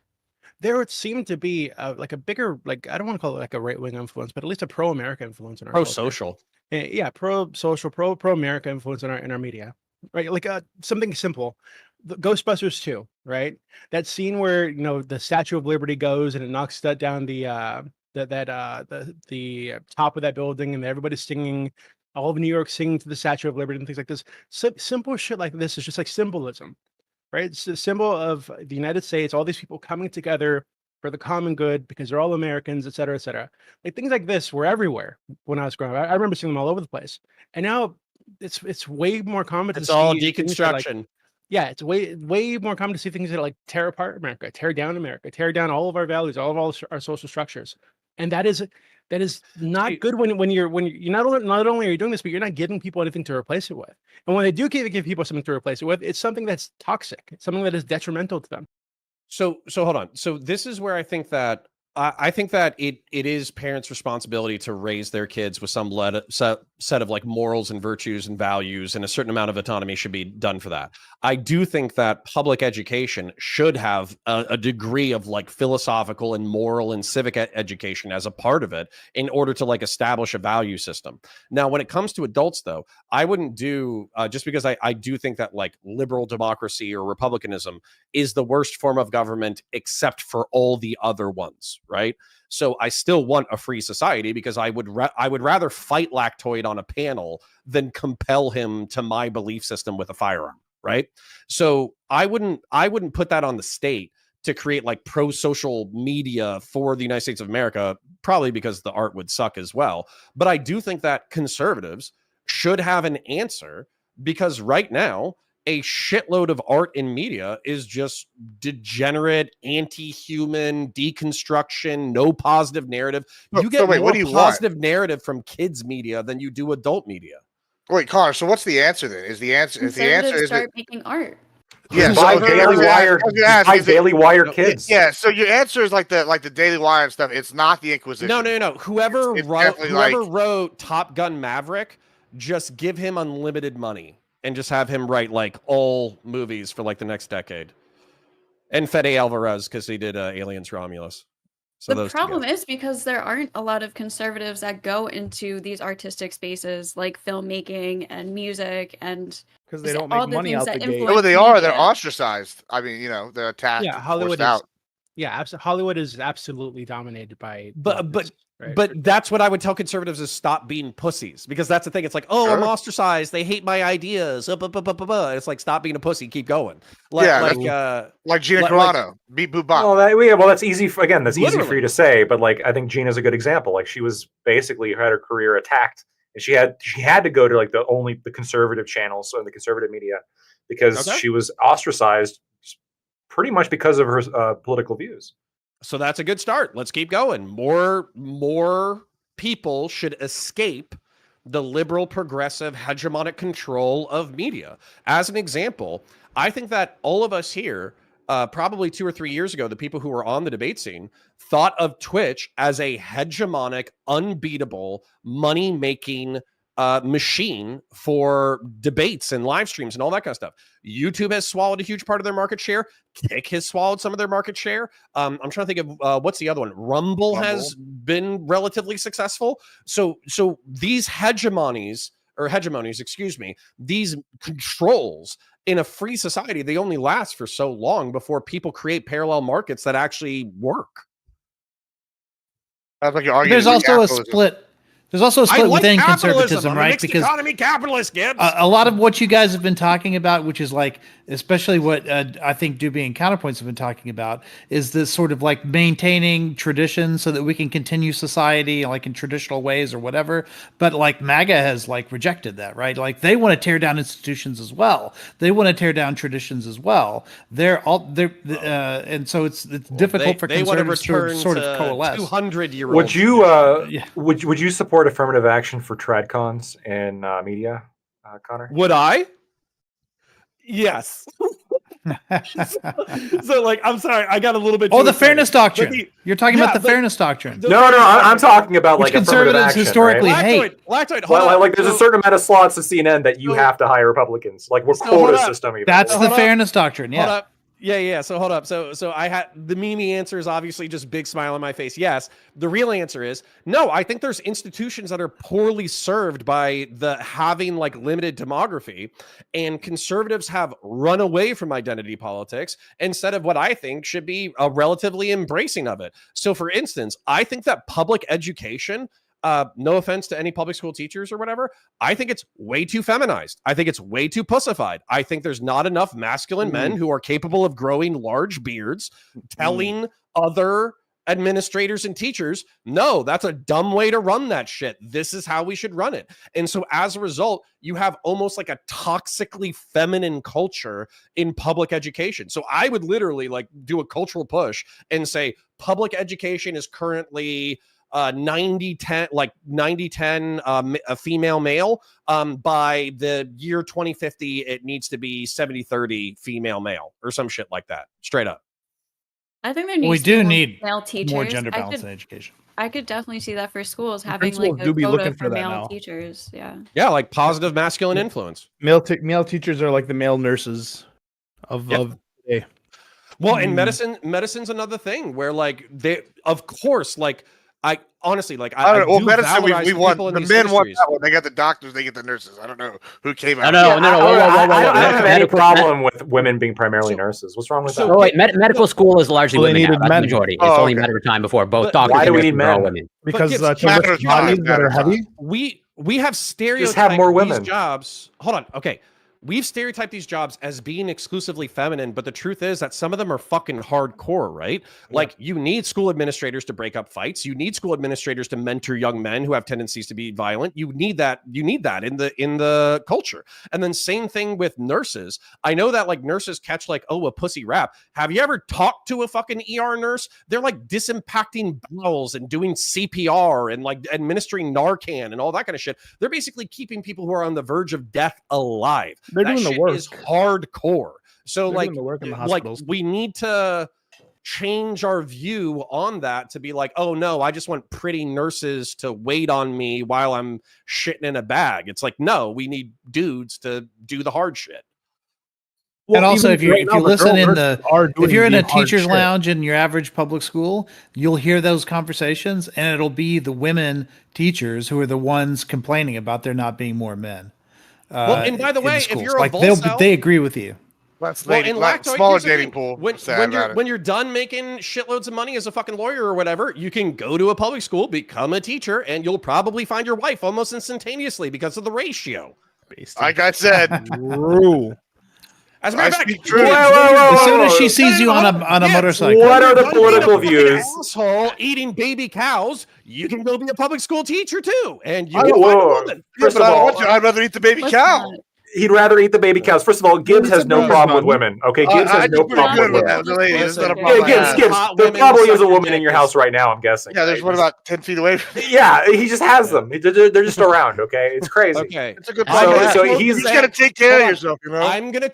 there would seem to be like a bigger, like I don't want to call it like a right wing influence, but at least a pro America influence in our pro-social. Yeah, pro-social, pro-America influence in our media, right? Like something simple, the Ghostbusters 2, right? That scene where the Statue of Liberty goes and it knocks that down the top of that building, and everybody's singing, all of New York singing to the Statue of Liberty and things like this. Simple shit like this is just like symbolism, right? It's a symbol of the United States, all these people coming together for the common good because they're all Americans, et cetera, et cetera. Like things like this were everywhere when I was growing up. I remember seeing them all over the place. And now it's way more common to see all things that, deconstruction. like, yeah, it's way more common to see things that like tear apart America, tear down all of our values, all of our social structures. And that is not good when you're not only are you doing this, but you're not giving people anything to replace it with. And when they do give people something to replace it with, it's something that's toxic. It's something that is detrimental to them. So hold on. So this is where I think that it is parents' responsibility to raise their kids with some set of like morals and virtues and values, and a certain amount of autonomy should be done for that. I do think that public education should have a degree of like philosophical and moral and civic education as a part of it in order to like establish a value system. Now, when it comes to adults, though, I wouldn't do just because I do think that like liberal democracy or republicanism is the worst form of government except for all the other ones. Right. So I still want a free society because I would rather fight Lactoid on a panel than compel him to my belief system with a firearm. Right. So I wouldn't put that on the state to create like pro-social media for the United States of America, probably because the art would suck as well. But I do think that conservatives should have an answer, because right now a shitload of art in media is just degenerate, anti-human, deconstruction, no positive narrative. You get more positive narrative from kids media than you do adult media. Wait, Connor, so what's the answer then? Is the answer start making art? Yeah, buy Daily Wire kids. Yeah, so your answer is like the Daily Wire and stuff. It's not the Inquisition. No. Whoever wrote Top Gun Maverick, just give him unlimited money and just have him write like all movies for like the next decade. And Fede Alvarez, because he did Aliens Romulus. So the problem is because there aren't a lot of conservatives that go into these artistic spaces like filmmaking and music, and because they don't make money out the gate. Well, they are. They're ostracized. I mean, they're attacked. Yeah, Hollywood is. Yeah, Hollywood is absolutely dominated by. But that's what I would tell conservatives is stop being pussies, because that's the thing. It's like, oh, I'm ostracized. They hate my ideas. It's like, stop being a pussy. Keep going. Like Gina Carano. Beat boop bop. Well, that's easy. That's easy for you to say. But like, I think Gina's a good example. Like, she was basically had her career attacked, and she had to go to like the conservative channels and the conservative media because she was ostracized pretty much because of her political views. So that's a good start. Let's keep going. More people should escape the liberal, progressive, hegemonic control of media. As an example, I think that all of us here, probably 2 or 3 years ago, the people who were on the debate scene thought of Twitch as a hegemonic, unbeatable, money-making machine for debates and live streams and all that kind of stuff. YouTube has swallowed a huge part of their market share. Kick has swallowed some of their market share. I'm trying to think of what's the other one. Rumble has been relatively successful. So these hegemonies, excuse me, these controls in a free society, they only last for so long before people create parallel markets that actually work. Like you're arguing There's also a capitalism. split. There's also a split within conservatism, right? Because economy capitalist, Gibbs. A lot of what you guys have been talking about, which is like, especially what I think Doobie and Counterpoints have been talking about, is this sort of like maintaining tradition so that we can continue society like in traditional ways or whatever. But like MAGA has like rejected that, right? Like they want to tear down institutions as well. They want to tear down traditions as well. And so it's difficult for conservatives to sort of coalesce. 200-year-old. Would you support affirmative action for tradcons and media, Connor? Would I? Yes. So like, I'm sorry, I got a little bit. Oh, the fairness doctrine. You're talking about the fairness doctrine. No, I'm talking about which like affirmative conservatives action, historically right? hate. Lactoid, well, like there's a certain amount of slots to CNN that you have to hire Republicans. Like we're quota system. Even. That's the fairness doctrine. Yeah. Hold up. Yeah. So hold up. So I had the Mimi answer is obviously just big smile on my face. Yes. The real answer is no. I think there's institutions that are poorly served by the having like limited demography, and conservatives have run away from identity politics instead of what I think should be a relatively embracing of it. So for instance, I think that public education, no offense to any public school teachers or whatever, I think it's way too feminized. I think it's way too pussified. I think there's not enough masculine men who are capable of growing large beards telling other administrators and teachers, no, that's a dumb way to run that shit. This is how we should run it. And so as a result, you have almost like a toxically feminine culture in public education. So I would literally like do a cultural push and say public education is currently 90-10, like 90-10 a female male. By the year 2050, it needs to be 70-30 female male or some shit like that. Straight up. I think there needs we to do be need male teachers. more gender balance in education. I could definitely see that for schools having Principals like a do be quota looking for for that male now. teachers. Yeah. Yeah, like positive masculine influence. Male teachers are like the male nurses of today. Well, and medicine's another thing where like they, of course, like I honestly like I don't know. Well, do medicine valorize we want people in the these men want industries. that one. They got the doctors, they get the nurses. I don't know who came out. No. I don't have any problem with women being primarily nurses. What's wrong with that? Oh wait, medical school is largely Well, they women now. needed That's the men. majority. It's Oh, only a okay. matter of time before both But doctors why do and we nurses need are all men? women. Because Gibbs, to lift bodies that are heavy. We have stereotyped have more women. these jobs. Hold on. Okay. We've stereotyped these jobs as being exclusively feminine, but the truth is that some of them are fucking hardcore, right? Yeah. Like you need school administrators to break up fights. You need school administrators to mentor young men who have tendencies to be violent. You need that in the culture. And then same thing with nurses. I know that like nurses catch like, oh, a pussy rap. Have you ever talked to a fucking ER nurse? They're like disimpacting bowels and doing CPR and like administering Narcan and all that kind of shit. They're basically keeping people who are on the verge of death alive. They're that doing the shit work. Is hardcore. So They're like, doing the work in the like hospitals. we need to change our view on that to be like, oh no, I just want pretty nurses to wait on me while I'm shitting in a bag. It's like, no, we need dudes to do the hard shit. And also, if you listen if you're in a teacher's shit. lounge in your average public school, you'll hear those conversations, and it'll be the women teachers who are the ones complaining about there not being more men. Well, and by the way, if you're a like Volcel, they agree with you. That's well, in Lactoid, smaller here's the dating thing. pool. When you're done making shitloads of money as a fucking lawyer or whatever, you can go to a public school, become a teacher, and you'll probably find your wife almost instantaneously because of the ratio. Like I said, True. As a matter of fact, as soon as she sees you on a motorcycle. What are the political views? Asshole eating baby cows, you can go be a public school teacher too, and you I can don't find a want- woman. First but of I all, want you. I'd rather eat the baby cow. he'd rather eat the baby cows. First of all, Gibbs has no problem with women. Okay, Gibbs I has no do pretty problem good with with women. that lady. That's not a Listen, problem. Yeah, Gibbs. Hot There women probably is a sucking woman in your dick house right now. I'm guessing. Yeah, there's one about 10 feet away from me. Yeah, he just has them. They're just around. Okay, it's crazy. Okay, It's a good So- point. so You he's- just got to take care Hold of on. yourself, you know? I'm gonna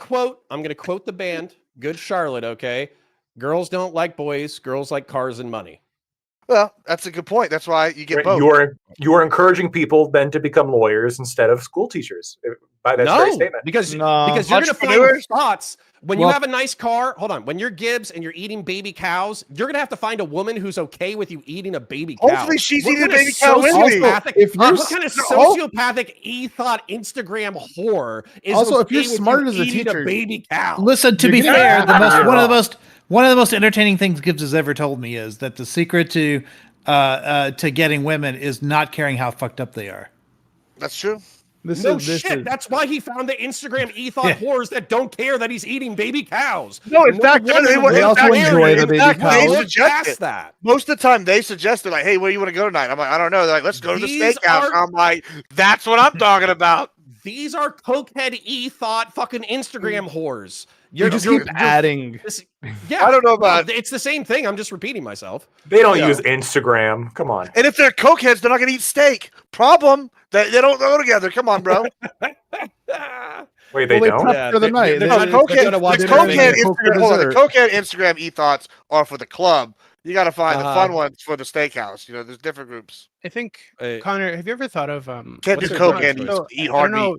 quote the band Good Charlotte. Okay, girls don't like boys, girls like cars and money. Well, that's a good point. That's why you get both. You are encouraging people then to become lawyers instead of school teachers by that very statement. Because you're going to find thoughts when you have a nice car. Hold on, when you're Gibbs and you're eating baby cows, you're going to have to find a woman who's okay with you eating a baby cow. Hopefully, she's eating a baby cow with me. What kind of sociopathic e-thought Instagram whore is also okay if you're smart as a teacher? A baby cow. Listen, to be fair, one of the most entertaining things Gibbs has ever told me is that the secret to getting women is not caring how fucked up they are. That's true. That's why he found the Instagram e-thought whores that don't care that he's eating baby cows. No, in fact, they also enjoy the baby cows. That. Most of the time, they suggested, like, hey, where do you want to go tonight? I'm like, I don't know. They're like, let's go to the steakhouse. I'm like, that's what I'm talking about. These are cokehead e-thought fucking Instagram whores. You just keep adding. I don't know about it's the same thing. I'm just repeating myself. They don't use Instagram. Come on. And if they're cokeheads, they're not going to eat steak. Problem. They don't go together. Come on, bro. Wait, they don't? For the night. The cokehead Instagram e-thoughts are for the club. You got to find the fun ones for the steakhouse. You know, there's different groups. I think, Connor, have you ever thought of can't do cokehead eat hard meat?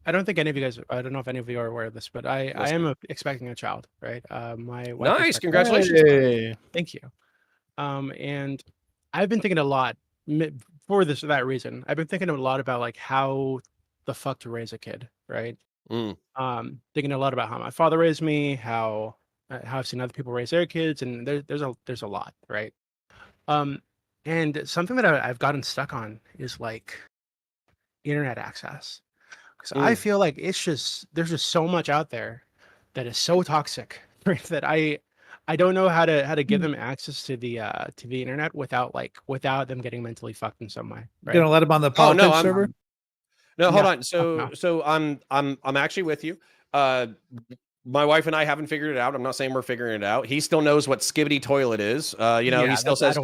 I don't think any of you guys. I don't know if any of you are aware of this, but I am expecting a child. Right. My wife. Nice. Congratulations. Hey. Thank you. And I've been thinking a lot for that reason. I've been thinking a lot about like how the fuck to raise a kid. Right. Thinking a lot about how my father raised me, how I've seen other people raise their kids, and there's a lot. Right. And something that I've gotten stuck on is like internet access. So I feel like there's just so much out there that is so toxic, right, that I don't know how to give them access to the internet without them getting mentally fucked in some way. Right? You're gonna let them on the politics server? No, hold on. So I'm actually with you. My wife and I haven't figured it out. I'm not saying we're figuring it out. He still knows what skibbity toilet is. He still says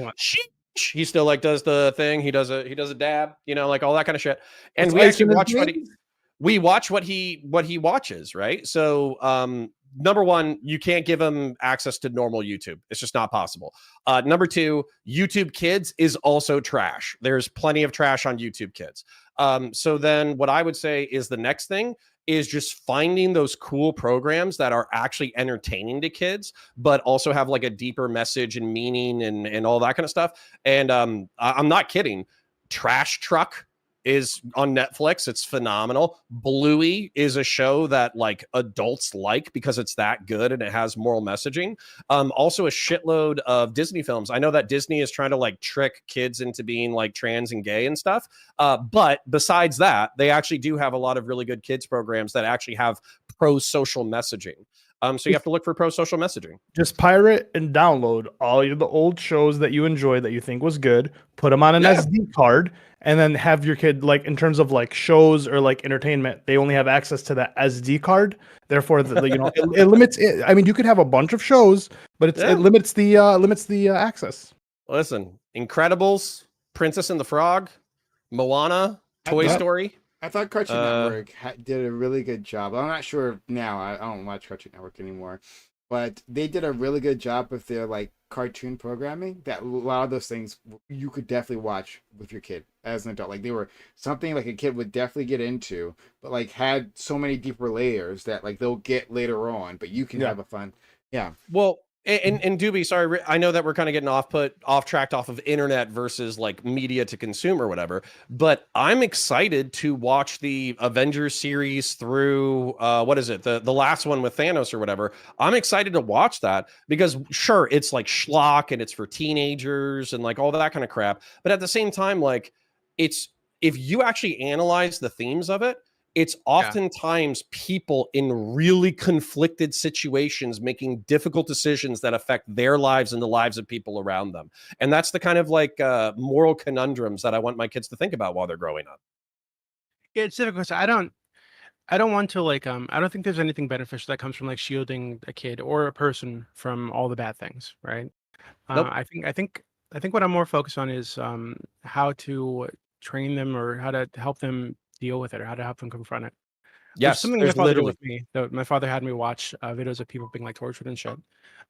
he still like does the thing. He does a dab. Like all that kind of shit. And we actually watch what he watches, right? So number one, you can't give him access to normal YouTube. It's just not possible. Number two, YouTube Kids is also trash. There's plenty of trash on YouTube Kids. So then what I would say is the next thing is just finding those cool programs that are actually entertaining to kids, but also have like a deeper message and meaning and all that kind of stuff. And I'm not kidding. Trash Truck is on Netflix. It's phenomenal. Bluey is a show that like adults like because it's that good and it has moral messaging. Also a shitload of Disney films. I know that Disney is trying to like trick kids into being like trans and gay and stuff. But besides that, they actually do have a lot of really good kids programs that actually have pro-social messaging. So you have to look for pro-social messaging. Just pirate and download all the old shows that you enjoyed that you think was good, put them on an SD card, and then have your kid, like, in terms of like shows or like entertainment, they only have access to that SD card. Therefore, it limits it. I mean, you could have a bunch of shows, but it limits the access. Listen, Incredibles, Princess and the Frog, Moana, Toy Story. I thought Cartoon Network did a really good job. I'm not sure now. I don't watch Cartoon Network anymore, but they did a really good job with their like cartoon programming. That a lot of those things you could definitely watch with your kid as an adult. Like they were something like a kid would definitely get into, but like had so many deeper layers that like they'll get later on. But you can have a fun, Well. And Doobie, sorry, I know that we're kind of getting off tracked off of internet versus like media to consume or whatever, but I'm excited to watch the Avengers series through what is it? The last one with Thanos or whatever. I'm excited to watch that because sure, it's like schlock and it's for teenagers and like all that kind of crap. But at the same time, like it's if you actually analyze the themes of it, it's oftentimes people in really conflicted situations making difficult decisions that affect their lives and the lives of people around them. And that's the kind of like moral conundrums that I want my kids to think about while they're growing up. Yeah, it's difficult. I don't want to like I don't think there's anything beneficial that comes from like shielding a kid or a person from all the bad things, right? Nope. I think what I'm more focused on is how to train them or how to help them deal with it or how to help them confront it. Yes, something my father did with me. My father had me watch videos of people being like tortured and shit.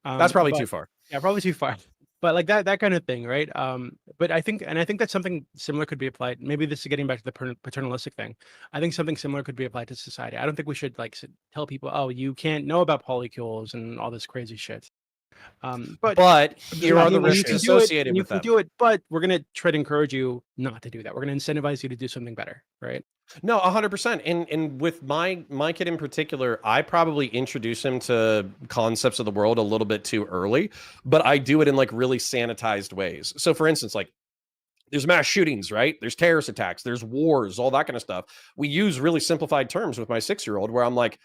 That's probably too far. Yeah, probably too far. but like that kind of thing, right? But I think that something similar could be applied. Maybe this is getting back to the paternalistic thing. I think something similar could be applied to society. I don't think we should like tell people, oh, you can't know about polycules and all this crazy shit. But here are the you risks can do it, associated and you with can them. do it, but we're gonna try to encourage you not to do that. We're gonna incentivize you to do something better, right? No, 100%. And with my kid in particular, I probably introduce him to concepts of the world a little bit too early, but I do it in like really sanitized ways. So for instance, like there's mass shootings, right? There's terrorist attacks, there's wars, all that kind of stuff. We use really simplified terms with my 6-year-old where I'm like,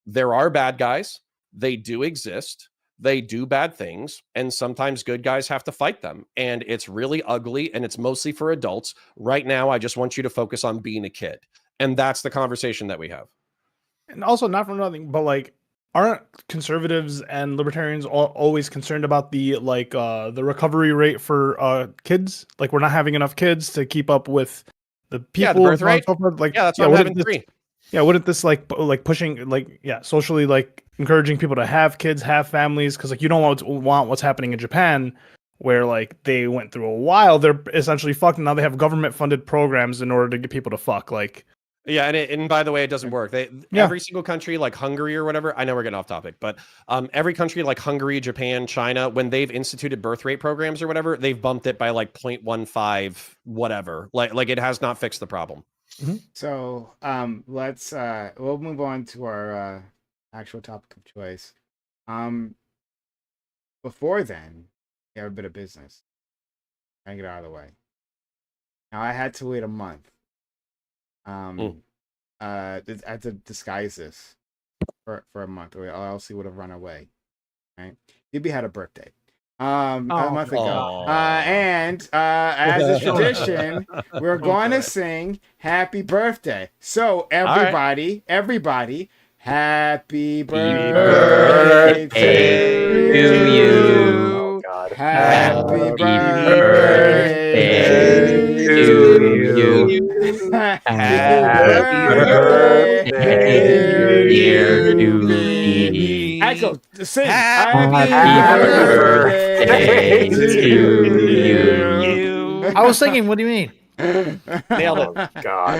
there are bad guys, they do exist. They do bad things, and sometimes good guys have to fight them. And it's really ugly, and it's mostly for adults. Right now, I just want you to focus on being a kid. And that's the conversation that we have. And also, not for nothing, but like, aren't conservatives and libertarians always concerned about the the recovery rate for kids? Like, we're not having enough kids to keep up with the people. Yeah, the birth rate. So forth. Like, yeah, that's why I'm having 3. Yeah, wouldn't this like pushing socially like encouraging people to have kids, have families? Because like you don't want what's happening in Japan, where like they went through a while, they're essentially fucked, and now they have government funded programs in order to get people to fuck. Like, yeah, and by the way, it doesn't work. Every single country like Hungary or whatever. I know we're getting off topic, but every country like Hungary, Japan, China, when they've instituted birth rate programs or whatever, they've bumped it by like 0.15 whatever. Like it has not fixed the problem. Mm-hmm. So let's we'll move on to our actual topic of choice. Before then, we have a bit of business. I get out of the way. Now I had to wait a month. I had to disguise this for a month, or else he would have run away. Right? Yubi had a birthday. A month ago. And as a tradition, we're going to sing happy birthday. So everybody, happy birthday to you. Oh, God. Happy birthday to you. Happy birthday, dear Yubi. Echo, sing. Happy birthday to you. I was thinking, what do you mean? Nailed it. Oh, God.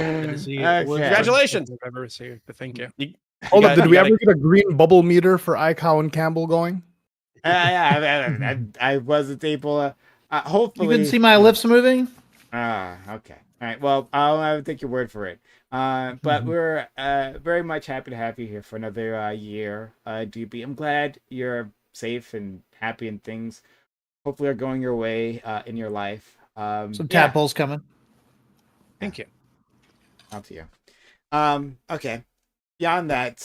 Congratulations. I've ever received, but thank you. Hold up, did we ever get a green bubble meter for Icow and Campbell going? I wasn't able. Hopefully, You couldn't see my lips moving. Okay. All right. Well, I'll take your word for it. But we're very much happy to have you here for another year, DB. I'm glad you're safe and happy and things hopefully are going your way in your life. Some tadpoles coming. Thank you. Out to you. Okay. Beyond that,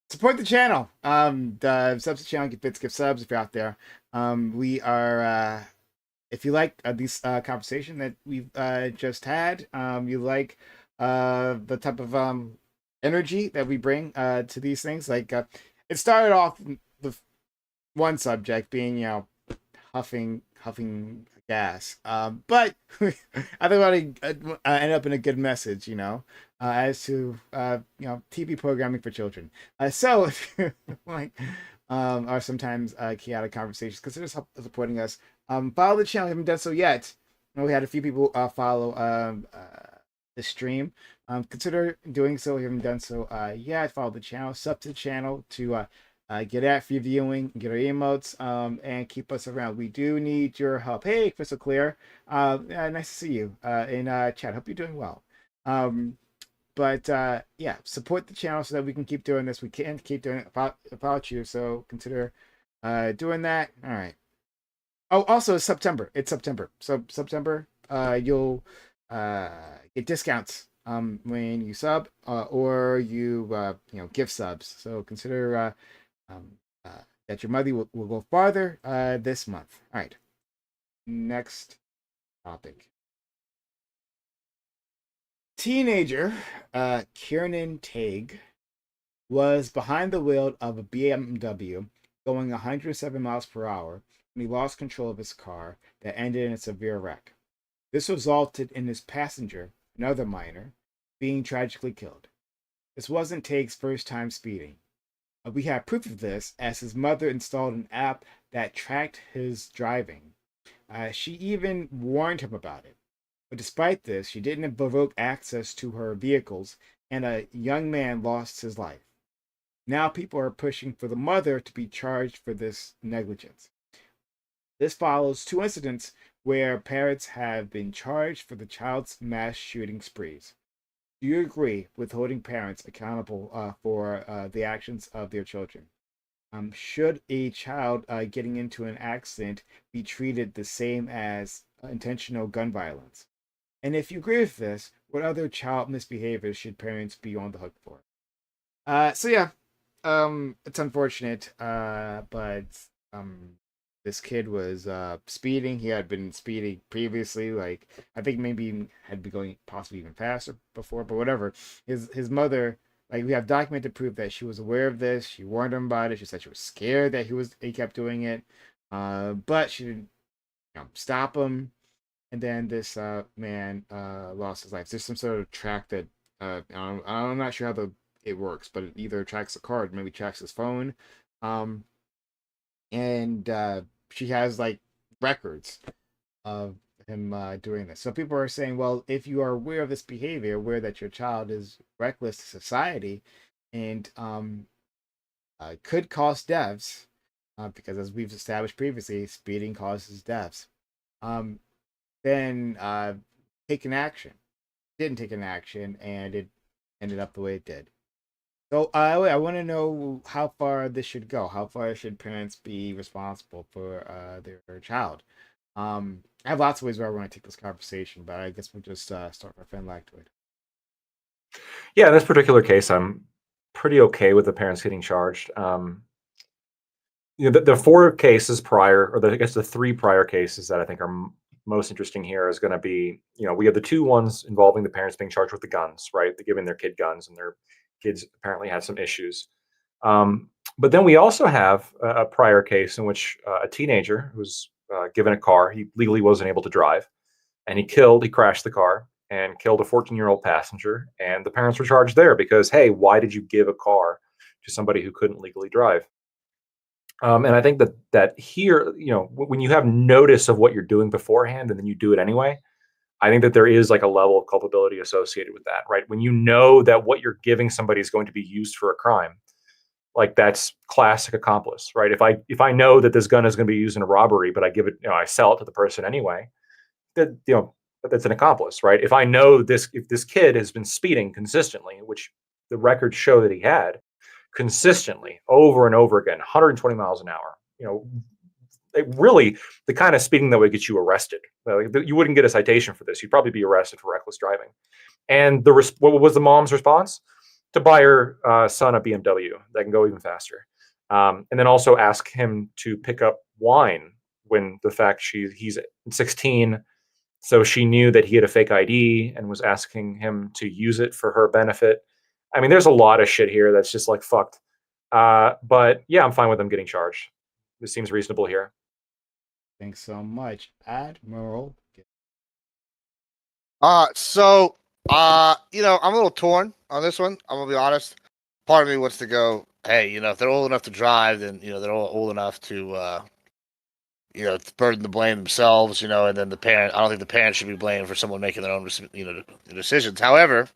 support the channel. Subs to the channel, give bits, give subs if you're out there. We are if you like this conversation that we've just had, you like the type of energy that we bring to these things. Like it started off with one subject being, huffing gas. But I think it'll end up in a good message, as to TV programming for children. So if you like are sometimes chaotic conversations, consider supporting us. Follow the channel if you haven't done so yet. We had a few people follow the stream. Consider doing so if you haven't done so yet. Follow the channel, sub to the channel to get at free viewing, get our emotes, and keep us around. We do need your help. Hey, Crystal Clear. Nice to see you in chat. Hope you're doing well. But support the channel so that we can keep doing this. We can't keep doing it without you, so consider doing that. All right. Oh, also it's September. So September, you'll get discounts when you sub or you gift subs. So consider that your money will go farther this month. All right. Next topic. Teenager Kiernan Tague was behind the wheel of a BMW going 107 miles per hour when he lost control of his car that ended in a severe wreck. This resulted in his passenger, another minor, being tragically killed. This wasn't Tague's first time speeding. We have proof of this as his mother installed an app that tracked his driving. She even warned him about it. But despite this, she didn't revoke access to her vehicles, and a young man lost his life. Now people are pushing for the mother to be charged for this negligence. This follows 2 incidents where parents have been charged for the child's mass shooting sprees. Do you agree with holding parents accountable for the actions of their children? Should a child getting into an accident be treated the same as intentional gun violence? And if you agree with this, what other child misbehaviors should parents be on the hook for? So yeah, it's unfortunate, but this kid was speeding. He had been speeding previously, like I think maybe had been going possibly even faster before, but whatever. His mother, like we have documented proof that she was aware of this. She warned him about it. She said she was scared that he kept doing it, but she didn't stop him. And then this man lost his life. There's some sort of track that I'm not sure how it works, but it either tracks the card, maybe tracks his phone, and she has like records of him doing this. So people are saying, well, if you are aware of this behavior, aware that your child is reckless to society, and could cause deaths, because as we've established previously, speeding causes deaths. Then take an action. Didn't take an action, and it ended up the way it did. So I want to know how far this should go. How far should parents be responsible for their child? I have lots of ways where I want to take this conversation, but I guess we'll just start with our friend Lactoid. Yeah, in this particular case, I'm pretty okay with the parents getting charged. The 4 cases prior, or I guess the 3 prior cases that I think are most interesting here is going to be, we have the 2 ones involving the parents being charged with the guns, right? They're giving their kid guns, and their kids apparently had some issues. But then we also have a prior case in which a teenager was given a car. He legally wasn't able to drive, and he crashed the car and killed a 14-year-old passenger. And the parents were charged there because, hey, why did you give a car to somebody who couldn't legally drive? And I think that here, when you have notice of what you're doing beforehand and then you do it anyway, I think that there is like a level of culpability associated with that, right? When you know that what you're giving somebody is going to be used for a crime, like that's classic accomplice, right? If I know that this gun is going to be used in a robbery, but I give it, I sell it to the person anyway, that that's an accomplice, right? If I know if this kid has been speeding consistently, which the records show that he had, consistently over and over again, 120 miles an hour, really the kind of speeding that would get you arrested. You wouldn't get a citation for this. You'd probably be arrested for reckless driving. And what was the mom's response? To buy her son a BMW that can go even faster. And then also ask him to pick up wine when the fact he's 16. So she knew that he had a fake ID and was asking him to use it for her benefit. I mean, there's a lot of shit here that's just like fucked. But yeah, I'm fine with them getting charged. This seems reasonable here. Thanks so much, Admiral. I'm a little torn on this one. I'm gonna be honest. Part of me wants to go, hey, if they're old enough to drive, then they're old enough to burden the blame themselves, and then the parent. I don't think the parent should be blamed for someone making their own, decisions. However,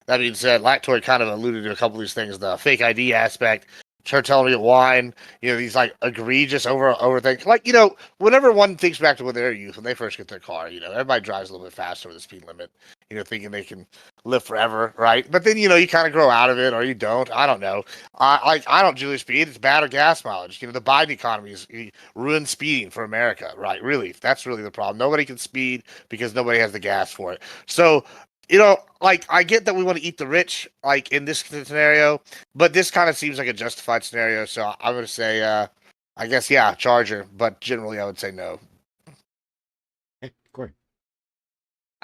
that being said, Lactoid kind of alluded to a couple of these things, the fake ID aspect, her telling me to whine, these like egregious over things. Like, whenever one thinks back to when they're youth, when they first get their car, everybody drives a little bit faster with the speed limit, thinking they can live forever, right? But then, you kind of grow out of it or you don't. I don't know. I don't do speed. It's bad or gas mileage. The Biden economy is ruined speeding for America, right? Really, that's really the problem. Nobody can speed because nobody has the gas for it. So, I get that we want to eat the rich, like in this scenario, but this kind of seems like a justified scenario. So I'm going to say, I guess, yeah, Charger, but generally I would say no. Hey, Corey.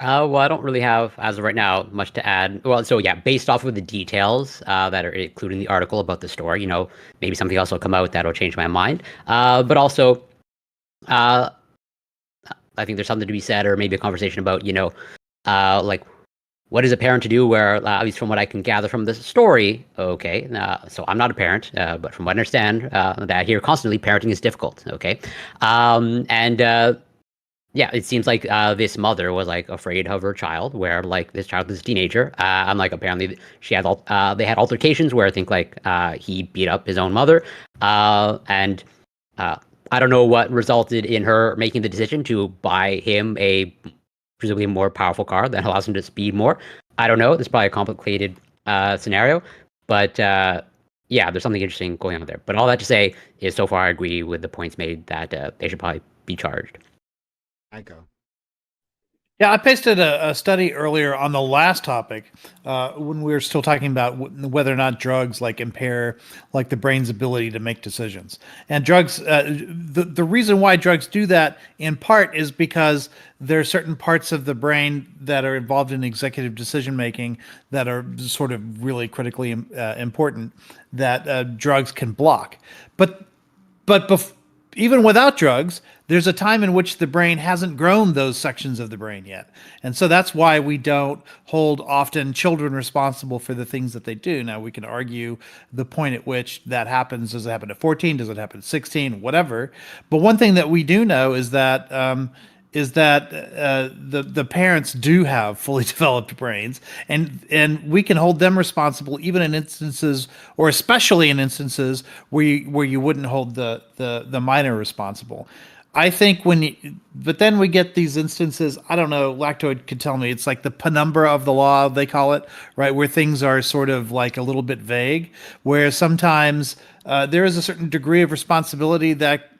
Well, I don't really have, as of right now, much to add. Well, so yeah, based off of the details that are included in the article about the story, maybe something else will come out that'll change my mind. But also, I think there's something to be said, or maybe a conversation about, like, what is a parent to do where, at least from what I can gather from the story, okay, so I'm not a parent, but from what I understand, that I hear constantly, parenting is difficult, okay? Yeah, it seems like this mother was like afraid of her child, where like this child is a teenager. And like apparently they had altercations where I think like he beat up his own mother. And I don't know what resulted in her making the decision to buy him a presumably more powerful car that allows him to speed more. I don't know. It's probably a complicated scenario, but yeah, there's something interesting going on there. But all that to say is, so far I agree with the points made that they should probably be charged. I go. Yeah, I pasted a study earlier on the last topic when we were still talking about whether or not drugs like impair like the brain's ability to make decisions. And drugs, the reason why drugs do that in part is because there are certain parts of the brain that are involved in executive decision making that are sort of really critically important that drugs can block. But even without drugs, there's a time in which the brain hasn't grown those sections of the brain yet. And so that's why we don't hold often children responsible for the things that they do. Now, we can argue the point at which that happens. Does it happen at 14? Does it happen at 16? Whatever. But one thing that we do know is that the parents do have fully developed brains, and we can hold them responsible even in instances, or especially in instances where you wouldn't hold the minor responsible. I think but then we get these instances, I don't know, Lactoid could tell me, it's like the penumbra of the law, they call it, right? Where things are sort of like a little bit vague, where sometimes there is a certain degree of responsibility that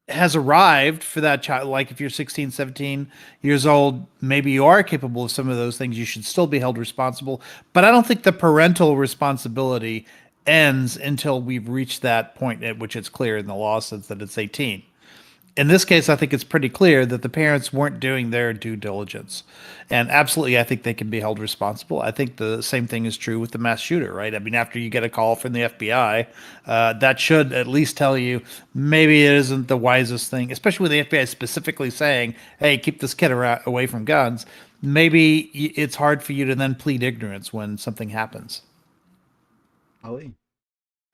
has arrived for that child. Like if you're 16, 17 years old, maybe you are capable of some of those things, you should still be held responsible. But I don't think the parental responsibility ends until we've reached that point at which it's clear in the law says that it's 18. In this case, I think it's pretty clear that the parents weren't doing their due diligence. And absolutely, I think they can be held responsible. I think the same thing is true with the mass shooter, right? I mean, after you get a call from the FBI, that should at least tell you maybe it isn't the wisest thing, especially with the FBI specifically saying, hey, keep this kid away from guns. Maybe it's hard for you to then plead ignorance when something happens. Ali.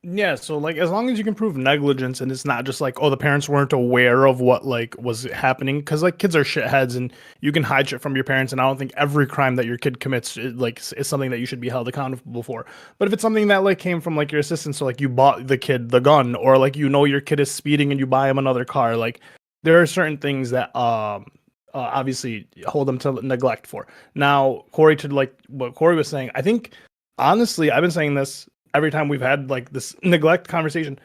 Yeah, so like as long as you can prove negligence and it's not just like, oh, the parents weren't aware of what like was happening, because like kids are shitheads and you can hide shit from your parents, and I don't think every crime that your kid commits is something that you should be held accountable for. But if it's something that like came from like your assistant, so like you bought the kid the gun, or like your kid is speeding and you buy him another car, like there are certain things that obviously hold them to neglect for. Now, Corey, to like what Corey was saying, I think honestly, I've been saying this every time we've had like this neglect conversation.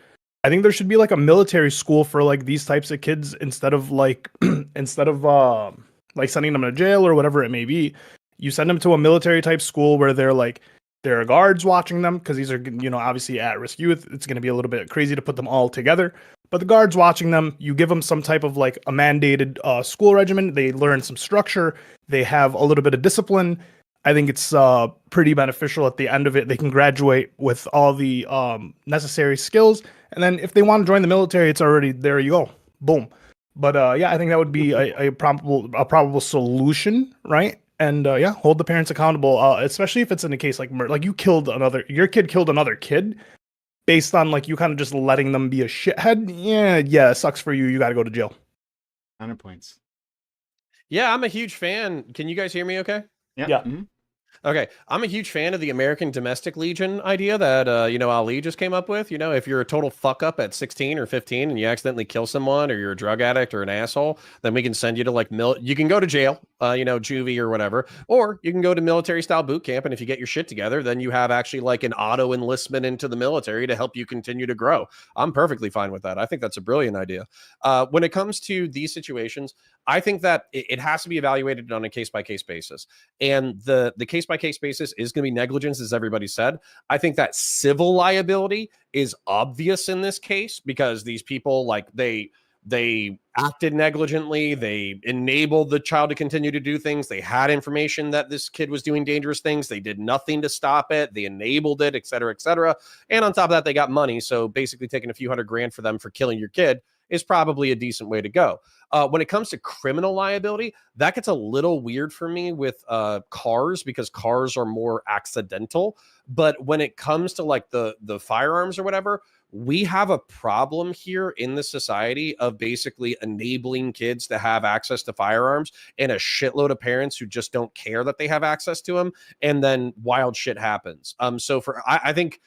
I think there should be like a military school for like these types of kids instead of like like sending them to jail or whatever it may be. You send them to a military type school where there are guards watching them, because these are obviously at risk youth. It's going to be a little bit crazy to put them all together, but the guards watching them, you give them some type of like a mandated school regimen. They learn some structure. They have a little bit of discipline. I think it's pretty beneficial at the end of it. They can graduate with all the necessary skills. And then if they want to join the military, it's already, there you go. Boom. But yeah, I think that would be a probable solution, right? And yeah, hold the parents accountable, especially if it's in a case like murder. Like your kid killed another kid based on like you kind of just letting them be a shithead. Yeah, it sucks for you. You got to go to jail. 100 points. Yeah, I'm a huge fan. Can you guys hear me okay? Yeah. Mm-hmm. Okay, I'm a huge fan of the American Domestic Legion idea that Ali just came up with. If you're a total fuck up at 16 or 15 and you accidentally kill someone, or you're a drug addict or an asshole, then we can send you to like you can go to jail, juvie or whatever, or you can go to military style boot camp, and if you get your shit together, then you have actually like an auto enlistment into the military to help you continue to grow. I'm perfectly fine with that. I think that's a brilliant idea. When it comes to these situations, I think that it has to be evaluated on a case-by-case basis. And the case-by-case basis is going to be negligence, as everybody said. I think that civil liability is obvious in this case, because these people, like, they acted negligently. They enabled the child to continue to do things. They had information that this kid was doing dangerous things. They did nothing to stop it. They enabled it, et cetera, et cetera. And on top of that, they got money. So basically taking a few $100,000 for them for killing your kid is probably a decent way to go. When it comes to criminal liability, that gets a little weird for me with cars, because cars are more accidental. But when it comes to like the firearms or whatever, we have a problem here in the society of basically enabling kids to have access to firearms, and a shitload of parents who just don't care that they have access to them, and then wild shit happens. So I think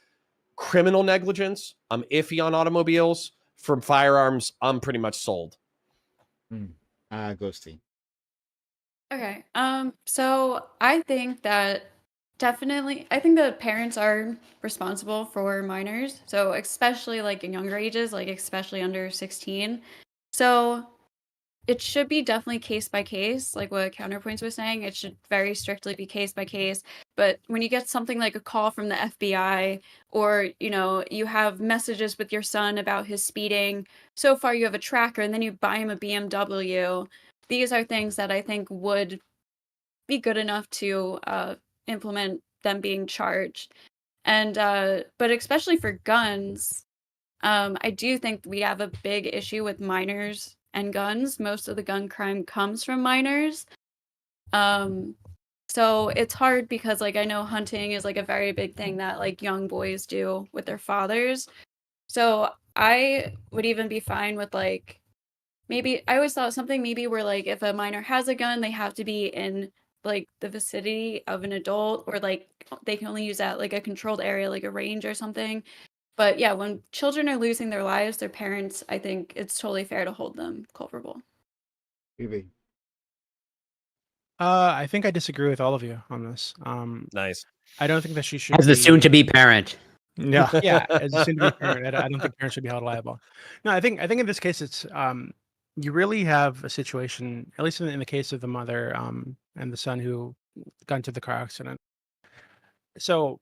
criminal negligence, I'm iffy on automobiles. From firearms, I'm pretty much sold. Ghosty. Okay. So I think that definitely, I think that parents are responsible for minors. So especially like in younger ages, like especially under 16. So it should be definitely case by case, like what Counterpoints was saying. It should very strictly be case by case. But when you get something like a call from the FBI, or you have messages with your son about his speeding, so far you have a tracker, and then you buy him a BMW. These are things that I think would be good enough to implement them being charged. And but especially for guns, I do think we have a big issue with minors and guns. Most of the gun crime comes from minors. So it's hard because like I know hunting is like a very big thing that like young boys do with their fathers. So I would even be fine with like, maybe I always thought something maybe where like if a minor has a gun, they have to be in like the vicinity of an adult, or like they can only use that like a controlled area, like a range or something. But yeah, when children are losing their lives, their parents, I think it's totally fair to hold them culpable. BB. I think I disagree with all of you on this. Nice. I don't think that she should. As the soon-to-be parent. Yeah, yeah. As a soon-to-be parent, I don't think parents should be held liable. No, I think in this case, it's you really have a situation, at least in the case of the mother and the son who got into the car accident. So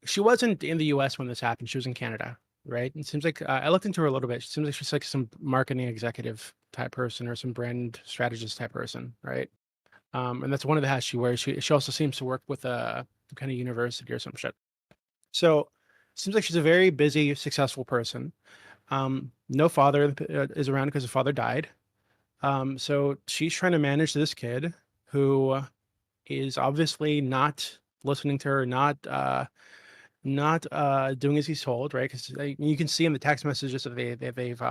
she wasn't in the U.S. when this happened. She was in Canada, right? It seems like I looked into her a little bit. She seems like she's like some marketing executive type person or some brand strategist type person, right? And that's one of the hats she wears. She also seems to work with a kind of university or some shit. So seems like she's a very busy, successful person. No father is around because the father died. So she's trying to manage this kid who is obviously not listening to her, not doing as he's told, right? Because you can see in the text messages that they've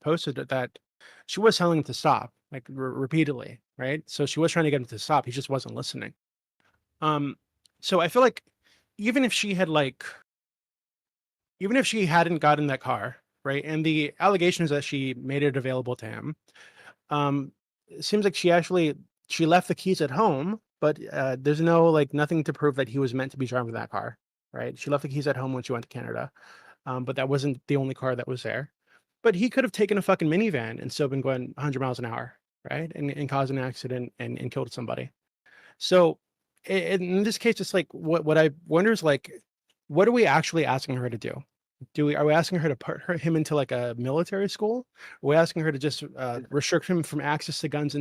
posted that she was telling him to stop, like repeatedly, right? So she was trying to get him to stop. He just wasn't listening. So I feel like even if she hadn't gotten that car, right, and the allegation is that she made it available to him, it seems like she left the keys at home, but there's nothing to prove that he was meant to be driving that car, right? She left the keys at home when she went to Canada, but that wasn't the only car that was there. But he could have taken a fucking minivan and still been going 100 miles an hour, right, and caused an accident and killed somebody. So in this case, it's like what I wonder is like, what are we actually asking her to do? Are we asking her to put him into like a military school? Are we asking her to just restrict him from access to guns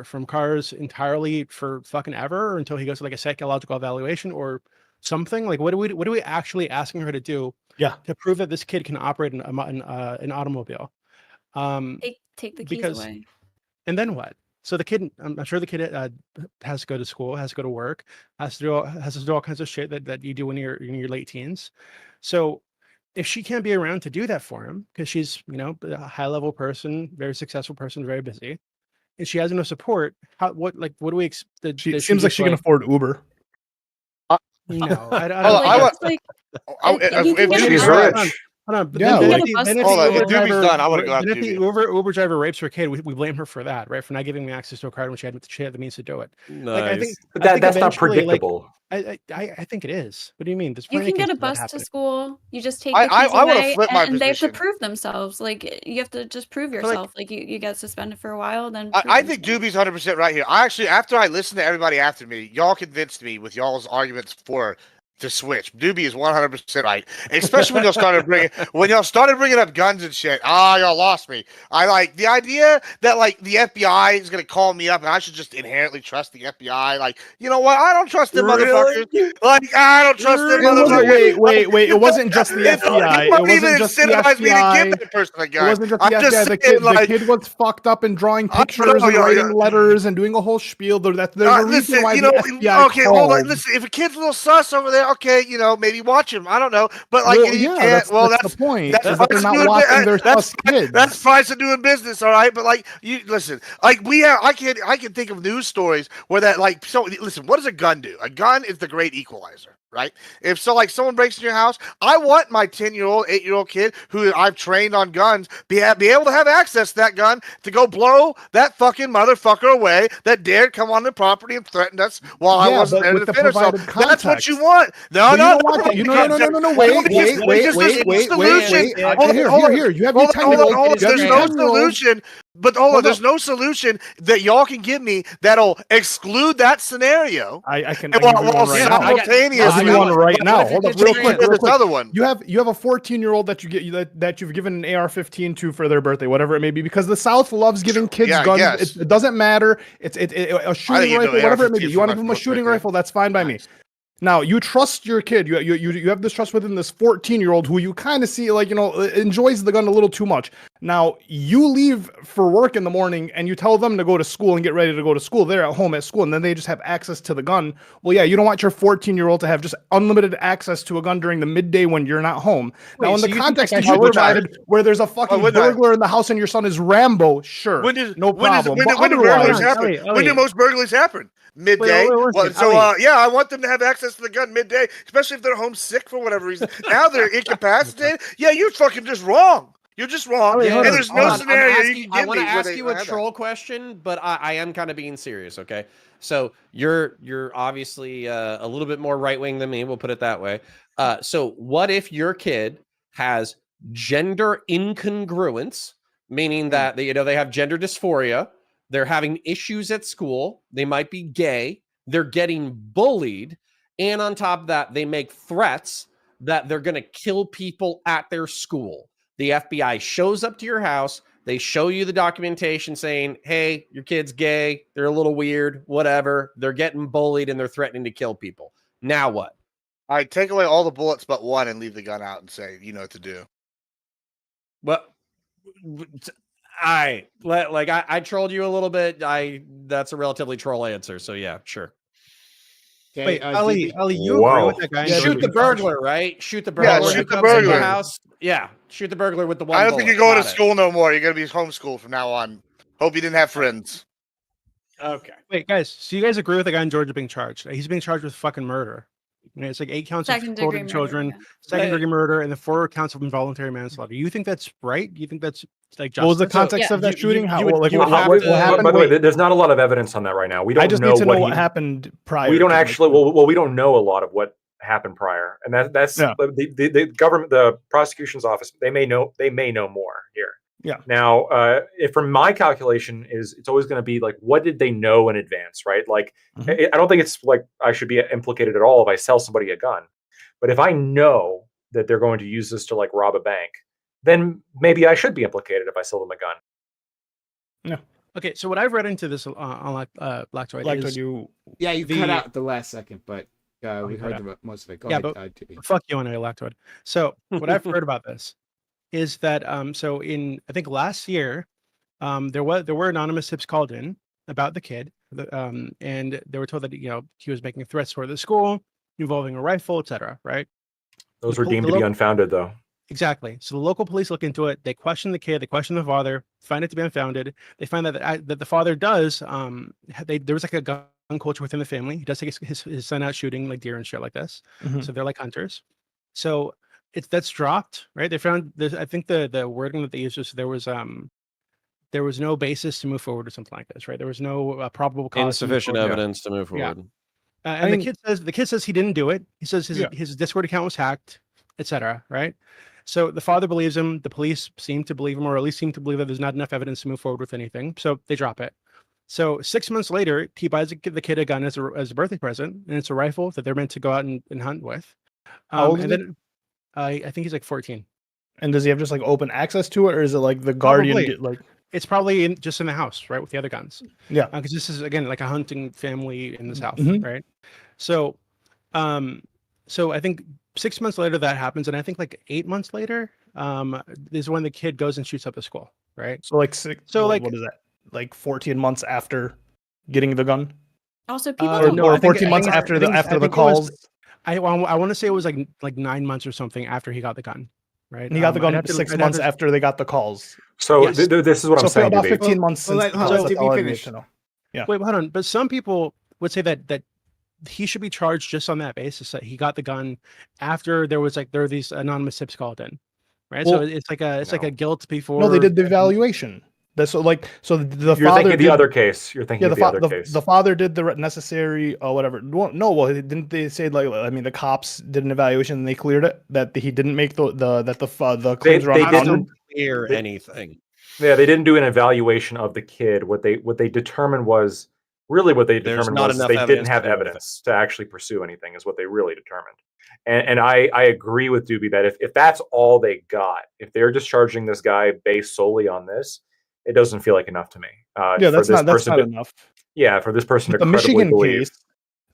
from cars entirely for fucking ever, or until he goes to like a psychological evaluation or something? Like what are we actually asking her to do? Yeah, to prove that this kid can operate an automobile. Take the keys away. And then what? So the kid, I'm sure the kid has to go to school, has to go to work, has to do all kinds of shit that you do when you're in your late teens. So if she can't be around to do that for him, because she's a high level person, very successful person, very busy, and she has no support, what do we expect? She seems like she can afford Uber. No, I don't. She's rich. Hold on. Yeah, Then like, if Doobie's done, I would have gone Then if the Doobie. Uber driver rapes her kid, we blame her for that, right? For not giving me access to a card when she had the means to do it. Nice. Like I think, But I think that's not eventually, like, predictable. I think it is. What do you mean? There's You plenty can of get a cases of that bus to happening. school. You just take I- the keys I would've away, flipped my and they have to position. prove themselves. Like you have to just prove yourself. Like you get suspended for a while, then. prove I think yourself. Doobie's 100% right here. I actually, after I listened to everybody after me, y'all convinced me with y'all's arguments for to switch. Doobie is 100% right, especially when y'all started bringing up guns and shit. Y'all lost me. I like the idea that like the FBI is gonna call me up and I should just inherently trust the FBI. Like, you know what? I don't trust them motherfuckers. Like, I don't trust them motherfuckers. Wait. It wasn't just the FBI. It wasn't just the incentivize me to FBI. give that person a gun. It wasn't just the I'm FBI. just The saying, kid was fucked up and drawing pictures and writing letters and doing a whole spiel. There's a reason why the FBI okay, hold on. called. Listen, if a kid's a little sus over there, okay, maybe watch him. I don't know, but like, Well, you yeah, can't. that's the point. That's that they're not watching their sus kids. That's price of doing business, all right. But like, you listen, like I can think of news stories where that like. So listen, what does a gun do? A gun is the great equalizer. Right? If so, like someone breaks in your house, I want my 10-year-old, 8-year-old kid who I've trained on guns be able to have access to that gun to go blow that fucking motherfucker away that dared come on the property and threatened us while I wasn't there to defend ourselves. That's what you want. No. Wait. Here. You have your 10-year-old. There's no solution. But there's no solution that y'all can give me that'll exclude that scenario. I can. Simultaneously. Right now. Hold up, real quick. Other one. You have a 14-year-old that you've given an AR-15 to for their birthday, whatever it may be, because the South loves giving kids guns. It doesn't matter. It's a shooting rifle, whatever it may be. You want to give them a shooting rifle? That's fine by me. Now you trust your kid. You have this trust within this 14-year-old who you kind of see enjoys the gun a little too much. Now you leave for work in the morning and you tell them to go to school and get ready to go to school. They're at home at school and then they just have access to the gun. Well, yeah, you don't want your 14-year-old to have just unlimited access to a gun during the midday when you're not home. Now, in the context that you provided, where there's a fucking burglar in the house and your son is Rambo, sure, no problem. When do burglaries happen? When do most burglaries happen? Midday. I want them to have access to the gun midday, especially if they're homesick for whatever reason. Now they're incapacitated. Yeah, you're fucking just wrong. You're just wrong. And there's no scenario you can give me. I want to ask you a troll question, but I am kind of being serious, okay? So you're obviously a little bit more right-wing than me, we'll put it that way. So what if your kid has gender incongruence, meaning that they have gender dysphoria, they're having issues at school, they might be gay, they're getting bullied, and on top of that, they make threats that they're going to kill people at their school. The FBI shows up to your house, they show you the documentation saying, hey, your kid's gay, they're a little weird, whatever, they're getting bullied and they're threatening to kill people. Now what? I take away all the bullets but one and leave the gun out and say, you know what to do. But I trolled you a little bit. That's a relatively troll answer. So yeah, sure. Okay, wait, Ali, you agree with that guy? Shoot the burglar, right? Shoot the burglar. Yeah, shoot the burglar. House. Yeah, shoot the burglar with the one. I don't think you're going to school no more. You're going to be homeschooled from now on. Hope you didn't have friends. Okay. Wait, guys. So you guys agree with the guy in Georgia being charged? He's being charged with fucking murder. It's like 8 counts of exploding children, second-degree murder, and the 4 counts of involuntary manslaughter. You think that's right? You think that's like justice? What was the context of that shooting? What happened? By the way, there's not a lot of evidence on that right now. We don't. I just need to know what happened prior. We don't actually. Well, we don't know a lot of what happened prior, and that's the government, the prosecution's office. They may know more here. Yeah. Now, if from my calculation it's always going to be like, what did they know in advance, right? Like, I don't think it's like I should be implicated at all if I sell somebody a gun. But if I know that they're going to use this to like rob a bank, then maybe I should be implicated if I sell them a gun. No. Okay, so what I've read into this on Lactoid is... You cut out the last second, but we heard most of it. Go ahead, but fuck you on Lactoid. So what I've heard about this is that so in I think last year there were anonymous tips called in about the kid, and they were told that he was making threats toward the school involving a rifle, etc. Right? Those were deemed to be unfounded, though. Exactly. So the local police look into it. They question the kid. They question the father. Find it to be unfounded. They find that the father does. There was like a gun culture within the family. He does take his son out shooting like deer and shit like this. Mm-hmm. So they're like hunters. So that's dropped, right? They found I think the wording that they used was there was no basis to move forward or something like this, right? There was no probable cause. Insufficient evidence to move forward. Yeah. And the kid says he didn't do it. He says his Discord account was hacked, etc. Right? So the father believes him. The police seem to believe him, or at least seem to believe that there's not enough evidence to move forward with anything. So they drop it. So 6 months later, he buys the kid a gun as a birthday present, and it's a rifle that they're meant to go out and hunt with. How old is and he? then I think he's like 14. And does he have just like open access to it, or is it like the guardian Probably. get like? It's probably just in the house, right, with the other guns. Yeah. Because this is again like a hunting family in the South, Mhm. right? So, so I think 6 months later that happens, and I think like 8 months later, is when the kid goes and shoots up the school, right? So like six. So, what- like- what is that? Like 14 months after getting the gun, Also, people Uh, don't no, or I think- 14 I months think- after I the think- after I the think it was- calls. I want to say it was like 9 months or something after he got the gun, right? And he got the I'd gun have to- 6 I'd have months to- after they got the calls. So Yes. this is what I'm So saying. about Dubey. 15 months Well, since the let- calls. let That's DB all I need finish. to know. Wait, hold on. But some people would say that he should be charged just on that basis that he got the gun after there were these anonymous tips called in, right? Well, so it's like a guilt before. No, they did the evaluation. That's so like so the You're father thinking of the did, other case. You're thinking yeah, of the, the fa- other the, case. the father did the necessary whatever. No, well, didn't they say like I mean the cops did an evaluation and they cleared it that he didn't make the claims were they unfounded? didn't- Clear they- anything. Yeah, they didn't do an evaluation of the kid. What they determined was really what they There's determined not was enough they didn't evidence have to do anything. evidence to actually pursue anything. Is what they really determined. And I agree with Doobie that if that's all they got, if they're just charging this guy based solely on this, it doesn't feel like enough to me. Yeah, for that's this not person to- enough. Yeah, for this person But to the credibly Michigan believe. case,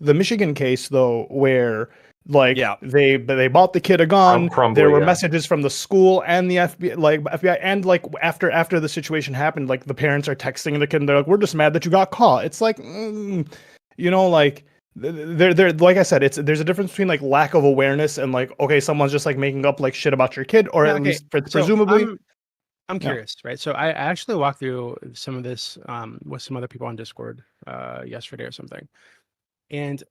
the Michigan case though, where like Yeah. they bought the kid a gun. Crumbly, There were yeah. messages from the school and the FBI, and like after the situation happened, like the parents are texting the kid and they're like, "We're just mad that you got caught." It's like, like they're like I said, there's a difference between like lack of awareness and like okay, someone's just like making up like shit about your kid, or Yeah, at okay, least so presumably. I'm Yeah. curious, right? So I actually walked through some of this with some other people on Discord yesterday or something, and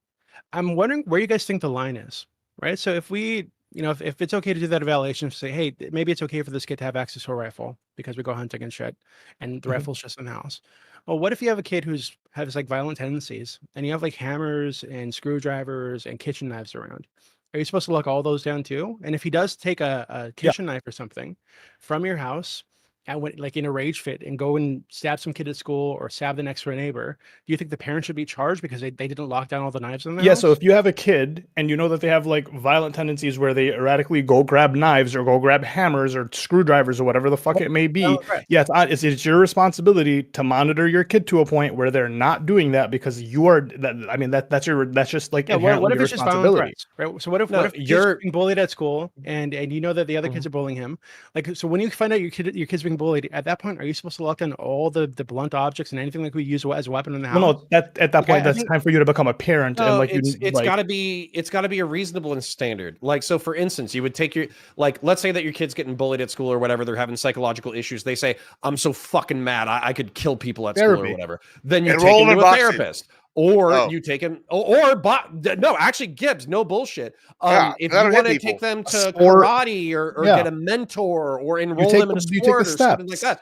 I'm wondering where you guys think the line is, right? So if we, if it's okay to do that evaluation, say, hey, maybe it's okay for this kid to have access to a rifle because we go hunting and shit, and the Mhm. rifle's just in the house. Well, what if you have a kid has like violent tendencies, and you have like hammers and screwdrivers and kitchen knives around? Are you supposed to lock all those down too? And if he does take a kitchen knife or something from your house and went like in a rage fit and go and stab some kid at school or stab the next door neighbor, do you think the parent should be charged because they didn't lock down all the knives in the Yeah, house? so if you have a kid and you know that they have like violent tendencies where they erratically go grab knives or go grab hammers or screwdrivers or whatever the fuck it may be, yeah, it's your responsibility to monitor your kid to a point where they're not doing that because you are that's just like Yeah, what inherently if your it's just violent responsibility. threats, right? So what if No, what if you're being bullied at school and you know that the other kids are bullying him? Like, so when you find out your kid's being bullied, at that point, are you supposed to lock down all the blunt objects and anything like we use as a weapon in the house? No, at that Okay, point, I that's think- time for you to become a parent and No, like it's like, got to be a reasonable and standard. Like, so for instance, you would take your let's say that your kid's getting bullied at school or whatever, they're having psychological issues. They say, "I'm so fucking mad, I could kill people at school or Therapy. whatever." Then you Enroll take him him in to a boxing. therapist, or Oh. you take him, no, actually, Gibbs, no bullshit. Yeah, If that'll you hit want to people. take them A to sport. karate or Yeah. get a mentor or enroll take them in a the- you take sport the or something like steps. that.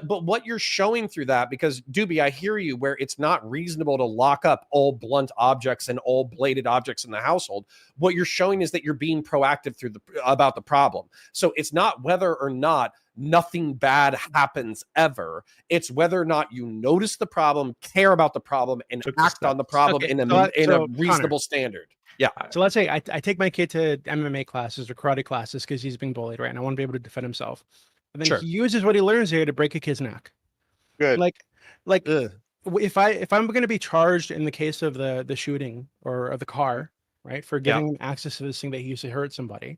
But what you're showing through that, because Doobie, I hear you, where it's not reasonable to lock up all blunt objects and all bladed objects in the household. What you're showing is that you're being proactive about the problem. So it's not whether or not nothing bad happens ever. It's whether or not you notice the problem, care about the problem, and Took the act on the steps. problem Okay, in a so, reasonable standard. Yeah. So let's say I take my kid to MMA classes or karate classes because he's being bullied, right? And I want to be able to defend himself. And then Sure. he uses what he learns here to break a kid's neck. Good. Like Ugh. if I'm going to be charged in the case of the shooting or of the car, right, for giving him access to this thing that he used to hurt somebody,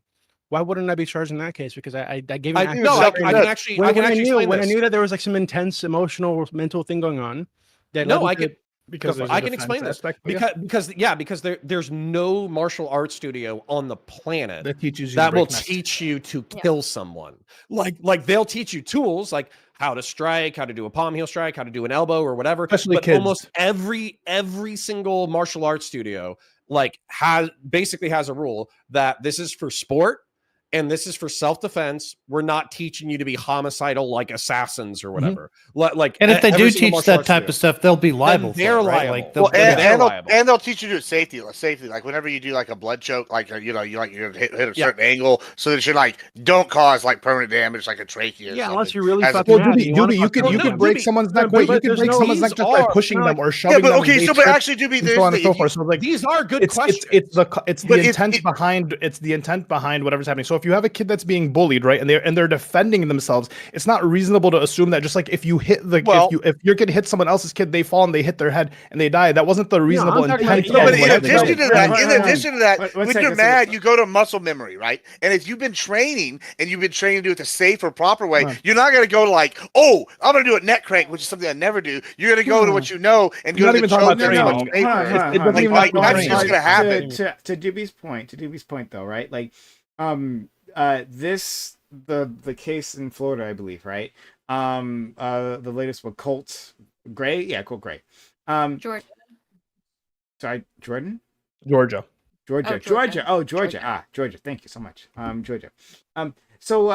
why wouldn't I be charged in that case? Because I gave him access. No, to I something can that- actually, when, I can when I actually knew explain when I this. knew that there was like some intense emotional mental thing going on. That No, led I me to- can. because there's a I can defense explain this aspect, but yeah, because there's no martial arts studio on the planet that teaches you that to will break necks. teach you to kill someone. Like they'll teach you tools like how to strike, how to do a palm heel strike, how to do an elbow or whatever. Especially but kids. almost every single martial arts studio basically has a rule that this is for sport and this is for self-defense. We're not teaching you to be homicidal like assassins or whatever. Like, And if they every do single teach martial that arts type studio, of stuff, they'll be liable. then they're for it, right? liable. Like Well, They're liable. and they'll teach you to do it safely. Like whenever you do like a blood choke, like you know, you hit a certain angle, so that you're like don't cause like permanent damage, like a trachea. Or Yeah, something. unless you're really As a- fucking Well, mad. Doobie, you could break someone's neck. Wait, you could break someone's neck just by pushing them or shoving them. but okay, with so a but trick actually, Doobie, and there's so on and so the, forth. So like These are good questions. it's the But intent behind the intent behind whatever's happening. So if you have a kid that's being bullied, right, and they're defending themselves, it's not reasonable to assume that just like if you hit if your kid hits someone else's kid, they fall and they hit their head and they die. That wasn't the reasonable I'm talking intent. about- but of in whatever they addition did. to that, One when second, you're one mad, second. you go to muscle memory, right? And if you've been training and you've been trained to do it the safe or proper way, you're not going to go to like, oh, I'm going to do a neck crank, which is something I never do. You're going to go to what you know and You're go not to the even talking choke about that's training. much safer. It doesn't even have to be that's training. just going to happen. To Doobie's point though, right? Like, the case in Florida, I believe, right? The latest one, Colt Gray, Colt Gray. Georgia. Sorry, Jordan. Georgia. Georgia. Oh, Georgia. Georgia. Thank you so much. Georgia. So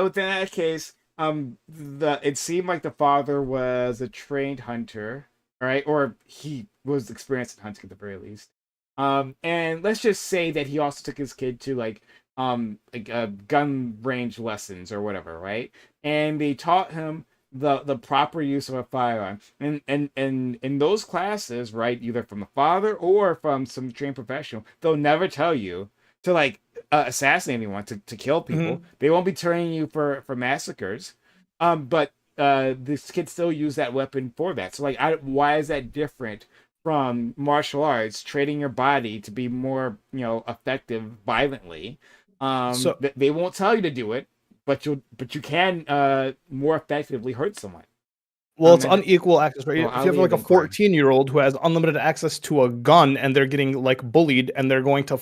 within that case, it seemed like the father was a trained hunter, right? Or he was experienced in hunting at the very least. And let's just say that he also took his kid to like gun range lessons or whatever, right? And they taught him the proper use of a firearm. And in those classes, right, either from the father or from some trained professional, they'll never tell you to like assassinate anyone, to kill people. They won't be training you for massacres. But this kids still use that weapon for that. So like, why is that different from martial arts, training your body to be more, effective violently? So they won't tell you to do it, but you can more effectively hurt someone. Well, it's unequal access, right? Well, If you have like a 14-year-old who has unlimited access to a gun and they're getting like bullied and they're going to,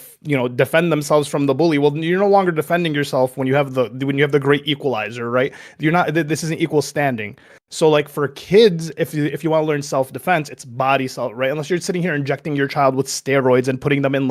defend themselves from the bully, well, you're no longer defending yourself when you have the great equalizer, right? You're not. This isn't equal standing. So like for kids, if you want to learn self-defense, it's body self, right? Unless you're sitting here injecting your child with steroids and putting them in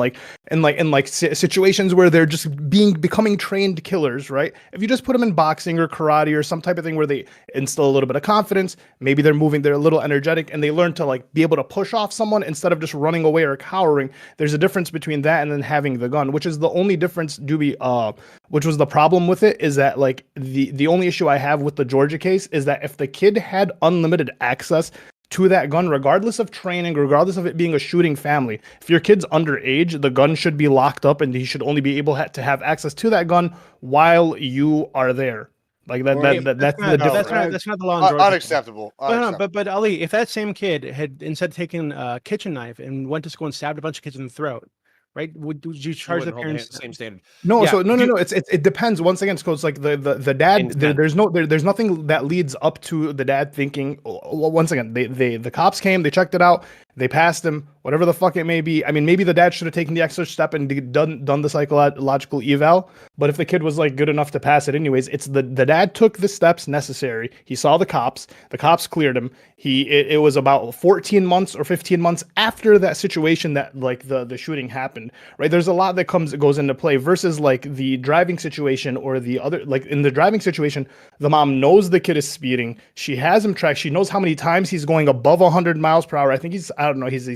situations where they're just becoming trained killers, right? If you just put them in boxing or karate or some type of thing where they instill a little bit of confidence, maybe they're a little energetic and they learn to like be able to push off someone instead of just running away or cowering. There's a difference between that and then having the gun, which is the only difference, which was the problem with it, is that like the only issue I have with the Georgia case is that if the kid had unlimited access to that gun, regardless of training, regardless of it being a shooting family, if your kid's underage, the gun should be locked up and he should only be able to have access to that gun while you are there. Like that's the difference. That's not the law in Georgia. Unacceptable. But Ali, if that same kid had instead taken a kitchen knife and went to school and stabbed a bunch of kids in the throat, right? Would you charge the parents the same standard? No, so no. It depends. Once again, it's like the dad. There's nothing that leads up to the dad thinking. Once again, the cops came, they checked it out, they passed him, whatever the fuck it may be. I mean, maybe the dad should have taken the extra step and done the psychological eval. But if the kid was like good enough to pass it anyways, it's the dad took the steps necessary. He saw the cops cleared him. It was about 14 months or 15 months after that situation that like the shooting happened, right? There's a lot that goes into play versus like the driving situation or the other. Like in the driving situation, the mom knows the kid is speeding. She has him tracked. She knows how many times he's going above 100 miles per hour. I think he's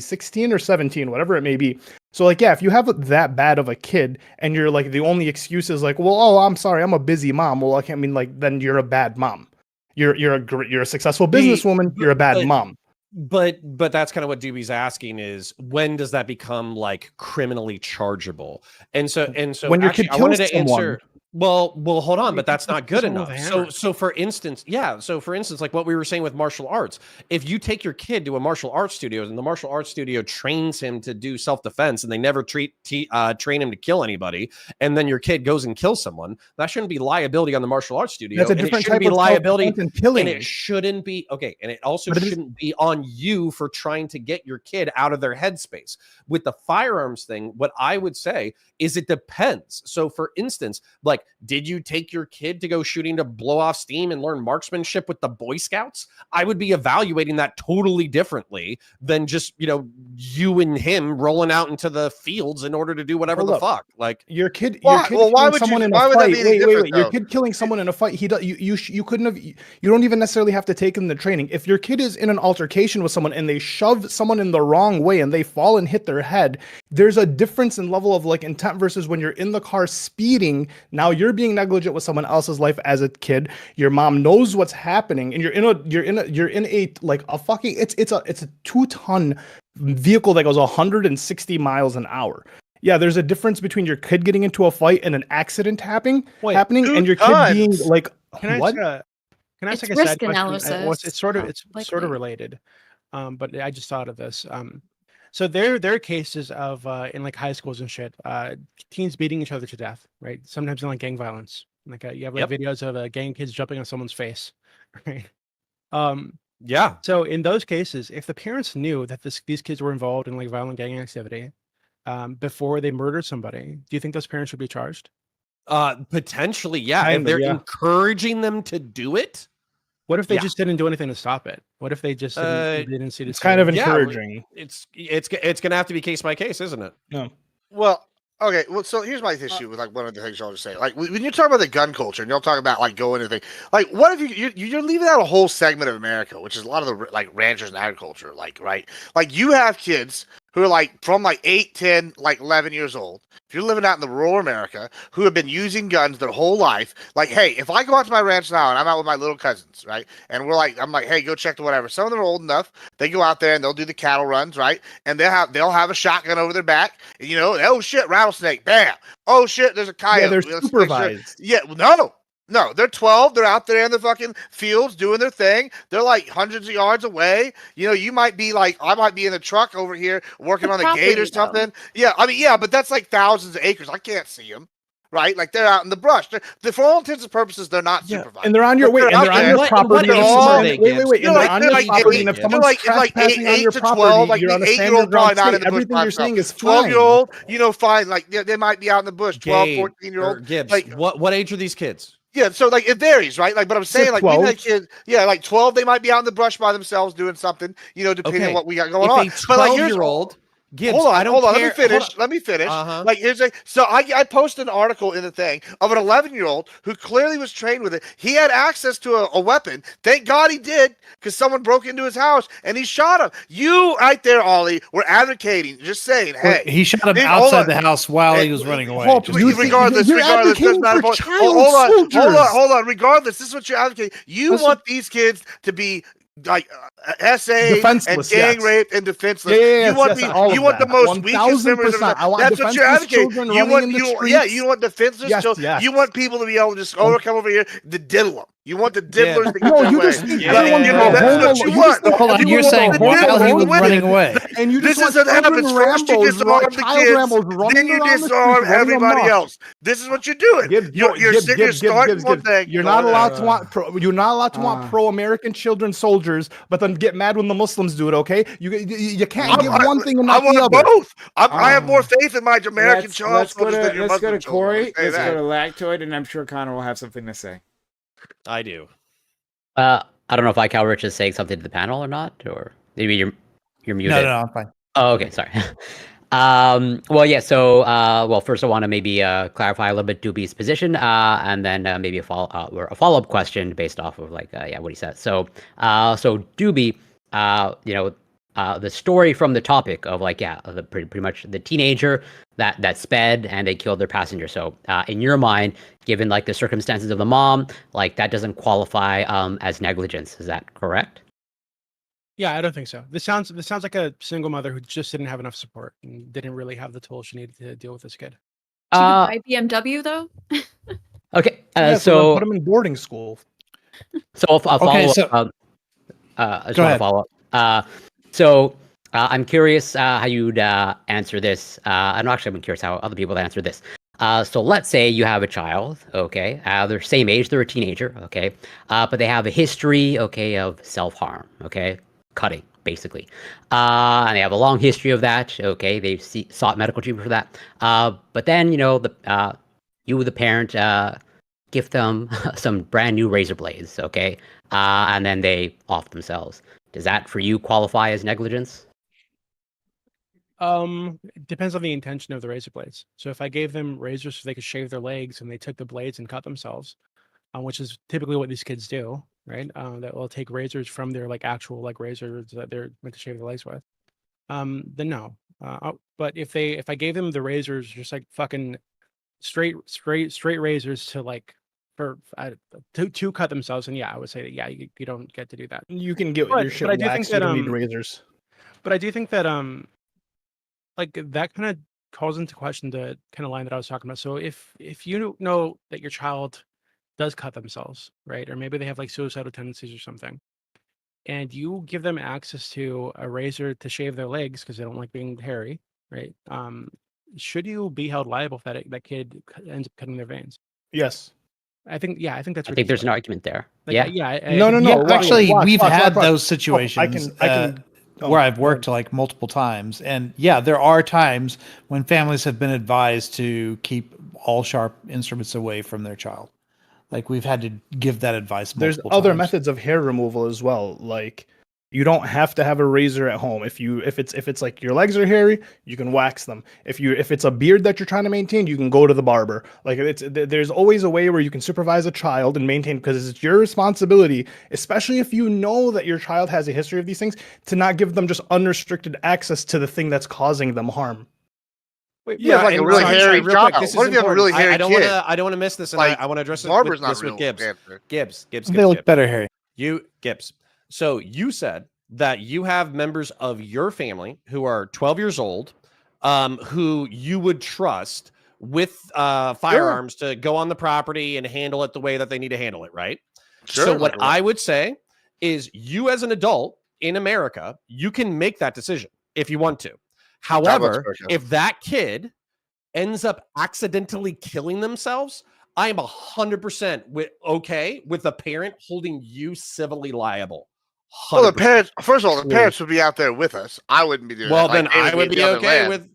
16 or 17, whatever it may be. So like, yeah, if you have that bad of a kid and you're like, the only excuse is like, well, oh, I'm sorry, I'm a busy mom. Well, I can't mean like, then you're a bad mom. You're a successful businesswoman. You're a bad mom. But that's kind of what Doobie's asking is, when does that become like criminally chargeable? And so when your kid kills I wanted to someone. answer. Well, hold on, but that's not good enough. So for instance, like what we were saying with martial arts, if you take your kid to a martial arts studio and the martial arts studio trains him to do self-defense and they never train him to kill anybody, and then your kid goes and kills someone, that shouldn't be liability on the martial arts studio. That's a different type of liability and killing. And it shouldn't be and it also shouldn't be on you for trying to get your kid out of their headspace. With the firearms thing, what I would say is it depends. So for instance, like like, did you take your kid to go shooting to blow off steam and learn marksmanship with the Boy Scouts? I would be evaluating that totally differently than just, you and him rolling out into the fields in order to do whatever the fuck. Like your kid Why? Well, why killing would someone you? in Why a would that fight. be any Wait. different? Your Though? kid killing someone in a fight. You couldn't have. You don't even necessarily have to take him to training. If your kid is in an altercation with someone and they shove someone in the wrong way and they fall and hit their head, there's a difference in level of like intent versus when you're in the car speeding. Now you're being negligent with someone else's life as a kid. Your mom knows what's happening, and you're in a like a fucking it's a 2-ton vehicle that goes 160 miles an hour. Yeah, there's a difference between your kid getting into a fight and an accident happening, and your kid being like, what? Can I ask It's like a risk side question? Well, analysis, it's sort of likely. related, but I just thought of this. So there are cases of in like high schools and shit, teens beating each other to death, right? Sometimes in like gang violence, like you have like videos of gang kids jumping on someone's face, right? Yeah. So in those cases, if the parents knew that these kids were involved in like violent gang activity before they murdered somebody, do you think those parents should be charged? Potentially, yeah. If they're encouraging them to do it. What if they just didn't do anything to stop it? What if they just didn't see it? It's kind of encouraging. It's gonna have to be case by case, isn't it? No. Well, okay. Well, so here's my issue with like one of the things y'all just say. Like when you talk about the gun culture and y'all talk about like going and thing, like what if you're leaving out a whole segment of America, which is a lot of the like ranchers and agriculture, like right? Like you have kids who are like from like 8, 10, like 11 years old. If you're living out in the rural America, who have been using guns their whole life, like, hey, if I go out to my ranch now and I'm out with my little cousins, right? And I'm like, hey, go check the whatever. Some of them are old enough. They go out there and they'll do the cattle runs, right? And they'll have a shotgun over their back. And, oh shit, rattlesnake, bam. Oh shit, there's a coyote. Yeah, they're supervised. Yeah, no, they're 12. They're out there in the fucking fields doing their thing. They're like hundreds of yards away. You might be like, I might be in the truck over here working on the gate or something. Yeah, I mean, yeah, but that's like thousands of acres. I can't see them, right? Like they're out in the brush. For all intents and purposes, they're not supervised. And they're on your They're on your property. Wait. And they're on your property. And if someone's trespassing on your property, you're on a standard ground state. Everything you're saying is fine. 12-year-old, fine. Like they might be out in the bush. 12, 14-year-old. Gibbs, like what age are these kids? Yeah, so like it varies, right? Like, but I'm saying like even like kids, like 12, they might be out in the brush by themselves doing something, depending on what we got going on. But like 12-year-old, Gibbs, hold on. care. Let me finish. Like here's so I posted an article in the thing of an 11-year-old who clearly was trained with it. He had access to a weapon. Thank God he did, because someone broke into his house and he shot him. You right there, Ollie, were advocating, just saying, hey, he shot him outside the house while he was running away. Regardless, doesn't matter. Hold on. Regardless, this is what you're advocating. You want these kids to be like SA and gang raped and defenseless. You want the most weakest members of that's what you're advocating. You want defenseless children. You want people to be able to just come over here to diddle them. You want the diddlers to get that's what you want. Hold on, you're saying while he was running away. And you this is what happens. First you disarm the kids, then you disarm everybody else. This is what you're doing. You're starting one thing. You're not allowed to want pro-American children soldiers, but then get mad when the Muslims do it. Okay, you can't give one thing and not the other. Both. I have more faith in my American child soldiers than your Let's go Muslim to Corey. children. Let's go to Lactoid, and I'm sure Connor will have something to say. I do. I don't know if Rich is saying something to the panel or not, or maybe you're muted. No, I'm fine. Oh, okay, sorry. Well, yeah. So, first I want to maybe clarify a little bit Doobie's position, and then maybe a follow-up question based off of what he said. So Doobie, the story from the topic of pretty much the teenager that sped and they killed their passenger. So in your mind, given like the circumstances of the mom, like that doesn't qualify as negligence. Is that correct? Yeah, I don't think so. This sounds like a single mother who just didn't have enough support and didn't really have the tools she needed to deal with this kid. She could buy BMW though. Okay, so put him in boarding school. So I'll follow up. I just want to follow up. So I'm curious how you'd answer this. I'm curious how other people would answer this. So let's say you have a child, okay? They're same age, they're a teenager, okay? But they have a history, okay, of self-harm, okay? Cutting, basically. And they have a long history of that, okay? They've sought medical treatment for that. But then, you you, the parent, give them some brand new razor blades, okay, and then they off themselves. Does that for you qualify as negligence? It depends on the intention of the razor blades. So if I gave them razors so they could shave their legs and they took the blades and cut themselves, which is typically what these kids do, right? That will take razors from their like actual like razors that they're meant to shave their legs with. Then no. But if I gave them the razors, just like fucking straight razors to like to cut themselves, and yeah, I would say that you don't get to do that. You can get But- your shit but I do think waxed. You that, don't need razors. But I do think that like that kind of calls into question the kind of line that I was talking about. So if you know that your child does cut themselves, right, or maybe they have like suicidal tendencies or something, and you give them access to a razor to shave their legs because they don't like being hairy, right? Should you be held liable if that kid ends up cutting their veins? Yes. I think that's. I think there's an argument there. Like, yeah. yeah. No. Yeah, Watch, actually, we've had watch. those Oh, situations I can. where I've worked like multiple times, and yeah, there are times when families have been advised to keep all sharp instruments away from their child. Like we've had to give that advice. There's Multiple other times. methods of hair removal as well. Like you don't have to have a razor at home. If it's like your legs are hairy, you can wax them. If it's a beard that you're trying to maintain, you can go to the barber. Like there's always a way where you can supervise a child and maintain, because it's your responsibility, especially if you know that your child has a history of these things, to not give them just unrestricted access to the thing that's causing them harm. Wait, Yeah, like a really hairy child. What if you have a really hairy I don't kid? I don't want to miss this, and Like, I want to address barber's this not with real Gibbs. answer. Gibbs. They look better hairy. Gibbs. So you said that you have members of your family who are 12 years old, who you would trust with firearms to go on the property and handle it the way that they need to handle it, right? Sure. So what I would say is, you as an adult in America, you can make that decision if you want to. However, if that kid ends up accidentally killing themselves, I am 100% okay with the parent holding you civilly liable. 100%. Well, the parents. First of all, the parents would be out there with us. I wouldn't be doing. Well, that. then Like, I would be okay with.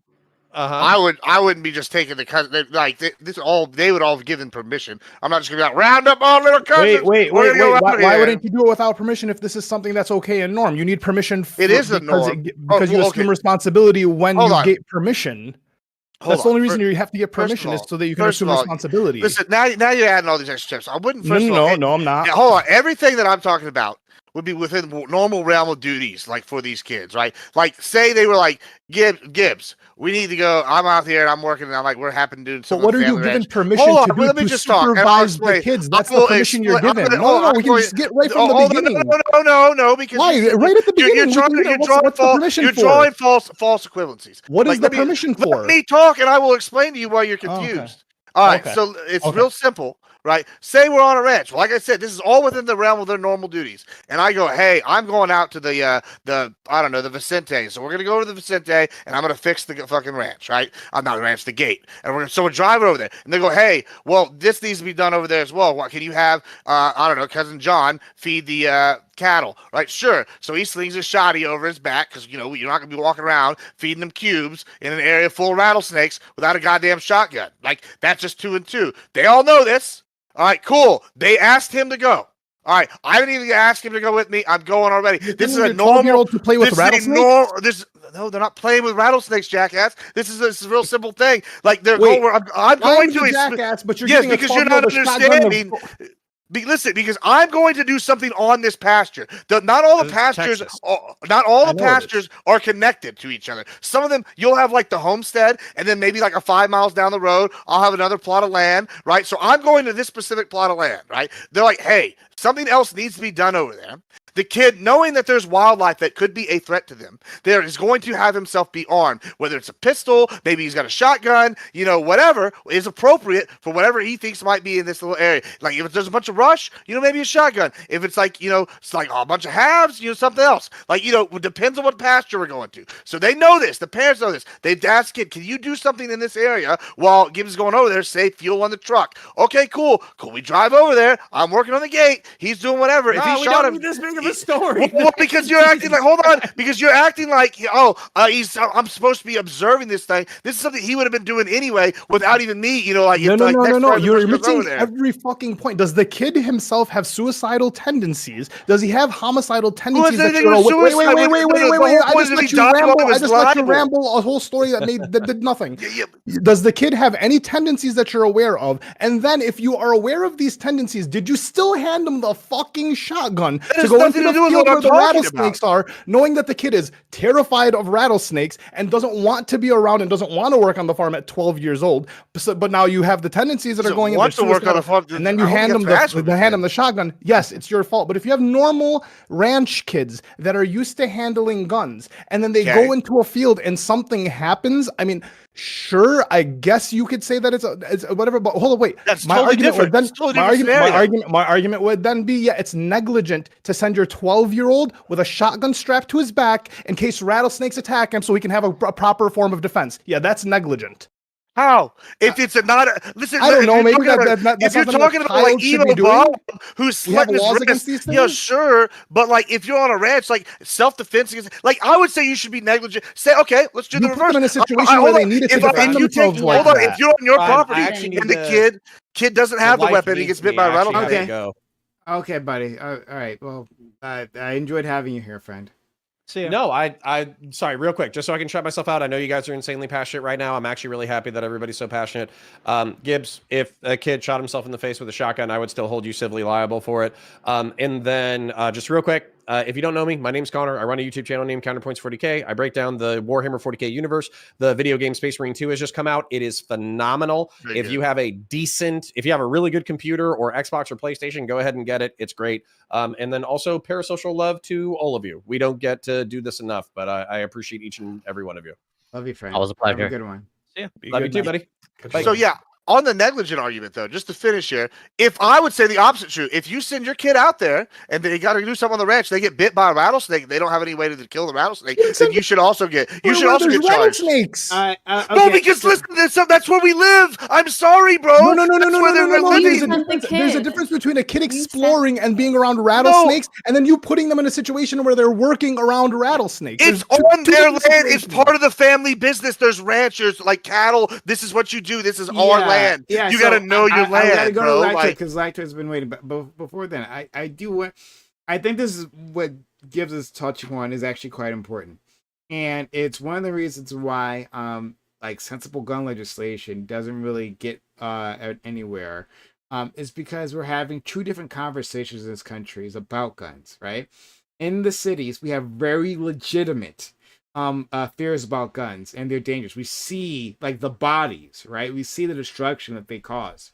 I wouldn't be just taking the cousin. Like this, all they would all have given permission. I'm not just gonna be like, round up all little cousins. Wait. Why wouldn't you do it without permission if this is something that's okay and norm? You need permission. It is a norm because you assume responsibility when you get permission. That's the only reason you have to get permission, is so that you can assume responsibility. Listen, now you're adding all these extra steps. I wouldn't. No, I'm not. Yeah, hold on. Everything that I'm talking about would be within normal realm of duties, like for these kids, right? Like, say they were like, Gibbs, we need to go. I'm out here and I'm working, and I'm like, we're happen to do something. But what are you given permission to do? Let me just supervise the kids. That's the permission you're given. No, we can just get right from the beginning. No, because why? Right at the beginning, you're drawing false equivalencies. What is the permission for? Let me talk, and I will explain to you why you're confused. All right, so it's real simple. Right? Say we're on a ranch. Like I said, this is all within the realm of their normal duties. And I go, hey, I'm going out to the I don't know, the Vicente. So we're gonna go to the Vicente, and I'm gonna fix the fucking ranch, right? I'm not the ranch, the gate. And we're driving over there, and they go, hey, well, this needs to be done over there as well. What can you have? I don't know, cousin John feed the cattle, right? Sure. So he slings a shotty over his back, because you're not gonna be walking around feeding them cubes in an area full of rattlesnakes without a goddamn shotgun. Like, that's just 2 and 2. They all know this. All right, cool. They asked him to go. All right, I didn't even ask him to go with me. I'm going already. This is a normal to play with rattlesnakes. No, they're not playing with rattlesnakes, jackass. This is a real simple thing. Like they're going. I'm going to jackass, but you're because you're not understanding. Listen, because I'm going to do something on this pasture. Not all the pastures are connected to each other. Some of them, you'll have like the homestead, and then maybe like a 5 miles down the road, I'll have another plot of land, right? So I'm going to this specific plot of land, right? They're like, hey, something else needs to be done over there. The kid, knowing that there's wildlife that could be a threat to them, there is going to have himself be armed, whether it's a pistol, maybe he's got a shotgun, whatever is appropriate for whatever he thinks might be in this little area. Like if there's a bunch of brush, maybe a shotgun. If it's like, it's like a bunch of halves, something else. Like, it depends on what pasture we're going to. So they know this. The parents know this. They've asked kid, can you do something in this area while Gibbs is going over there, say fuel on the truck? Okay, cool. We drive over there. I'm working on the gate. He's doing whatever. If he shot him, the story. Well, because you're acting like, hold on, because you're acting like, I'm supposed to be observing this thing. This is something he would have been doing anyway without even me, like, no. You're missing there. every fucking point. Does the kid himself have suicidal tendencies? Does he have homicidal tendencies? Wait. I just let you ramble a whole story that did nothing. Does the kid have any tendencies that you're aware of? And then, if you are aware of these tendencies, did you still hand him the fucking shotgun to go into the field where the rattlesnakes are, knowing that the kid is terrified of rattlesnakes and doesn't want to be around and doesn't want to work on the farm at 12 years old? But now you have the tendencies that are going into work on the farm, and then you hand him the shotgun. Yes, it's your fault. But if you have normal ranch kids that are used to handling guns, and then they go into a field and something happens, I mean, sure, I guess you could say that it's whatever. But hold on, wait. That's totally different. My argument would then be, it's negligent to send your 12-year-old with a shotgun strapped to his back in case rattlesnakes attack him, so he can have a proper form of defense. Yeah, that's negligent. How? If it's listen, I don't know. Maybe if you're talking about like Emo Bob who's slicking his wrist, sure. But like if you're on a ranch, like self-defense, like I would say you should be negligent. Say, okay, let's do the reverse. Put them in a situation where they needed to defend themselves like that. Hold on, if you're on your property and the kid doesn't have the weapon, he gets bit by a rattlesnake. Okay, buddy. All right. Well, I enjoyed having you here, friend. No, I sorry, real quick, just so I can shut myself out. I know you guys are insanely passionate right now. I'm actually really happy that everybody's so passionate. Gibbs, if a kid shot himself in the face with a shotgun, I would still hold you civilly liable for it. And then just real quick, if you don't know me, my name's Connor. I run a YouTube channel named Counterpoints 40K. I break down the Warhammer 40K universe. The video game Space Marine 2 has just come out. It is phenomenal. If you have a really good computer or Xbox or PlayStation, go ahead and get it. It's great. And then also parasocial love to all of you. We don't get to do this enough, but I appreciate each and every one of you. Love you, friend. Always a pleasure. Have a good one. Yeah. Love you too, buddy. Bye. So yeah. On the negligent argument, though, just to finish here, if I would say the opposite true, if you send your kid out there and they got to do something on the ranch, they get bit by a rattlesnake, they don't have any way to kill the rattlesnake, then you should also get charged. Rattlesnakes. Okay. No, because listen, that's where we live. I'm sorry, bro. No. There's a difference between a kid exploring and being around rattlesnakes, and then you putting them in a situation where they're working around rattlesnakes. It's on their land. It's part of the family business. There's ranchers like cattle. This is what you do. This is our land. Yeah, you got to know your land, I gotta go bro. To Lacto because Lacto has been waiting. But before then, I think this is what Gibbs is touching on is actually quite important, and it's one of the reasons why like sensible gun legislation doesn't really get anywhere. Is because we're having two different conversations in this country about guns, right? In the cities, we have very legitimate fears about guns and they're dangerous. We see like the bodies, right? We see the destruction that they cause.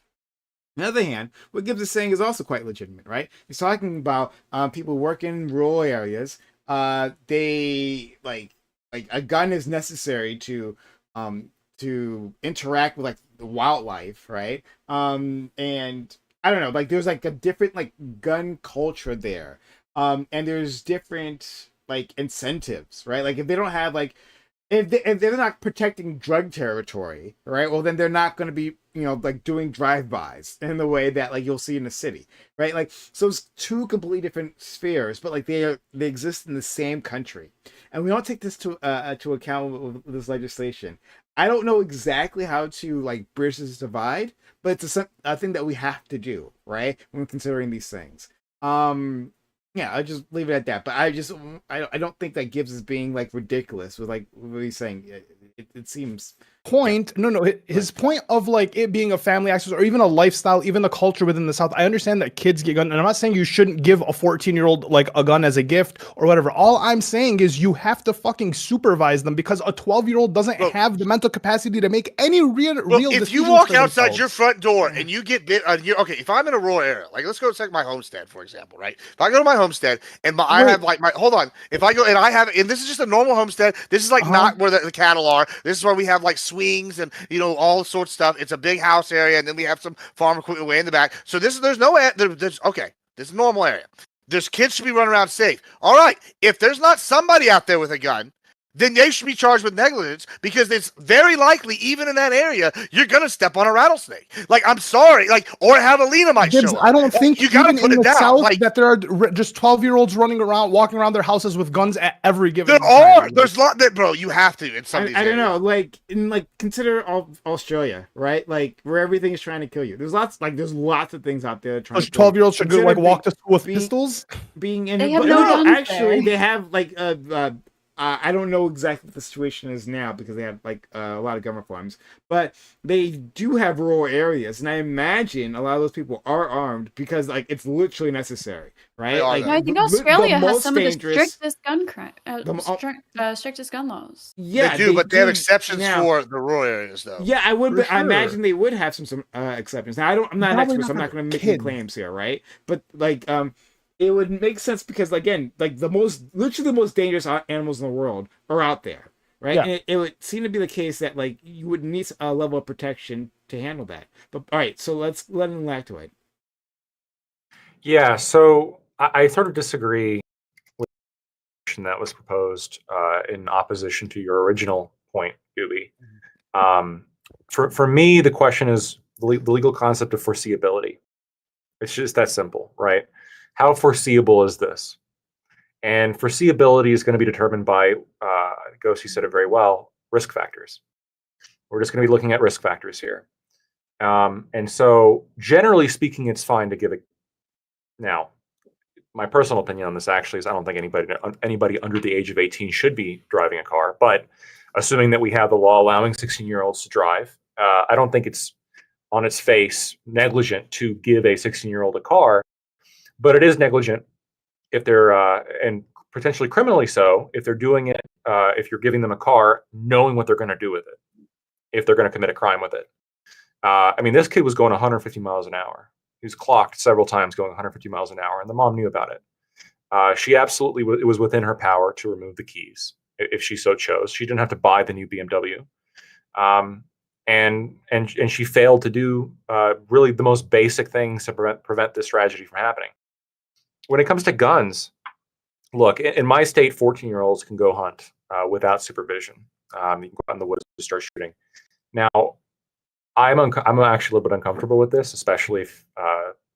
On the other hand, what Gibbs is saying is also quite legitimate, right? He's talking about people working in rural areas. They like a gun is necessary to interact with like the wildlife, right? And I don't know, like there's like a different like gun culture there. And there's different like incentives, right? Like if they don't have like if they're not protecting drug territory, right? Well, then they're not going to be, like doing drive-bys in the way that like you'll see in the city, right? Like so it's two completely different spheres, but like they exist in the same country, and we don't take this to account with this legislation. I don't know exactly how to like bridge this divide, but it's a thing that we have to do, right? When considering these things. Yeah, I'll just leave it at that. But I don't think that Gibbs is being like ridiculous with like what he's saying. It seems his point of like it being a family access or even a lifestyle, even the culture within the South. I understand that kids get guns, and I'm not saying you shouldn't give a 14-year-old like a gun as a gift or whatever. All I'm saying is you have to fucking supervise them because a 12-year-old doesn't have the mental capacity to make any real if you walk outside your front door and you get bit, okay, if I'm in a rural area, like let's go check my homestead, for example, right? If I go to my homestead and I have like if I go and I have, and this is just a normal homestead, this is like not where the cattle are. This is where we have like swings and all sorts of stuff. It's a big house area, and then we have some farm equipment way in the back. So this is this is a normal area. There's kids should be running around safe. All right, if there's not somebody out there with a gun, then they should be charged with negligence because it's very likely, even in that area, you're gonna step on a rattlesnake. Like, I'm sorry, like, or have a Lena might Gibbs, show up. I don't think you gotta even put in it the down. South Like, that there are just 12-year-olds walking around their houses with guns at every given there time. are. There's a lot that, bro. You have to in some of these I don't areas. know, consider Australia, right? Like where everything is trying to kill you. There's lots of things out there trying Those to kill you. 12-year-olds should go, like, walk to school with pistols. Being in They have no guns actually there. they have like I don't know exactly what the situation is now because they have like a lot of gun reforms, but they do have rural areas, and I imagine a lot of those people are armed because like it's literally necessary, right? Like, I think Australia has some of the strictest gun strictest gun laws. Yeah, they do, but they have exceptions for the rural areas, though. Yeah, I would. For I sure. imagine they would have some exceptions. Now, I'm not an expert, so I'm not going to make any claims here, right? But like, it would make sense because again, like literally the most dangerous animals in the world are out there, right? Yeah. And it would seem to be the case that like you would need a level of protection to handle that. But all right, so let's let him lactoid. Yeah, so I sort of disagree with the solution that was proposed in opposition to your original point, Gooby. For me, the question is the legal concept of foreseeability. It's just that simple, right? How foreseeable is this? And foreseeability is going to be determined by, Ghosty said it very well, risk factors. We're just going to be looking at risk factors here. And so generally speaking, it's fine to give it. Now, my personal opinion on this actually is I don't think anybody under the age of 18 should be driving a car. But assuming that we have the law allowing 16-year-olds to drive, I don't think it's on its face negligent to give a 16-year-old a car. But it is negligent if they're, and potentially criminally so, if they're doing it, if you're giving them a car, knowing what they're going to do with it, if they're going to commit a crime with it. I mean, this kid was going 150 miles an hour. He was clocked several times going 150 miles an hour, and the mom knew about it. She absolutely, it was within her power to remove the keys if she so chose. She didn't have to buy the new BMW. And she failed to do really the most basic things to prevent this tragedy from happening. When it comes to guns, look, in my state, 14-year-olds can go hunt without supervision. You can go out in the woods and start shooting. Now, I'm actually a little bit uncomfortable with this, especially if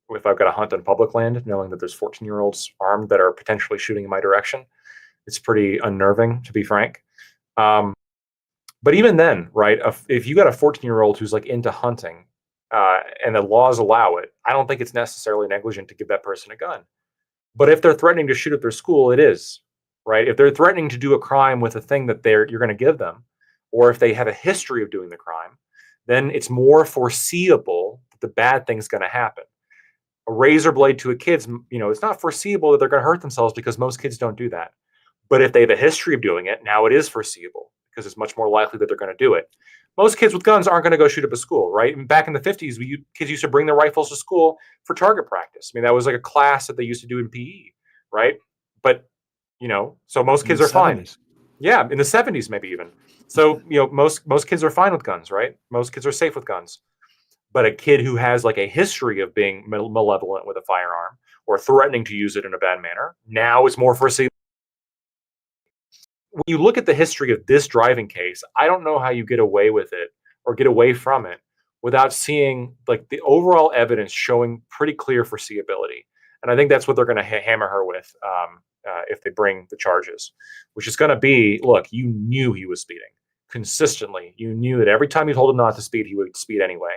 I've got to hunt on public land, knowing that there's 14-year-olds armed that are potentially shooting in my direction. It's pretty unnerving, to be frank. But even then, right, if you got a 14-year-old who's like into hunting and the laws allow it, I don't think it's necessarily negligent to give that person a gun. But if they're threatening to shoot at their school, it is, right? If they're threatening to do a crime with a thing that you're going to give them, or if they have a history of doing the crime, then it's more foreseeable that the bad thing's going to happen. A razor blade to a kid's, it's not foreseeable that they're going to hurt themselves because most kids don't do that. But if they have a history of doing it, now it is foreseeable because it's much more likely that they're going to do it. Most kids with guns aren't going to go shoot up a school, right? And back in the 50s, kids used to bring their rifles to school for target practice. I mean, that was like a class that they used to do in PE, right? But, so most kids are fine. Yeah, in the 70s maybe even. So, most kids are fine with guns, right? Most kids are safe with guns. But a kid who has like a history of being malevolent with a firearm or threatening to use it in a bad manner, now it's more foreseeable. When you look at the history of this driving case, I don't know how you get away with it or get away from it without seeing like the overall evidence showing pretty clear foreseeability. And I think that's what they're going to hammer her with if they bring the charges, which is going to be, look, you knew he was speeding consistently. You knew that every time you told him not to speed, he would speed anyway.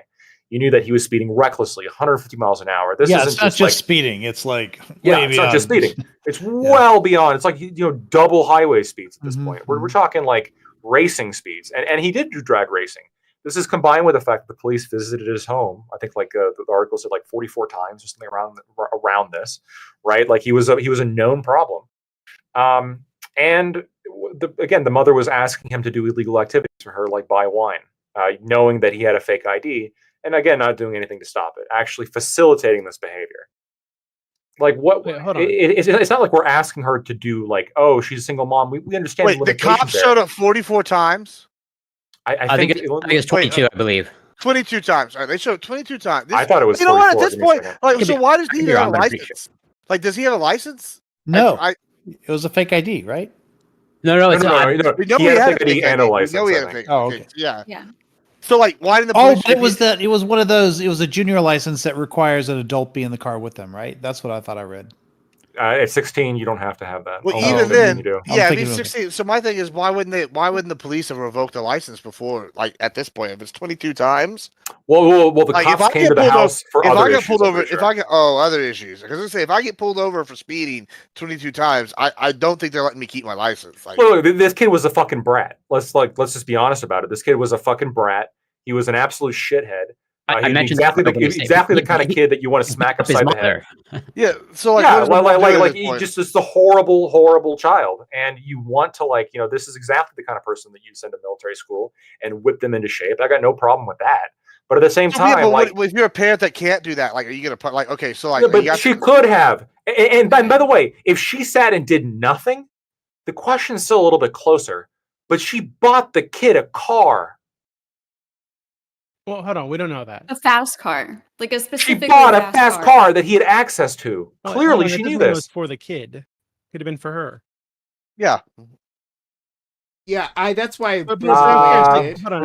You knew that he was speeding recklessly, 150 miles an hour. This isn't it's not just speeding. It's like it's not just speeding. It's well beyond. It's like double highway speeds at this point. We're talking like racing speeds, and he did do drag racing. This is combined with the fact that the police visited his home. I think like the article said like 44 times or something around this, right? Like he was a known problem. And again, the mother was asking him to do illegal activities for her, like buy wine, knowing that he had a fake ID. And again, not doing anything to stop it, actually facilitating this behavior. Like what? Wait, hold on. It's not like we're asking her to do like, oh, she's a single mom. We understand. Wait, the cops showed up 44 times. I think it's 22. I believe 22 times. All right, they showed 22 times. I thought it was. You know what? At this point, like, so why does he have a license? Like, does he have a license? No, it was a fake ID, right? No, it's not. We know He he had had a a fake fake ID and a ID. We license. know he I had a think. fake. Oh, okay. okay. Yeah. Yeah. So like, why didn't the Oh, police? but it was one of those. It was a junior license that requires an adult be in the car with them, right? That's what I thought I read. At 16, you don't have to have that. Well, Only even at 15 then, you do. yeah, I thinking mean, of- 16. So my thing is, why wouldn't they? Why wouldn't the police have revoked the license before? Like at this point, if it's 22 times, Well, the like cops came to the house for if other I get issues. pulled I'm over, pretty if sure. I get other issues, because I say if I get pulled over for speeding 22 times, I don't think they're letting me keep my license. Like, Look, this kid was a fucking brat. Let's just be honest about it. This kid was a fucking brat. He was an absolute shithead. I He'd be mentioned exactly that earlier, exactly the kind of he kid that you want to beat smack up his upside the head. mother. yeah. So like, Yeah, what is the mom doing at like this he point? just is the horrible child, and you want to this is exactly the kind of person that you send to military school and whip them into shape. I got no problem with that, but at the same So, yeah, time, but if you're a parent that can't do that, like, are you gonna put like, okay, so like, yeah, you but got she could have. And by the way, if she sat and did nothing, the question's still a little bit closer. But she bought the kid a car. Well, hold on. We don't know that. A fast car, like a She specifically bought a fast car that he had access to. Well, Clearly, hold on, she that knew doesn't mean it was this. for the kid. Could have been for her. yeah. Yeah, that's why. But Bruce it's Wayne like, did. hold on.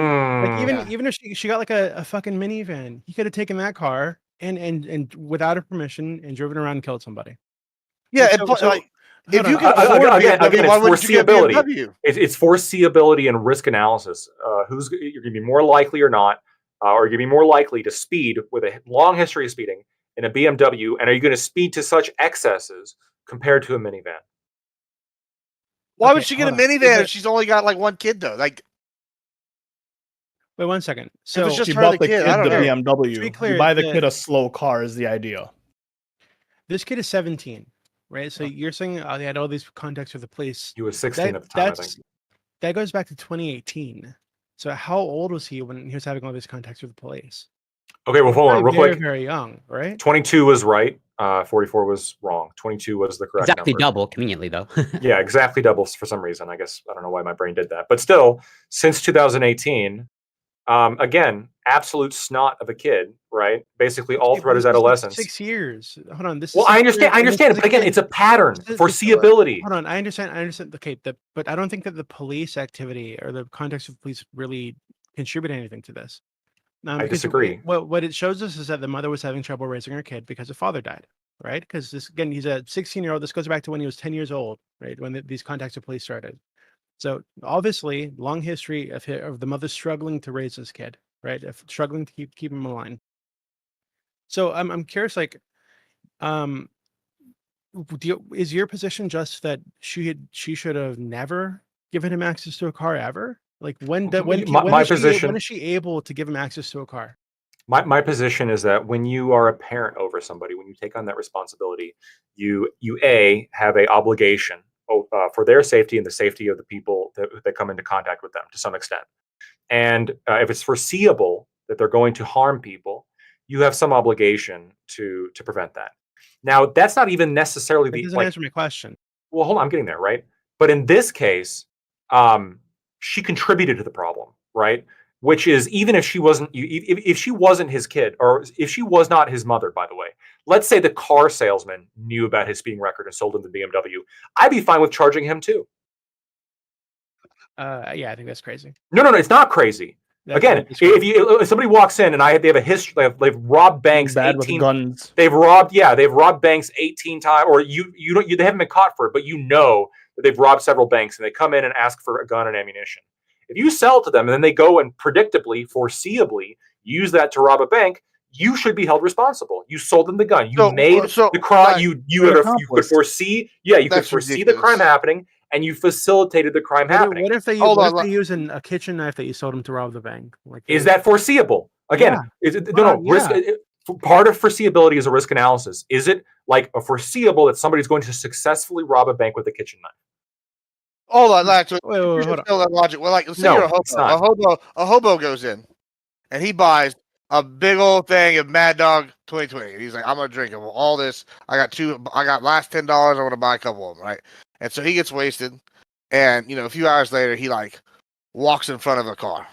Like Hmm. even if she got like a fucking minivan, he could have taken that car and without her permission and driven around and killed somebody. Yeah, So- and plus, so- like, if hold you on, can afford a again, BMW, why it's wouldn't you get a foreseeability. BMW? It's foreseeability and risk analysis. You're going to be more likely or not, or you're going to be more likely to speed with a long history of speeding in a BMW, and are you going to speed to such excesses compared to a minivan? Why Okay, would she get a hold on. minivan if she's only got like one kid though? Like, Wait 1 second. if So it's just She her, bought the the kid, kid I don't the know. BMW. To be You clear, buy the the- kid a slow car is the idea. this kid is 17, right? So you're saying they had all these contacts with the police. He was 16 at the time, I think. That goes back to 2018. So how old was he when he was having all these contacts with the police? Okay, well, hold on, Probably real very, quick. very young, right? 22 was right. 44 was wrong. 22 was the correct Exactly number. double, conveniently though. Yeah, exactly doubles for some reason. I guess I don't know why my brain did that, but still, since 2018, again, absolute snot of a kid, right? Basically, all Okay, throughout but his this is, like, adolescence. 6 years. Hold on. This is Well, I 6 understand, years, and this is but again, kid- it's a pattern, this is- foreseeability. Hold on, I understand. Okay, but I don't think that the police activity or the context of police really contribute anything to this. I Because disagree. What it shows us is that the mother was having trouble raising her kid because her father died, right? Because this again, he's a 16-year-old. This goes back to when he was 10 years old, right? When these contacts with police started. So obviously, long history of the mother struggling to raise this kid, right? Struggling to keep him alive. So I'm curious, like, is your position just that she should have never given him access to a car ever? Like when is she able to give him access to a car? My position is that when you are a parent over somebody, when you take on that responsibility, you have a obligation for their safety and the safety of the people that come into contact with them to some extent. And if it's foreseeable that they're going to harm people, you have some obligation to prevent that. Now, that's not even necessarily That doesn't answer my question. Well, hold on, I'm getting there, right? But in this case, she contributed to the problem, right? Which is, even if she wasn't, if she wasn't his kid, or if she was not his mother, by the way, let's say the car salesman knew about his speeding record and sold him the BMW, I'd be fine with charging him too. Yeah, I think that's crazy. No, it's not crazy. Again, if somebody walks in and they have a history, they've robbed banks, Bad with guns. They've robbed banks 18 times, or they haven't been caught for it, but you know that they've robbed several banks, and they come in and ask for a gun and ammunition. If you sell it to them and then they go and predictably, foreseeably use that to rob a bank, you should be held responsible. You sold them the gun. You made the crime. You could foresee. Yeah, you could foresee the crime happening, and you facilitated the crime happening. What if they use a kitchen knife that you sold them to rob the bank? Is that foreseeable? Again, risk. Part of foreseeability is a risk analysis. Is it like a foreseeable that somebody's going to successfully rob a bank with a kitchen knife? Hold on, actually, wait, hold on. that logic. Well, like, let's say No, you're a it's not. hobo. A hobo goes in, and he buys a big old thing of Mad Dog 2020. And he's like, I'm gonna drink all this. I got last $10. I want to buy a couple of them, right? And so he gets wasted, and a few hours later, he like walks in front of a car.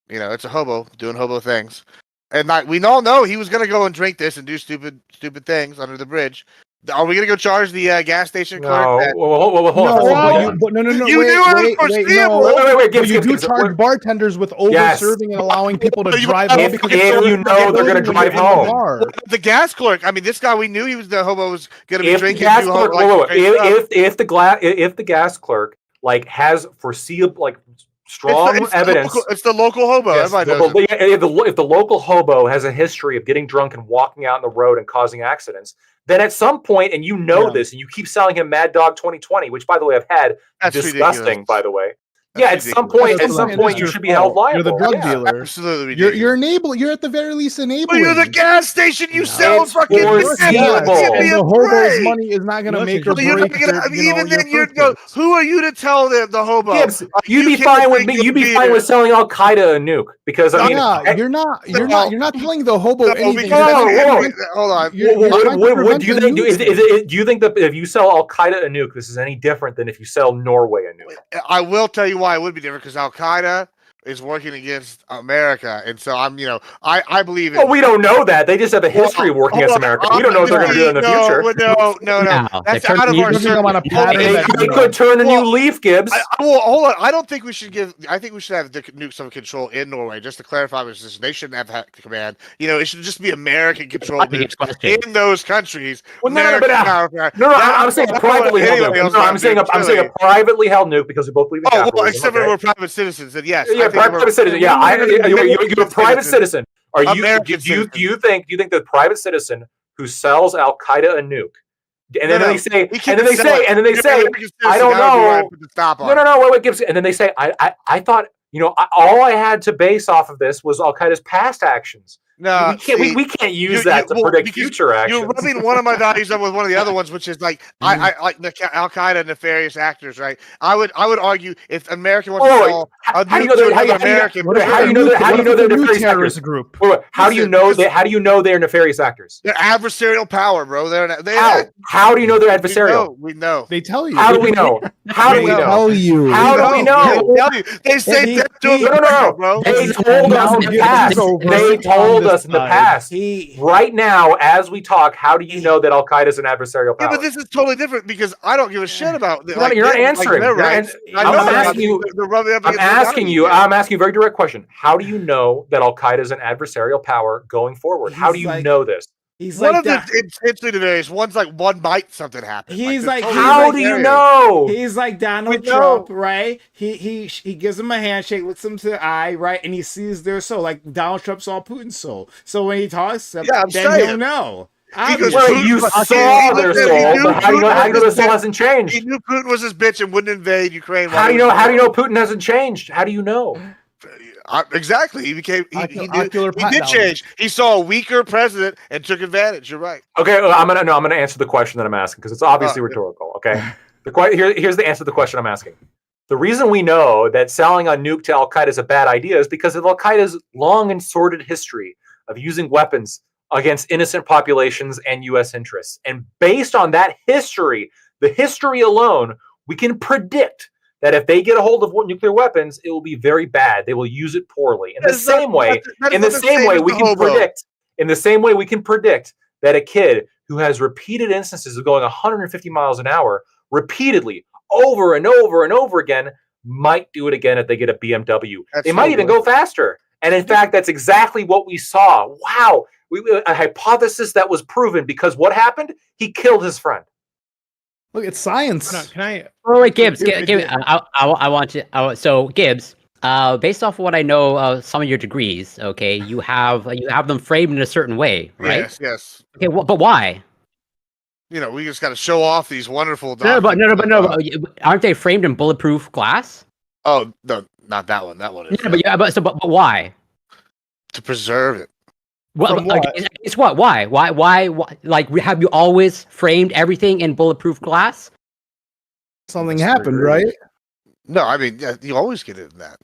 It's a hobo doing hobo things, and we all know he was gonna go and drink this and do stupid things under the bridge. Are we gonna go charge the gas station No, clerk? hold No, on. but no. You Wait, knew it was wait, foreseeable. no. Wait, But you do Gibbs, charge bartenders with Yes. over-serving and allowing people to But you- drive if- home because if it's you know they're gonna drive home. The gas clerk. I mean, this guy we knew he was the hobo was gonna be If the drinking. gas do clerk, like, crazy stuff. if the gas clerk like has foreseeable like strong it's evidence. It's the local hobo. Yes, Everybody knows it. if the local hobo has a history of getting drunk and walking out on the road and causing accidents, then at some point, and you know this, and you keep selling him Mad Dog 2020, which by the way I've had, That's disgusting. ridiculous. By the way, That's at ridiculous. some point, you should be held liable. You're the drug Yeah. dealer. Absolutely ridiculous. You're enabling. You're at the very least But enabling. you're the gas station. You sell It's fucking foreseeable. And the hobo's money is not going to make or But you're not break. gonna, even then, you're who are you to tell the hobo? Gibbs, Like, you'd you be can't fine with drink me. You'd be your fine beer. with selling Al Qaeda a nuke because I mean, You're not telling the hobo No, anything. because- hold on. You're trying to what prevent do you the think? nukes. Do you think that if you sell Al Qaeda a nuke, this is any different than if you sell Norway a nuke? I will tell you why it would be different because Al Qaeda is working against America, and so I believe in. Well, we don't know that. They just have a history of working against America. We don't know what they're going to do in the future. No. That's out of our They could turn a new leaf, Gibbs. Well, hold on. I don't think we should give. I think we should have the nukes of control in Norway. Just to clarify my position, they shouldn't have had command. It should just be American control nukes in those countries. Well, I'm saying a privately held nuke. No, I'm saying a privately held nuke because we both believe in capitalism. Well, except for we're private citizens, then yes. Yeah, private citizen. Yeah, you're a private citizen. Are you? Do you think the private citizen who sells Al Qaeda a nuke, and then they say, I don't know. No, wait, Gibbs. And then they say, I thought, all I had to base off of this was Al Qaeda's past actions. No, we can't use that to predict future actions. You're rubbing one of my values up with one of the other ones, which is like I like Al Qaeda nefarious actors, right? I would argue if American wants to sell how do you know they're nefarious actors? Group. How do you know they're nefarious actors? They're adversarial power, bro. How do you know they're adversarial? We know. They tell you. How do we know? How do we know? Tell you. How do we know? They say No. They told us in the past. They told us in the past. Right now, as we talk, how do you know that Al Qaeda is an adversarial power? Yeah, but this is totally different because I don't give a shit about. You're not answering. I'm asking you a very direct question. How do you know that Al Qaeda is an adversarial power going forward? How do you know this? He's one like of the intentionally the various one's like one might something happen. How do you know? He's like Donald Trump, right? He gives him a handshake, looks him to the eye, right, and he sees their soul, like Donald Trump saw Putin's soul. So when he talks, then he'll know. You saw their soul, but how do you know the soul hasn't changed? He knew Putin was his bitch and wouldn't invade Ukraine. How do you know Putin hasn't changed? How do you know? Exactly. He did change. He saw a weaker president and took advantage. You're right. Okay, I'm gonna answer the question that I'm asking because it's obviously rhetorical. Okay, here's the answer to the question I'm asking. The reason we know that selling a nuke to Al Qaeda is a bad idea is because of Al Qaeda's long and sordid history of using weapons against innocent populations and U.S. interests. And based on that history, the history alone, we can predict that if they get a hold of nuclear weapons, it will be very bad. They will use it poorly. In the same way, we can predict that a kid who has repeated instances of going 150 miles an hour repeatedly over and over and over again might do it again if they get a BMW. They might even go faster. And in fact, that's exactly what we saw. Wow. A hypothesis that was proven because what happened? He killed his friend. Look, it's science. Can I? Oh wait, Gibbs. I want to. So Gibbs, based off of what I know of some of your degrees, okay, you have them framed in a certain way, right? Yes. Okay, but why? We just got to show off these wonderful. No, aren't they framed in bulletproof glass? Oh no, not that one. That one is. Yeah, but why? To preserve it. Well, it's what? Why? Like, have you always framed everything in bulletproof glass? Something happened, right? No, I mean, you always get it in that.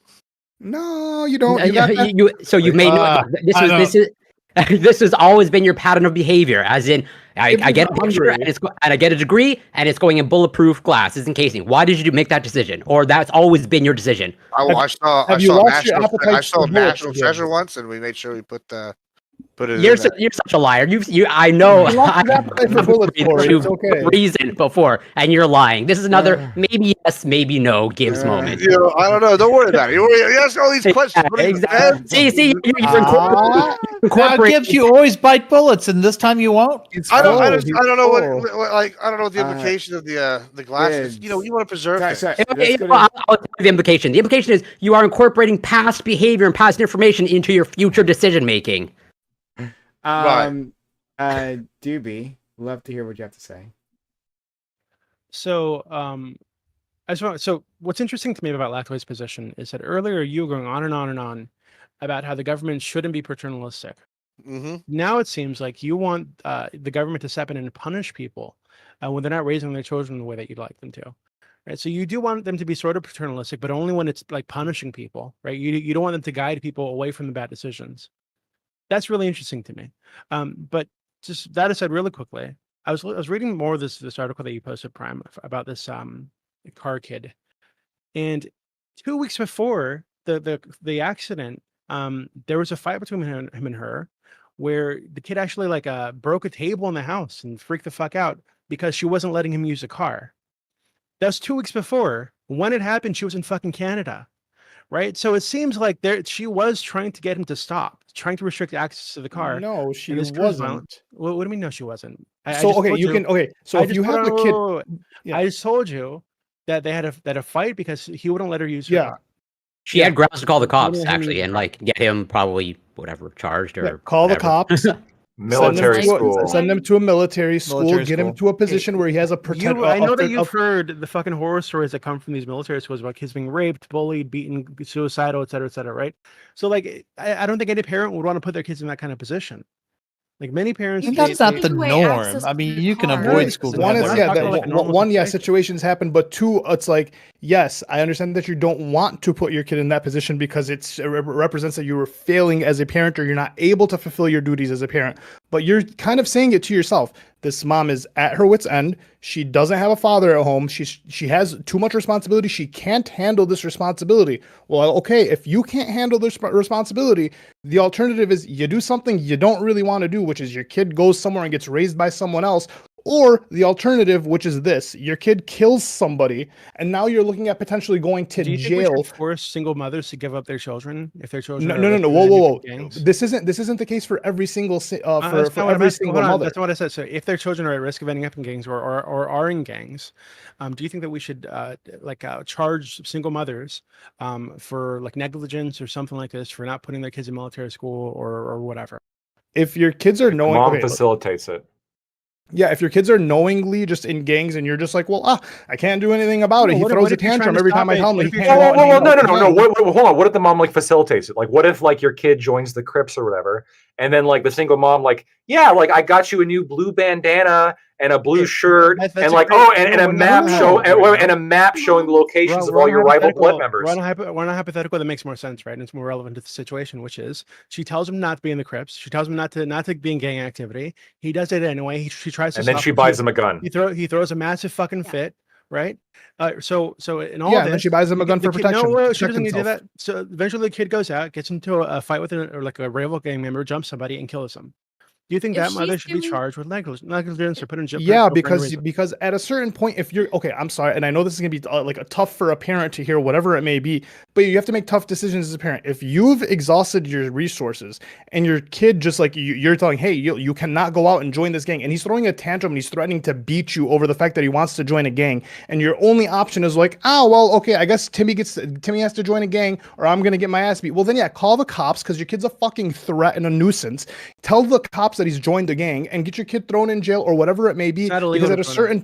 No, you don't. You've made this has always been your pattern of behavior. As in, I get a picture and I get a degree and it's going in bulletproof glass. It's encasing. Why did you make that decision? Or that's always been your decision? I saw National Treasure once, and we made sure we put You're such a liar. I know. You lost that play for bullets, Corey. It's okay. Reason before, and you're lying. This is another maybe yes, maybe no Gibbs moment. You know, I don't know. Don't worry about it. You ask all these questions. Yeah, exactly. See, you're incorporating. Now, Gibbs, you always bite bullets, and this time you won't. I don't know what I don't know what the implication of the glasses. You know, you want to preserve things. I'll tell you the implication. The implication is you are incorporating past behavior and past information into your future decision making. Doobie, love to hear what you have to say. So, so what's interesting to me about Lathway's position is that earlier you were going on and on and on about how the government shouldn't be paternalistic. Mm-hmm. Now it seems like you want the government to step in and punish people when they're not raising their children the way that you'd like them to. Right, so you do want them to be sort of paternalistic, but only when it's like punishing people, right? You don't want them to guide people away from the bad decisions. That's really interesting to me. But just that aside, really quickly, I was reading more of this article that you posted, Prime, about this car kid, and 2 weeks before the accident, there was a fight between him and her, where the kid actually broke a table in the house and freaked the fuck out because she wasn't letting him use the car. That was 2 weeks before. When it happened, she was in fucking Canada. Right, so it seems like she was trying to get him to stop, trying to restrict access to the car. No, she wasn't. What do you mean? No, she wasn't. So if you have a kid, I just told you that they had a fight because he wouldn't let her use her car. She had grounds to call the cops actually, and get him probably charged or call the cops. Military school. Send him to a military school. Get him to a position where he has a protect. I know that you've heard the fucking horror stories that come from these military schools about kids being raped, bullied, beaten, suicidal, et cetera, right? So I don't think any parent would want to put their kids in that kind of position. Like many parents, that's not the norm. I mean, you can avoid schools. Situations happen, but two, it's like, yes, I understand that you don't want to put your kid in that position because it represents that you were failing as a parent or you're not able to fulfill your duties as a parent. But you're kind of saying it to yourself. This mom is at her wit's end. She doesn't have a father at home. She has too much responsibility. She can't handle this responsibility. Well, okay, if you can't handle this responsibility, the alternative is you do something you don't really want to do, which is your kid goes somewhere and gets raised by someone else. Or the alternative, which is this: your kid kills somebody, and now you're looking at potentially going to jail. Do you think we should force single mothers to give up their children if their children? No. Whoa. This isn't the case for every single mother. That's not what I said. So if their children are at risk of ending up in gangs or are in gangs, do you think that we should charge single mothers for negligence or something like this for not putting their kids in military school or whatever? If your kids are knowing, mom facilitates it. Yeah, if your kids are knowingly just in gangs and you're just like, well, I can't do anything about it. He throws a tantrum every time I tell him he can't go out. No. Hold on. What if the mom facilitates it? What if your kid joins the Crips or whatever, and then the single mom I got you a new blue bandana and a blue shirt and a map showing the locations of all your rival blood members. We're on a hypothetical that makes more sense, right? And it's more relevant to the situation, which is she tells him not to be in the Crips. She tells him not to be in gang activity. He does it anyway. She tries to. And then she buys him a gun. He throws a massive fucking fit. Right. So in all this, and then she buys him a gun for protection. No, she doesn't need to do that. So eventually the kid goes out, gets into a fight with a rival gang member, jumps somebody, and kills him. Do you think that mother should be charged with negligence or put in jail? Yeah, because at a certain point, if you're okay, I'm sorry, and I know this is gonna be tough for a parent to hear, whatever it may be, but you have to make tough decisions as a parent. If you've exhausted your resources and your kid just you're telling, hey, you cannot go out and join this gang, and he's throwing a tantrum and he's threatening to beat you over the fact that he wants to join a gang, and your only option is okay, I guess Timmy has to join a gang, or I'm gonna get my ass beat. Well, then call the cops because your kid's a fucking threat and a nuisance. Tell the cops that he's joined the gang and get your kid thrown in jail or whatever it may be. Because at a certain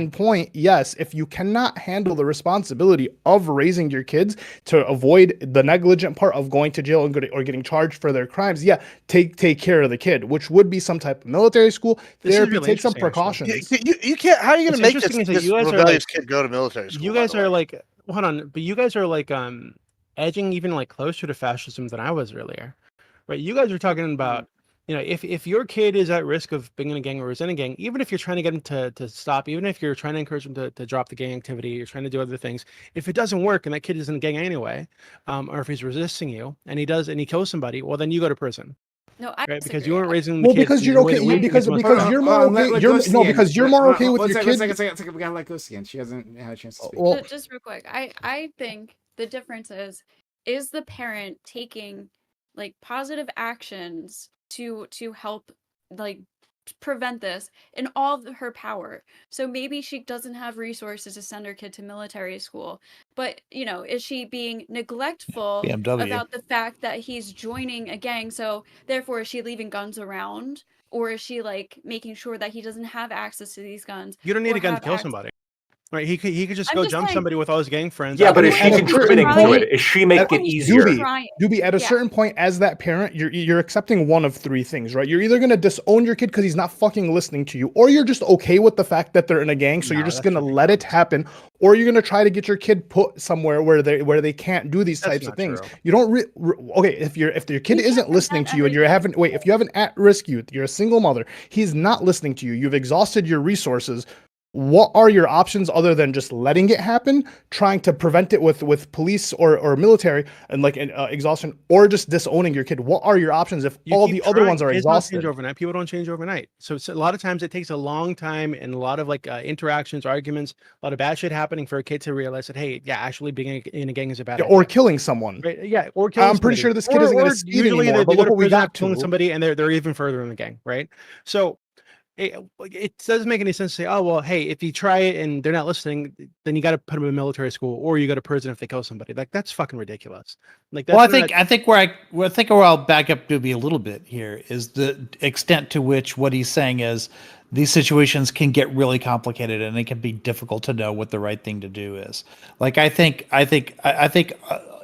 point, yes, if you cannot handle the responsibility of raising your kids to avoid the negligent part of going to jail or getting charged for their crimes, take care of the kid, which would be some type of military school therapy. Take some precautions. You can't. How are you going to make this rebellious kid go to military school? You guys are hold on, but you guys are edging even closer to fascism than I was earlier, right? You guys are talking about. If your kid is at risk of being in a gang or is in a gang, even if you're trying to get him to stop, even if you're trying to encourage him to drop the gang activity, you're trying to do other things. If it doesn't work and that kid is in a gang anyway, or if he's resisting you and he kills somebody, well, then you go to prison. No, I right? Because disagree. you weren't raising the Well, kids. because in you're the way okay. that we Because think is because most you're Hold more on, okay. let You're Ghosty no in. because you're more okay with One your second, kid. one second. We gotta let Ghosty in. She hasn't had a chance to speak. Well, Just real quick, I think the difference is the parent taking like positive actions to help like prevent this in all of her power. So maybe she doesn't have resources to send her kid to military school, but you know, is she being neglectful BMW. about the fact that he's joining a gang? So therefore, is she leaving guns around, or is she like making sure that he doesn't have access to these guns? You don't need or a gun to have kill access? somebody, right? He could just I'm go just jump saying. somebody with all his gang friends. Yeah, out but there. is she at a certain contributing to point, it? Is she at, making it easier? Doobie, at a Yeah. certain point, as that parent, you're accepting one of three things, right? You're either gonna disown your kid because he's not fucking listening to you, or you're just okay with the fact that they're in a gang, so you're No, just that's gonna let it happen, or you're gonna try to get your kid put somewhere where they can't do these That's types of not things. true. You don't okay if your kid You isn't can't listening prevent to you and if you have an at-risk youth, you're a single mother, he's not listening to you, you've exhausted your resources. What are your options other than just letting it happen, trying to prevent it with police or military and like exhaustion, or just disowning your kid? What are your options if You all keep the other trying. ones are Kids don't exhausted? change overnight. People don't change overnight. So a lot of times it takes a long time and a lot of like interactions, arguments, a lot of bad shit happening for a kid to realize that, hey, yeah, actually being in a gang is a bad Yeah, idea. or killing someone. Right? Yeah, or killing I'm pretty somebody. sure this kid isn't going to speed usually anymore, they but go look to what we prison got after killing to. somebody and they're even further in the gang, right? So it doesn't make any sense to say, oh well, hey, if you try it and they're not listening, then you got to put them in military school or you go to prison if they kill somebody. Like that's fucking ridiculous. Like that's Well, not, I think where I'll back up Doobie a little bit here is the extent to which what he's saying is these situations can get really complicated and it can be difficult to know what the right thing to do is. Like I think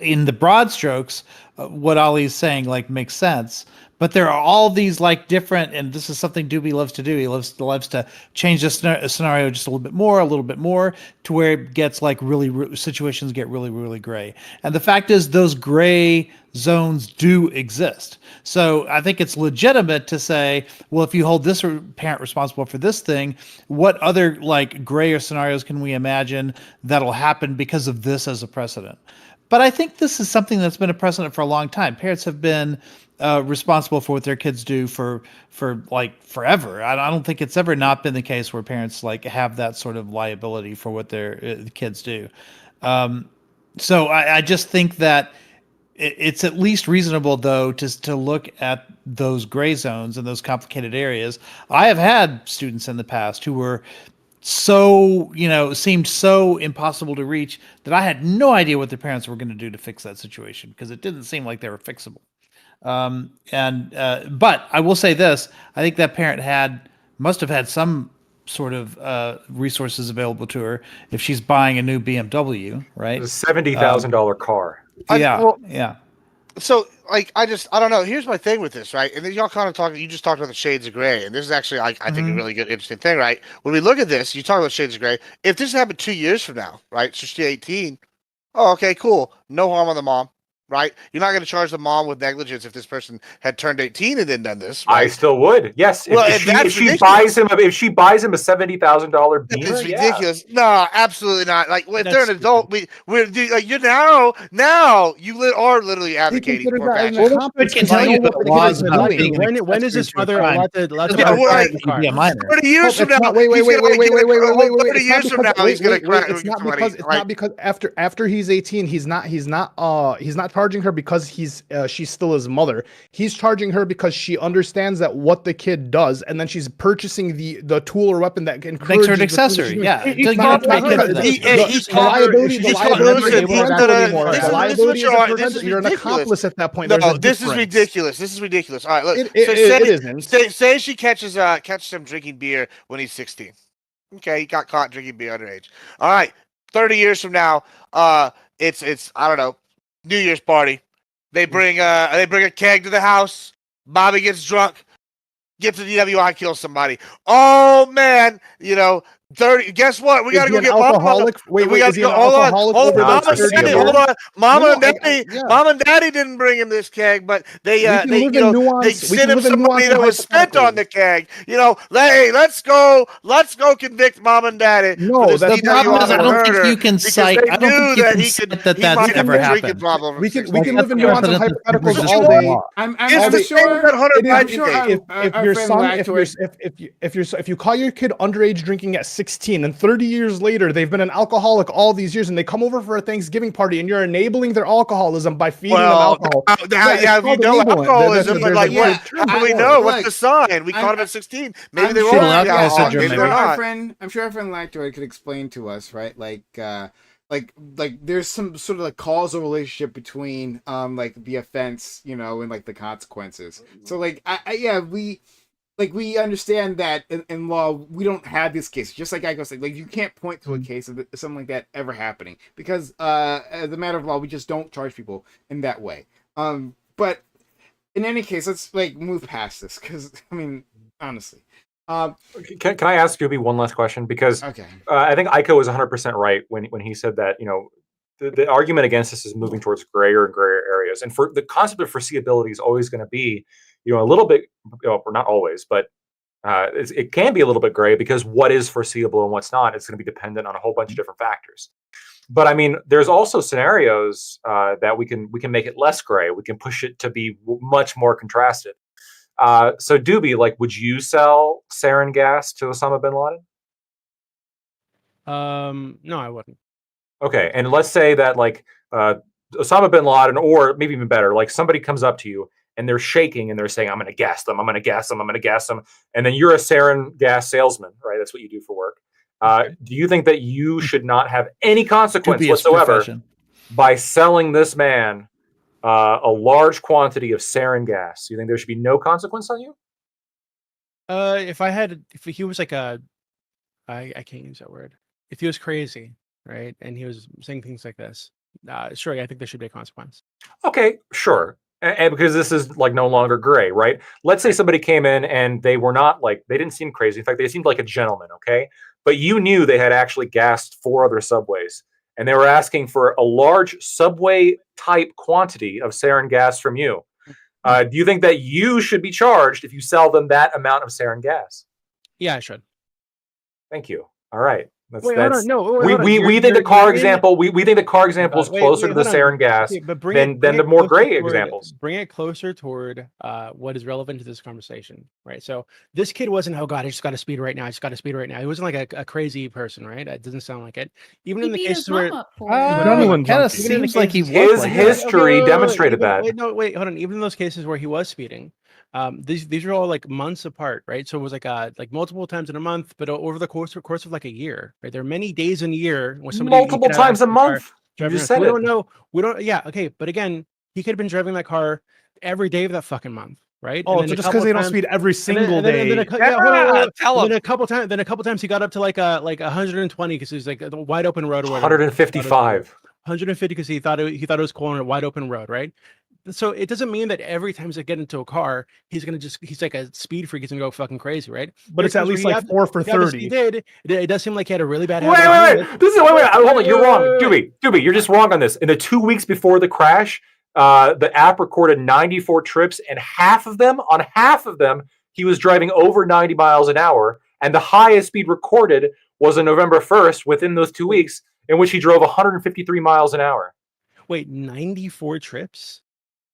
in the broad strokes, what Ollie's saying like makes sense. But there are all these like different, and this is something Doobie loves to do. He loves to change the scenario just a little bit more, to where it gets like situations get really gray. And the fact is, those gray zones do exist. So I think it's legitimate to say, well, if you hold this parent responsible for this thing, what other like grayer scenarios can we imagine that'll happen because of this as a precedent? But I think this is something that's been a precedent for a long time. Parents have been responsible for what their kids do for like forever. I don't think it's ever not been the case where parents like have that sort of liability for what their kids do. So I just think that it's at least reasonable though to look at those gray zones and those complicated areas. I have had students in the past who were so seemed so impossible to reach that I had no idea what their parents were going to do to fix that situation because it didn't seem like they were fixable. But I will say this: I think that parent must have had some sort of resources available to her if she's buying a new BMW, right? It's a $70,000 car. Yeah. So, like, I don't know. Here's my thing with this, right? And then y'all kind of you just talked about the shades of gray, and this is actually, I think, a really good, interesting thing, right? When we look at this, you talk about shades of gray. If this happened 2 years from now, right? So she's 18. Oh, okay, cool. No harm on the mom, right? You're not going to charge the mom with negligence if this person had turned 18 and then done this. Right? I still would. Yes. If she buys him a $70,000 Beamer, It's ridiculous. No, absolutely not. Like if they're an adult, we're like you now you are literally advocating for fashion. Well, the can tell you the laws about being when is his mother allowed to Yeah, well, be a minor. 30 years from now, wait. 30 years from now, he's gonna crack. It's not because after he's 18, he's not charging her because she's still his mother. He's charging her because she understands that what the kid does, and then she's purchasing the tool or weapon that encourages makes her an accessory. Yeah, the liability is a preventative. You're an accomplice at that point. No, this is ridiculous. This is ridiculous. All right, look. It isn't. Say she catches him drinking beer when he's 16. Okay, he got caught drinking beer underage. All right, 30 years from now, it's I don't know, New Year's party. They bring a keg to the house. Bobby gets drunk, gets a DWI, kills somebody. Oh man, 30. Guess what? We Is got to he go an get Mama. alcoholic? Wait, We got is to he go. an Hold on. alcoholic Hold over on. Mama those and 30 Daddy. years? Hold on. Mama No, and Daddy. yeah. Mom and Daddy didn't bring him this keg, but they, We can they, live you in know, nuance. they We sent can him live in somebody nuance that and was spent on hypotheticals. the keg. You know, hey, let's go convict Mom and Daddy No, for this that's The problem not is, DWI I don't think murder you can because cite. they I don't knew think you that can he cite could. that He that's might have ever a drinking happened. problem. From we can 16. live in nuance and hypotheticals all day. I'm It's all the day. same with that Hunter It is, I'm Biden sure case. if our your friend son, if you call your kid underage drinking at 16 and 30 years later they've been an alcoholic all these years and they come over for a Thanksgiving party and you're enabling their alcoholism by feeding them alcohol. Yeah, you know alcoholism, but like, what? How do we know? What's the sign? We caught him at 16. Maybe they were sure already alcohol alcoholics. syndrome, Maybe maybe. they're not. I'm sure our friend Lactoid could explain to us, right? Like there's some sort of like causal relationship between like the offense, you know, and like the consequences. So like we understand that in law we don't have this case. Just like I go say, like you can't point to a case of something like that ever happening because as a matter of law we just don't charge people in that way. But in any case, let's like move past this because I mean honestly. Can I ask Gooby one last question? Because Okay. I think Aiko was 100% right when he said that, you know, the argument against this is moving towards grayer and grayer areas. And for the concept of foreseeability is always going to be, you know, a little bit, well, not always, but it can be a little bit gray because what is foreseeable and what's not, it's going to be dependent on a whole bunch of different factors. But I mean, there's also scenarios that we can make it less gray. We can push it to be much more contrasted. So Doobie, like, would you sell sarin gas to Osama bin Laden? No, I wouldn't. Okay, and let's say that like Osama bin Laden, or maybe even better, like somebody comes up to you and they're shaking and they're saying, "I'm going to gas them. I'm going to gas them. I'm going to gas them," and then you're a sarin gas salesman, right? That's what you do for work. Do you think that you should not have any consequence Dubious whatsoever profession. by selling this man a large quantity of sarin gas? You think there should be no consequence on you? If he was like I can't use that word. If he was crazy, right, and he was saying things like this, sure, I think there should be a consequence. Okay, sure. And because this is like no longer gray, right? Let's say somebody came in and they were not like, they didn't seem crazy. In fact, they seemed like a gentleman, okay? But you knew they had actually gassed 4 other subways and they were asking for a large subway type quantity of sarin gas from you. Do you think that you should be charged if you sell them that amount of sarin gas? Yeah, I should. Thank you. All right. Hold on. No, wait, hold on. We think the car example we think the car example is closer to the sarin gas than the more gray examples. Bring it closer toward what is relevant to this conversation, right? So this kid wasn't, oh god, I just got to speed right now. I just got to speed right now. He wasn't like a crazy person, right? It doesn't sound like it. Even in the cases where it kind of seems like he was. His history demonstrated that. Wait, hold on. Even in those cases where he was speeding, these are all like months apart, right? So it was like multiple times in a month, but over the course of like a year, right? There are many days in a year when somebody multiple times a month. You just said we it. don't know. We don't. Yeah, okay. But again, he could have been driving that car every day of that fucking month, right? Oh, so just because they don't speed every single day. Then a couple times he got up to like 120 because he was like a wide open road or whatever. 155. 150 because he thought it was cool on a wide open road, right? So it doesn't mean that every time they get into a car, he's like a speed freak. He's gonna go fucking crazy, right? But it's at least like 4 for 30. He did. It does seem like he had a really bad habit. Wait. Hold on. You're wrong. Doobie, you're just wrong on this. In the 2 weeks before the crash, the app recorded 94 trips, and half of them, he was driving over 90 miles an hour. And the highest speed recorded was on November 1st within those 2 weeks, in which he drove 153 miles an hour. Wait, 94 trips?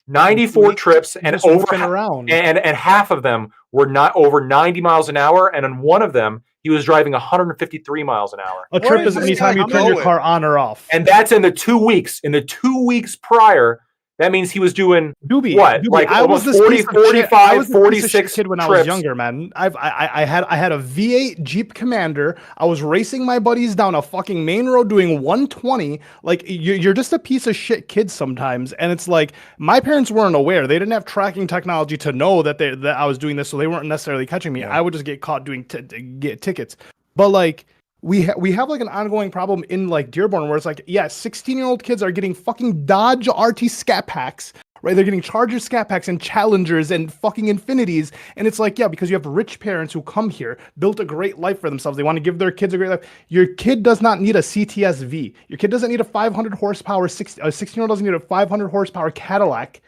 94 trips, and and half of them were not over 90 miles an hour, and on one of them he was driving 153 miles an hour. A trip is anytime you turn your car on or off, and that's in the 2 weeks. In the 2 weeks prior, that means he was doing what? Like I almost was 40, 45, 46 kid when trips. I was younger, man. I had a V8 Jeep Commander. I was racing my buddies down a fucking main road doing 120. Like you're just a piece of shit kid sometimes, and it's like my parents weren't aware. They didn't have tracking technology to know that I was doing this, so they weren't necessarily catching me. Yeah. I would just get caught doing get tickets. But like we have like an ongoing problem in like Dearborn where it's like, yeah, 16-year-old kids are getting fucking Dodge RT Scat Packs, right? They're getting Charger Scat Packs and Challengers and fucking Infinities. And it's like, yeah, because you have rich parents who come here, built a great life for themselves. They want to give their kids a great life. Your kid does not need a CTS-V. Your kid doesn't need a 500 horsepower, a 16-year-old doesn't need a 500 horsepower Cadillac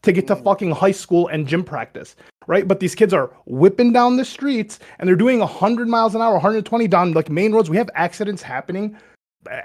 to get to fucking high school and gym practice, right? But these kids are whipping down the streets and they're doing 100 miles an hour, 120 down like main roads. We have accidents happening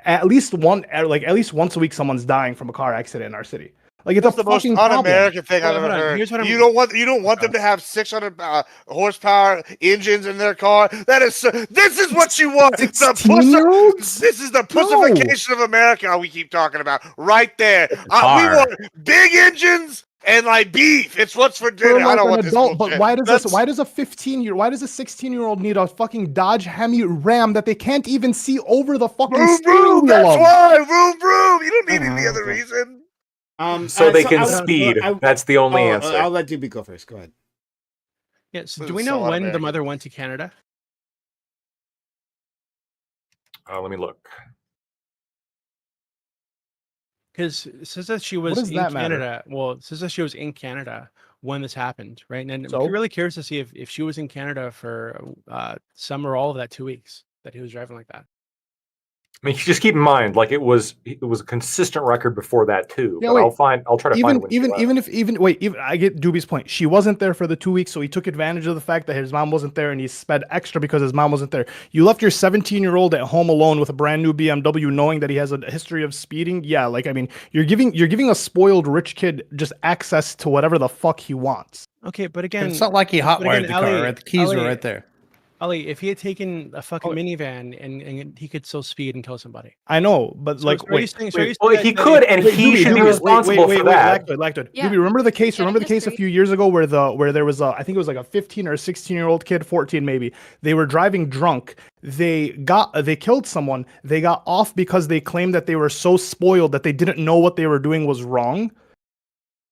at least once a week. Someone's dying from a car accident in our city. Like, it's That's a the most fucking un-American thing I've Hold ever on, heard. here's what You don't want them to have 600 horsepower engines in their car. That is this is what you want. 16-year-olds? This is the pussification of America we keep talking about right there. We car. want big engines and like beef. It's what's for dinner. I don't want this adult, bullshit. but why does a 16-year-old need a fucking Dodge Hemi Ram that they can't even see over the fucking Vroom, steering vroom, wheel that's of? why. Vroom, vroom. You don't need any other reason. So they can speed. That's the only answer. I'll let DB go first. Go ahead. Yes. This Do we is know so when the un-American. mother went to Canada? Let me look. Because it says that she was does in that matter? Canada. Well, it says that she was in Canada when this happened, right? And So? I'm really curious to see if she was in Canada for some or all of that 2 weeks that he was driving like that. I mean, just keep in mind, like it was a consistent record before that too. Yeah, but wait. I'll try to find it when she left. Even I get Doobie's point. She wasn't there for the 2 weeks, so he took advantage of the fact that his mom wasn't there, and he sped extra because his mom wasn't there. You left your 17-year-old at home alone with a brand new BMW, knowing that he has a history of speeding. Yeah, like, I mean, you're giving a spoiled rich kid just access to whatever the fuck he wants. Okay, but again, It's not like he hotwired the car, Ali, right? The keys Ali, were right there. Ali, if he had taken a fucking minivan and he could still speed and kill somebody. I know, but So like, are you saying- so are you Well, saying he that could, if- and Wait, he Doobie, should be Doobie, responsible for that. Lactoid. Yeah. Doobie, remember the case? Yeah, Remember the case a history. few years ago where there was I think it was like a 15 or a 16-year-old kid, 14 maybe. They were driving drunk. They killed someone. They got off because they claimed that they were so spoiled that they didn't know what they were doing was wrong.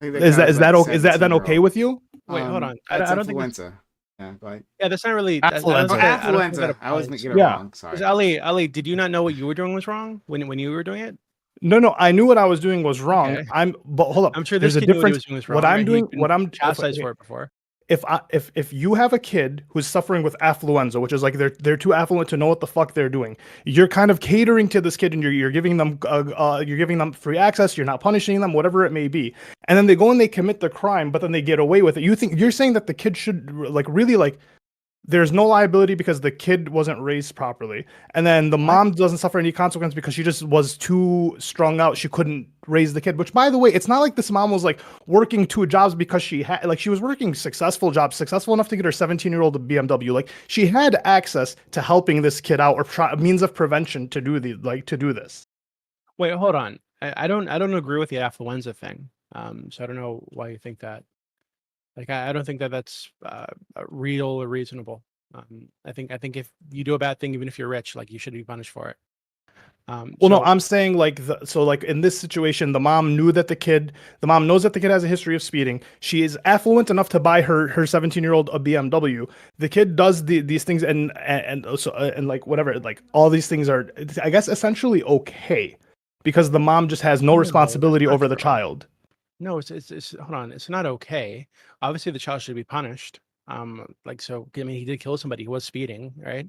Is that then okay with you? Wait, hold on. That's I don't think influenza. Yeah, go ahead. Yeah, that's not really Affluenza. Affluenza. I was making it wrong. Sorry. Because Ali, did you not know what you were doing was wrong when you were doing it? No, I knew what I was doing was wrong. Okay. But hold up. I'm sure There's this a kid knew what he difference. was doing was wrong. What I'm right? doing, He'd been what I'm chastised for it before. If you have a kid who's suffering with affluenza, which is like they're too affluent to know what the fuck they're doing, you're kind of catering to this kid and you're giving them free access. You're not punishing them, whatever it may be, and then they go and they commit the crime, but then they get away with it. You're saying that the kid should really there's no liability because the kid wasn't raised properly, and then the mom doesn't suffer any consequence because she just was too strung out. She couldn't raise the kid. Which, by the way, it's not like this mom was like working 2 jobs because she was working successful jobs, successful enough to get her 17-year-old a BMW. Like, she had access to helping this kid out or means of prevention to do this. Wait, hold on. I don't agree with the affluenza thing. So I don't know why you think that. Like, I don't think that that's real or reasonable. I think if you do a bad thing, even if you're rich, like, you should be punished for it. No, I'm saying in this situation, the mom knows that the kid has a history of speeding. She is affluent enough to buy her 17-year-old a BMW. The kid does these things and like whatever, like all these things are, I guess, essentially okay because the mom just has no responsibility over the child. No, it's hold on. It's not okay. Obviously, the child should be punished. I mean, he did kill somebody. He was speeding, right?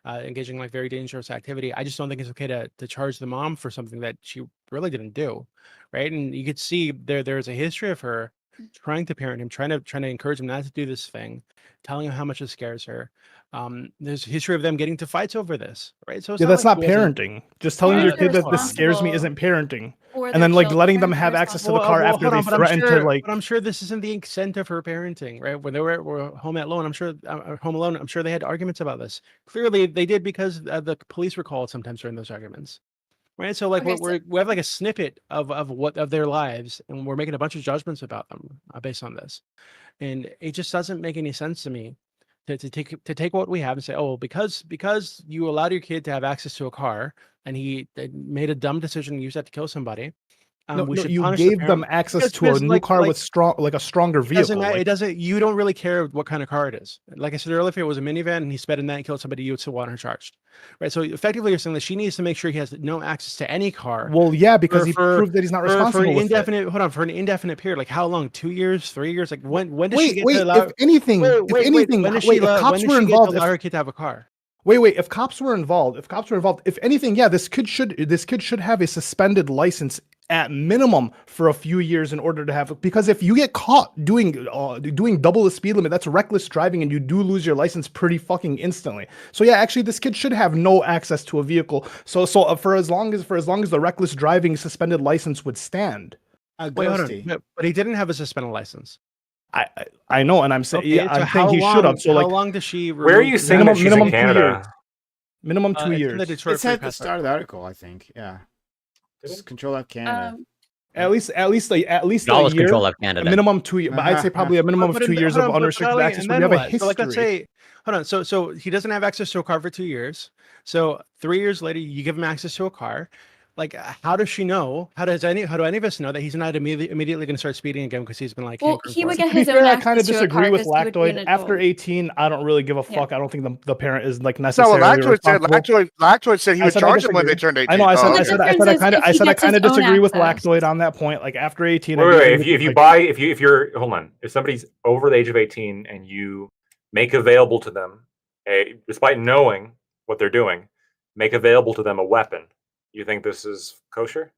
Engaging in like very dangerous activity. I just don't think it's okay to charge the mom for something that she really didn't do, right? And you could see there's a history of her trying to parent him, trying to encourage him not to do this thing, telling him how much it scares her. There's a history of them getting to fights over this, right? So that's not parenting. Just telling your kid that this scares me isn't parenting. And then letting them have access to the car after they threaten to like. But I'm sure this isn't the extent of her parenting, right? When they were home alone, I'm sure they had arguments about this. Clearly, they did because the police were called sometimes during those arguments, right? So like we have like a snippet of their lives, and we're making a bunch of judgments about them based on this, and it just doesn't make any sense to me to take what we have and say, oh, because you allowed your kid to have access to a car and he made a dumb decision and used that to kill somebody, we should you punish the gave them parent. access to Because, a new car with a stronger It doesn't vehicle. matter. Like, It doesn't. You don't really care what kind of car it is. Like I said earlier, if it was a minivan and he sped in that and killed somebody, you would still want her charged, right? So effectively, you're saying that she needs to make sure he has no access to any car. well, yeah, because he proved that he's not for responsible. an with indefinite. Hold on, for an indefinite period. Like how long? 2 years, 3 years? Like when does Wait, she get wait. to allow? If anything, Wait, if anything, when does wait. she, If cops when were does she get involved, to allow her kid to have a car? wait. If cops were involved, if anything, yeah, this kid should have a suspended license at minimum for a few years in order to have, because if you get caught doing double the speed limit, that's reckless driving, and you do lose your license pretty fucking instantly. So yeah, actually, this kid should have no access to a vehicle. So for as long as the reckless driving suspended license would stand. Wait, hold on. But he didn't have a suspended license. I know, and I'm saying Okay, so I'm saying he should have. So how like, long does she? Where are you saying that she's in 2 Canada? years. Minimum 2 it's in years. the Detroit It's Free at the Press start of the article, I think. Yeah. Just Control F Canada. At least It a always year. Control F A Canada. minimum 2 years, but I'd say probably a minimum of 2 years of unrestricted access when you have a history. So like, let's say, hold on. So he doesn't have access to a car for 2 years. So 3 years later, you give him access to a car. Like, how does she know? How do any of us know that he's not immediately going to start speeding again because he's been like? Well, he would get To be his fair, own I kind of access to a disagree car with 'cause he would be an Lactoid. After adult. 18, I don't really give a fuck. Yeah. I don't think the parent is like That's not necessarily what Lactoid said. responsible. Lactoid said he I would said I charge them when they disagree. turned 18. I know. I said Well, I the said I difference kind of is if he I gets kind of his own disagree with access. Lactoid on that point. Like after 18, I Wait, do wait, think if you like- buy if you're hold on, if somebody's over the age of 18 and you make available to them despite knowing what they're doing, make available to them a weapon, you think this is kosher?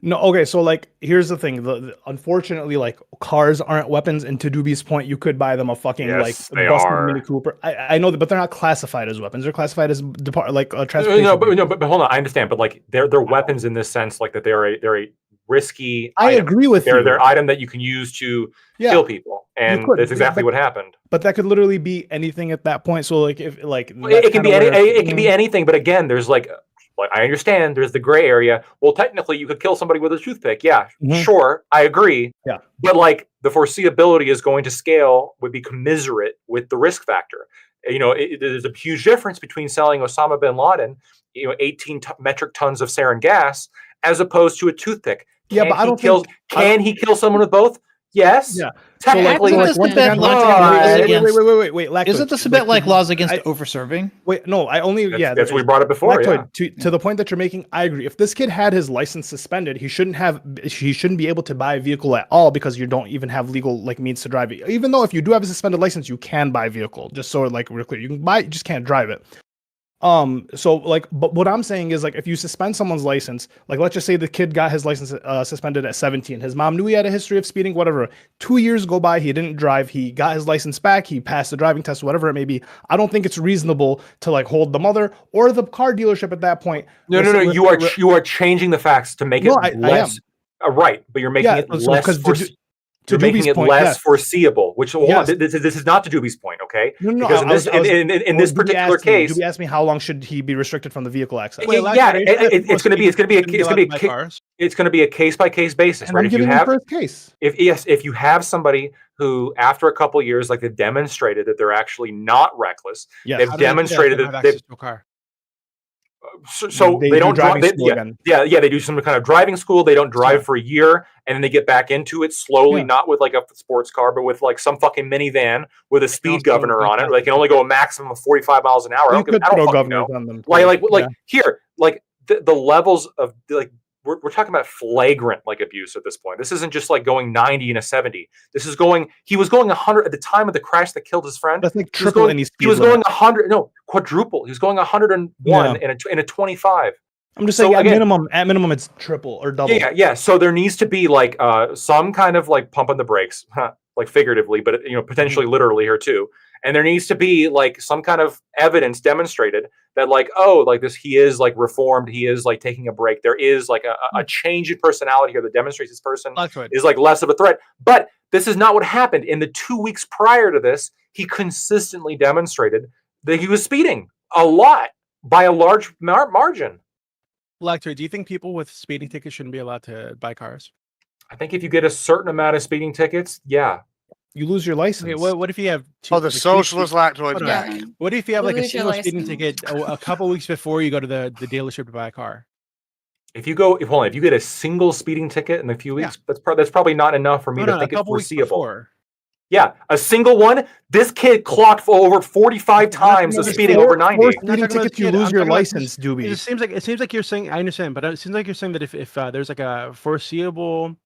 No, okay, so like here's the thing. Unfortunately, like cars aren't weapons, and to Doobie's point, you could buy them a fucking Yes, like they busted are. Mini Cooper. I know that, but they're not classified as weapons. They're classified as transportation. No, but hold on, I understand. But like they're weapons in this sense, like that they're a risky. I item. agree with you. They're an item that you can use to kill people, and could, that's exactly but- what happened. But that could literally be anything at that point. So like if like Well, it can be it can be anything. But again, there's like I understand there's the gray area. Well, technically, you could kill somebody with a toothpick. Yeah, sure, I agree. Yeah, but like the foreseeability is going to scale would be commensurate with the risk factor. You know, there's a huge difference between selling Osama bin Laden, 18 metric tons of sarin gas, as opposed to a toothpick. Yeah, but I don't think. Can he kill someone with both? Yes. Yeah. Technically, once again, wait. Lactoid, Isn't this a bit like laws against overserving? Wait, no, I only that's what we brought it before. Lactoid, to the point that you're making, I agree. If this kid had his license suspended, he shouldn't be able to buy a vehicle at all because you don't even have legal like means to drive it. Even though if you do have a suspended license, you can buy a vehicle. Just so like real clear, you can buy, you just can't drive it. So like, but what I'm saying is like, if you suspend someone's license, like let's just say the kid got his license suspended at 17. His mom knew he had a history of speeding, whatever. 2 years go by, he didn't drive. He got his license back. He passed the driving test, whatever it may be. I don't think it's reasonable to like hold the mother or the car dealership at that point. No. You are changing the facts to make it less. Right, but you're making it less. You're making it less foreseeable, which this is not to Doobie's point, okay? No. Because in this particular case, Doobie asked me how long should he be restricted from the vehicle access? It's going to be a case by case basis, and right? I'm giving you the first case. If you have somebody who, after a couple of years, like they've demonstrated that they're actually not reckless, they've demonstrated that they've. So they don't drive. They do some kind of driving school. They don't drive for a year, and then they get back into it slowly, not with like a sports car, but with like some fucking minivan with a speed governor on it. They can only go a maximum of 45 miles an hour. I don't fucking know. Like here, like the levels of like we're talking about flagrant like abuse at this point. This isn't just like going 90 and a 70. This is he was going 100 at the time of the crash that killed his friend. That's like triple any speed. He was going 100, no, quadruple. He was going 101 in a 25. I'm just saying, at minimum, it's triple or double. Yeah. So there needs to be like some kind of like pump on the brakes, like figuratively, but potentially literally here too. And there needs to be like some kind of evidence demonstrated that like, he is like reformed. He is like taking a break. There is like a change in personality here that demonstrates this person is like less of a threat. But this is not what happened. In the 2 weeks prior to this, he consistently demonstrated that he was speeding a lot by a large margin. Lecter, do you think people with speeding tickets shouldn't be allowed to buy cars? I think if you get a certain amount of speeding tickets, you lose your license. Okay, what if you have the socialist Lactoid's back. What if you have like a single speeding ticket a couple weeks before you go to the dealership to buy a car? If you get a single speeding ticket in a few weeks, that's probably not enough for me to a think it's couple weeks foreseeable. before. Yeah, a single one. This kid clocked for over 45 times the speeding over 90. Four speeding tickets, you lose your license, Doobie. It seems like you're saying. I understand, but it seems like you're saying that if there's like a foreseeable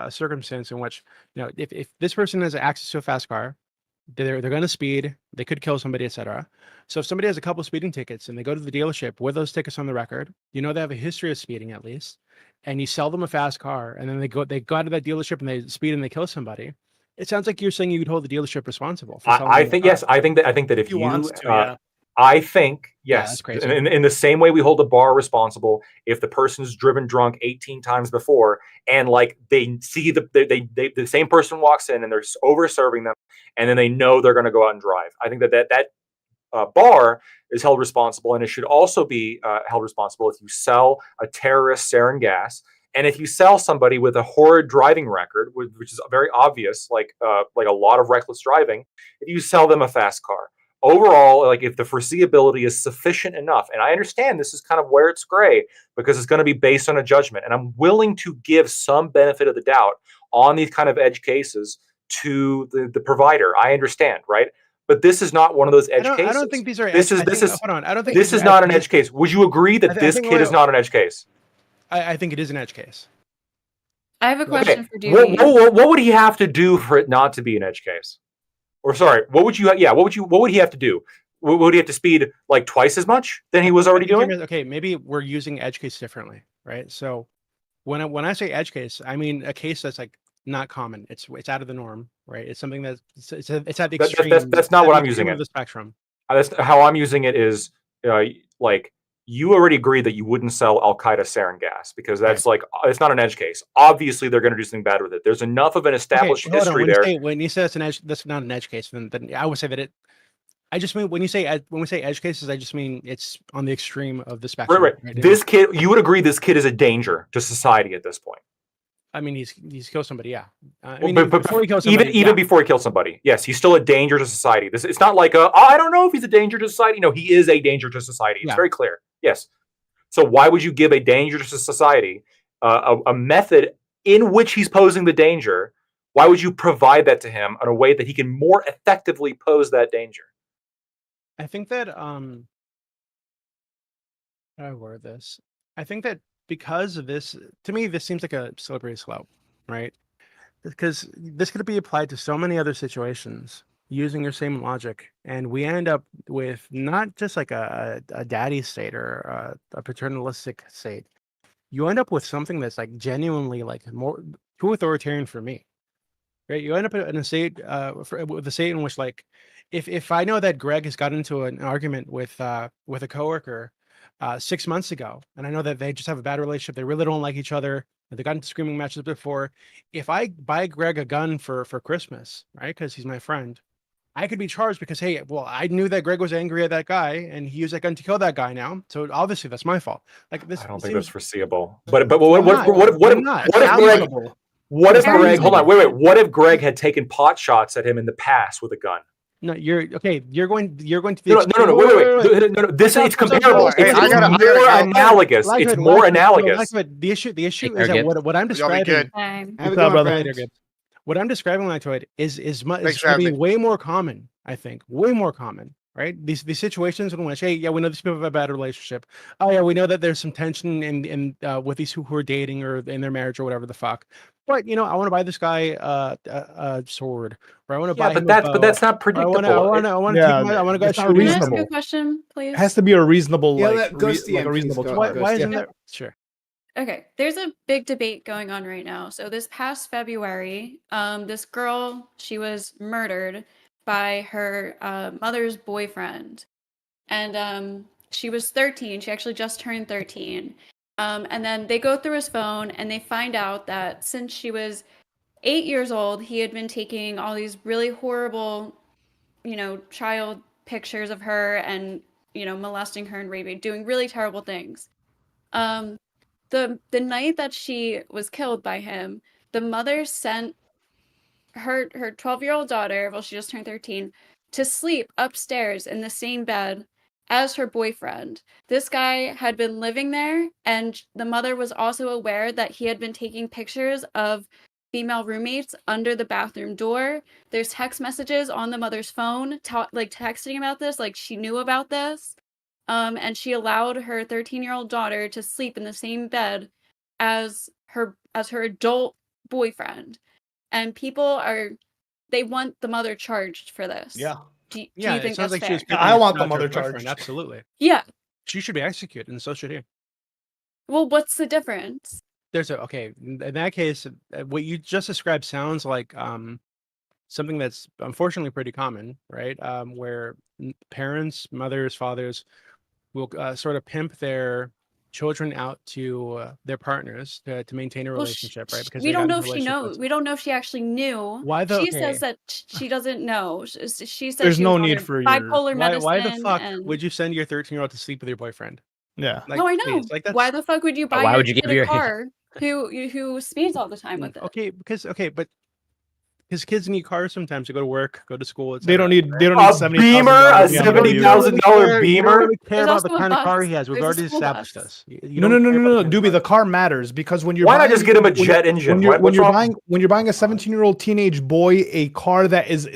circumstance in which, if this person has access to a fast car, they're going to speed, they could kill somebody, etc. So if somebody has a couple speeding tickets and they go to the dealership with those tickets on the record, they have a history of speeding at least, and you sell them a fast car, and then they go to that dealership and they speed and they kill somebody. It sounds like you're saying you would hold the dealership responsible for selling. I think yes. I think that if He wants to, yeah. I think yes. That's crazy. In the same way we hold the bar responsible if the person's driven drunk 18 times before, and like they see the same person walks in and they're over serving them, and then they know they're going to go out and drive. I think that bar is held responsible, and it should also be held responsible if you sell a terrorist sarin gas. And if you sell somebody with a horrid driving record, which is very obvious, like a lot of reckless driving, if you sell them a fast car, overall, like if the foreseeability is sufficient enough, and I understand this is kind of where it's gray because it's going to be based on a judgment, and I'm willing to give some benefit of the doubt on these kind of edge cases to the provider. I understand, right? But this is not one of those edge cases. I don't think these are. Hold on. I don't think this is not an edge case. Would you agree that this kid is not an edge case? I think it is an edge case. I have a question for Doobie. What would he have to do for it not to be an edge case? Or sorry, what would he have to do? Would he have to speed like twice as much than he was already doing? Okay, maybe we're using edge case differently, right? So when I say edge case, I mean a case that's like not common. It's out of the norm, right? It's something that's it's at the extreme. That's not what I'm using it. The spectrum. That's how I'm using it is like you already agreed that you wouldn't sell Al Qaeda sarin gas because that's like it's not an edge case. Obviously, they're going to do something bad with it. There's enough of an established history there. When you say that's not an edge case, then I would say that it. I just mean when we say edge cases, I just mean it's on the extreme of the spectrum. Right. This kid, you would agree, this kid is a danger to society at this point. I mean, he's killed somebody, yeah. But before he kills somebody, even before he kills somebody, yes, he's still a danger to society. It's not like I don't know if he's a danger to society. No, he is a danger to society. It's very clear. Yes. So why would you give a danger to society a method in which he's posing the danger? Why would you provide that to him in a way that he can more effectively pose that danger? I think that how do I word this? I think that because of this, to me, this seems like a slippery slope, right? Because this could be applied to so many other situations using your same logic, and we end up with not just like a daddy state or a paternalistic state. You end up with something that's like genuinely like more too authoritarian for me, right? You end up in a state with a state in which like if I know that Greg has got into an argument with a coworker 6 months ago, and I know that they just have a bad relationship, they really don't like each other, they got into screaming matches before. If I buy Greg a gun for Christmas, right, because he's my friend, I could be charged because, hey, well, I knew that Greg was angry at that guy, and he used that gun to kill that guy now. So obviously that's my fault. Like this, I don't think that's foreseeable. But what if Greg? What if Greg? Hold on, wait. What if Greg had taken pot shots at him in the past with a gun? No, you're okay. You're going to the no. Wait. No. This it's comparable. It's more analogous. It's more analogous. The issue is that what I'm describing. What I'm describing, Lactoid, is going to be way more common. I think way more common. Right? These situations in which, hey, yeah, we know these people have a bad relationship. Oh yeah, we know that there's some tension in with these who are dating or in their marriage or whatever the fuck. But I want to buy this guy a sword, or I want to buy. But that's not predictable. I want to go shoot. Can I ask a question, please? It has to be a reasonable, a reasonable. Why isn't there? Sure. Okay, there's a big debate going on right now. So this past February, this girl, she was murdered by her mother's boyfriend, and she was 13. She actually just turned 13. And then they go through his phone and they find out that since she was 8 years old, he had been taking all these really horrible, child pictures of her and, molesting her and raping, doing really terrible things. The night that she was killed by him, the mother sent her 12-year-old daughter, well, she just turned 13, to sleep upstairs in the same bed as her boyfriend. This guy had been living there, and the mother was also aware that he had been taking pictures of female roommates under the bathroom door. There's text messages on the mother's phone, like texting about this, like she knew about this. And she allowed her 13-year-old daughter to sleep in the same bed as her adult boyfriend. And they want the mother charged for this. Yeah. Do you Yeah, think it sounds that's like she was fair? picking I up want the not her mother boyfriend, charged. Absolutely. Yeah. She should be executed, and so should he. Well, what's the difference? In that case, what you just described sounds like something that's unfortunately pretty common, right? Where parents, mothers, fathers will sort of pimp their children out to their partners to maintain a Well, relationship, right? Because we they got don't know into a if she relationship. knows. We don't know if she actually knew. Why the She says okay? that she doesn't know. She says There's she no was on need her for your bipolar Why the medicine fuck and would you send your 13-year-old to sleep with your boyfriend? Yeah. Like, no, I please, know. like Why that's the fuck would you buy Why your would you kid give a your car who speeds all the time with it? okay but because kids need cars sometimes to go to work, go to school, They don't etc. need they don't A need Beamer, $70,000 a You don't BMW. $70,000 you don't really Beamer. care There's about the also a kind of car bus. he has. We've There's a already school established bus. this. You No, don't no, no, care no, about no, the kind of Doobie. car. The car matters because when you're Why buying, not just get him a when you're- jet engine? when What's you're wrong? when you're buying a 17-year-old teenage boy a car that is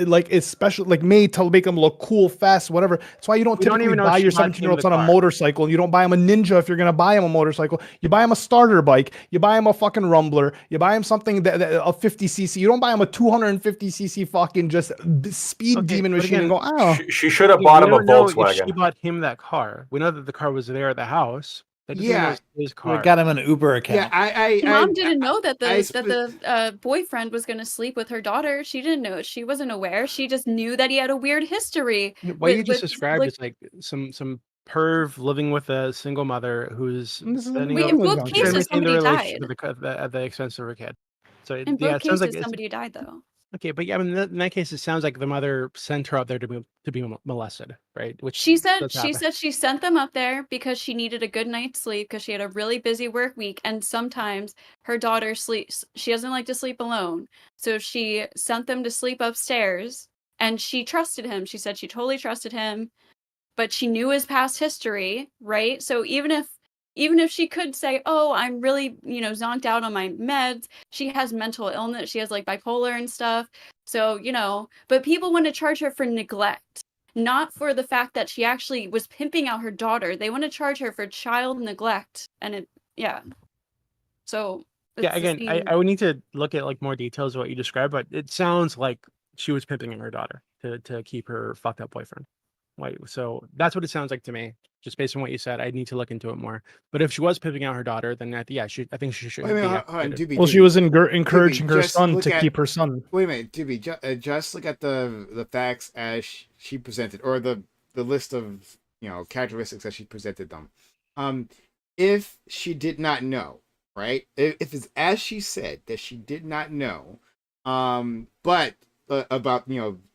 special, like made to make him look cool, fast, whatever. That's why you don't We don't typically even know buy if your she bought him 17-year-old the son a car. motorcycle. You don't buy him a Ninja if you're gonna buy him a motorcycle. You buy him a starter bike. You buy him a fucking Rumbler. You buy him something that a 50cc. You don't buy him a 250cc fucking just speed Okay, demon but machine and again, go, oh. She should have Yeah, bought we him a don't know if she Volkswagen. bought him that car. We know that the car was there at the house. That doesn't mean it Yeah. was his We car. got him an Uber account. Yeah, Mom didn't know that I the boyfriend was going to sleep with her daughter. She didn't know. She wasn't aware. She just knew that he had a weird history. What you just with described like, is like some perv living with a single mother who's This is spending in both trying to cases, maintain the somebody relationship died. at the expense of her kid. So In yeah, both it sounds like cases, somebody died though. okay, but yeah, I mean, in that case, it sounds like the mother sent her out there to be molested, right? Which She said does happen. she sent them up there because she needed a good night's sleep because she had a really busy work week, and sometimes her daughter sleeps. She doesn't like to sleep alone, so she sent them to sleep upstairs. And she trusted him. She said she totally trusted him, but she knew his past history, right? So even if she could say, "Oh, I'm really, zonked out on my meds," she has mental illness. She has like bipolar and stuff. So, but people want to charge her for neglect, not for the fact that she actually was pimping out her daughter. They want to charge her for child neglect. And yeah. So, Yeah, it's the again, same. I would need to look at like more details of what you described, but it sounds like she was pimping her daughter to keep her fucked up boyfriend. Like, so that's what it sounds like to me. Just based on what you said, I need to look into it more. But if she was pimping out her daughter, then I think she should Wait a be minute, hold on, executed. Doobie, Well, she Doobie. was encouraging her just son look to at- keep her son. Wait a minute, Doobie. Just look at the facts as she presented, or the list of characteristics as she presented them. If she did not know, right? If it's as she said that she did not know, but about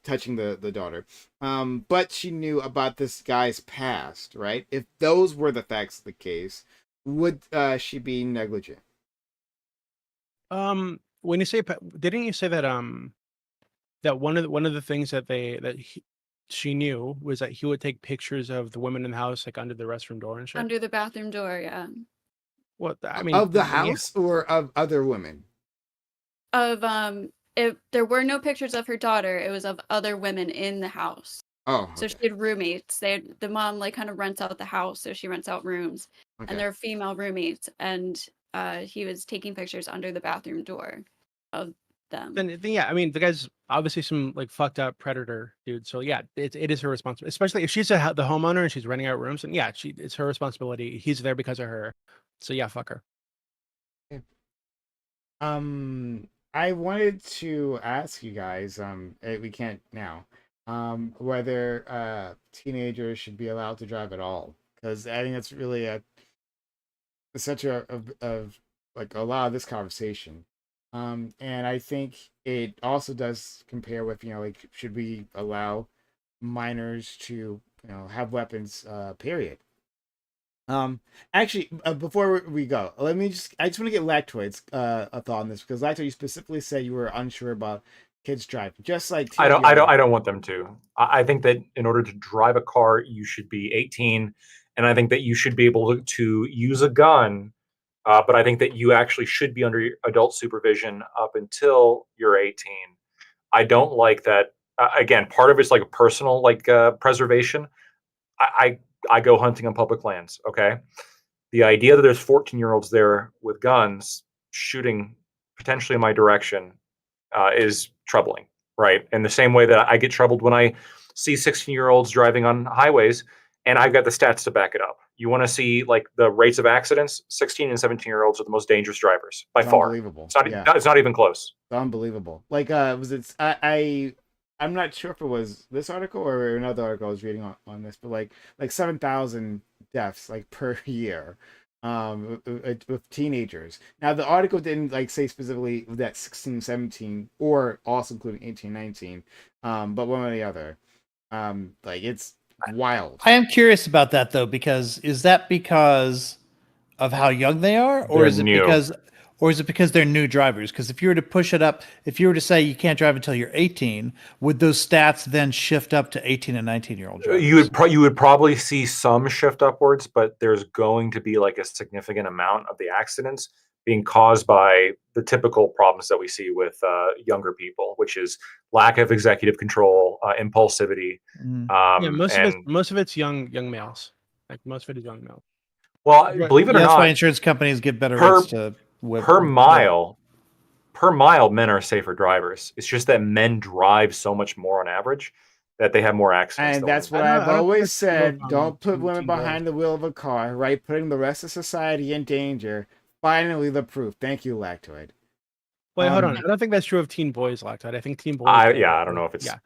touching the daughter, but she knew about this guy's past, right? If those were the facts of the case, would she be negligent? When you say, didn't you say that that one of the things that she knew was that he would take pictures of the women in the house, like under the restroom door and shit. Under the bathroom door, yeah. What I mean, Of the yeah. house or of other women? Of if there were no pictures of her daughter, it was of other women in the house. Oh, So she had roommates. The mom like kind of rents out the house, so she rents out rooms, okay. and they're female roommates. And he was taking pictures under the bathroom door of them. Then yeah, I mean, the guy's obviously some like fucked up predator dude. So yeah, it is her responsibility, especially if she's the homeowner and she's renting out rooms. And yeah, it's her responsibility. He's there because of her. So yeah, fuck her. I wanted to ask you guys, we can't now, whether teenagers should be allowed to drive at all, because I think that's really the center of like a lot of this conversation. And I think it also does compare with like, should we allow minors to have weapons, period. Actually, before we go, I just want to get Lactoid's thought on this, because Lactoid, you specifically said you were unsure about kids drive, just like I TLDR. don't want them to. I think that in order to drive a car, you should be 18, and I think that you should be able to use a gun. But I think that you actually should be under adult supervision up until you're 18. I don't like that. Again, part of it's like a personal preservation. I go hunting on public lands. Okay, the idea that there's 14-year-olds there with guns shooting potentially in my direction is troubling, right? In the same way that I get troubled when I see 16-year-olds driving on highways, and I've got the stats to back it up. You want to see like the rates of accidents? 16 and 17-year-olds are the most dangerous drivers by far. Unbelievable. It's not even close. It's unbelievable. Like, was it? I'm not sure if it was this article or another article I was reading on this, but like 7,000 deaths like per year with teenagers. Now the article didn't like say specifically that 16, 17 or also including 18, 19, but one or the other. Like it's wild. I am curious about that though, because is that because of how young they are, or They're is it new. because they're new drivers? Because if you were to push it up, if you were to say you can't drive until you're 18, would those stats then shift up to 18 and 19-year-old drivers? You would probably see some shift upwards, but there's going to be like a significant amount of the accidents being caused by the typical problems that we see with younger people, which is lack of executive control, impulsivity. Yeah, most of it's young males. Like most of it is young males. Well, Right. believe it or That's not, why insurance companies give better per- rates to per mile, men are safer drivers. It's just that men drive so much more on average that they have more accidents. And than that's women. what I I've don't think always that's true said. of, Don't put women teen boys. behind the wheel of a car, right? Putting the rest of society in danger. Finally, the proof. Thank you, Lactoid. Wait, hold on. I don't think that's true of teen boys, Lactoid. I think teen boys. I don't know if it's. Yeah.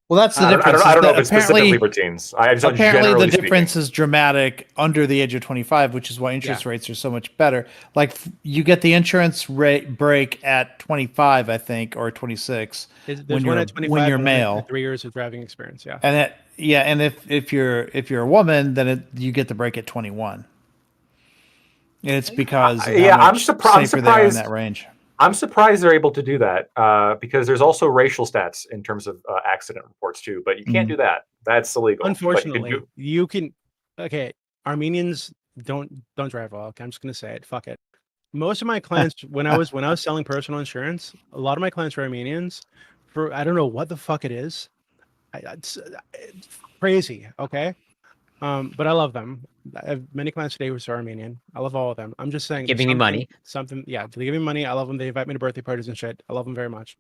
Well, that's the I difference. don't is know that if it's specifically for teens. I just apparently generally the difference speaking. is dramatic under the age of 25, which is why interest rates are so much better. Like you get the insurance rate break at 25, I think, or 26 There's when one you're at 25 when you're and one at male. 3 years of driving experience. Yeah. And if you're a woman, then you get the break at 21. And it's because of how much safer they are in that range. I'm surprised they're able to do that because there's also racial stats in terms of accident reports too, but you can't do that. That's illegal. Unfortunately, you can. Okay, Armenians don't drive well. Okay, I'm just gonna say it. Fuck it. Most of my clients, when I was selling personal insurance, a lot of my clients were Armenians. I don't know what the fuck it is. It's crazy. Okay. But I love them. I have many clients today who are Armenian. I love all of them. I'm just saying, Giving me money. Yeah, they give me money. I love them. They invite me to birthday parties and shit. I love them very much.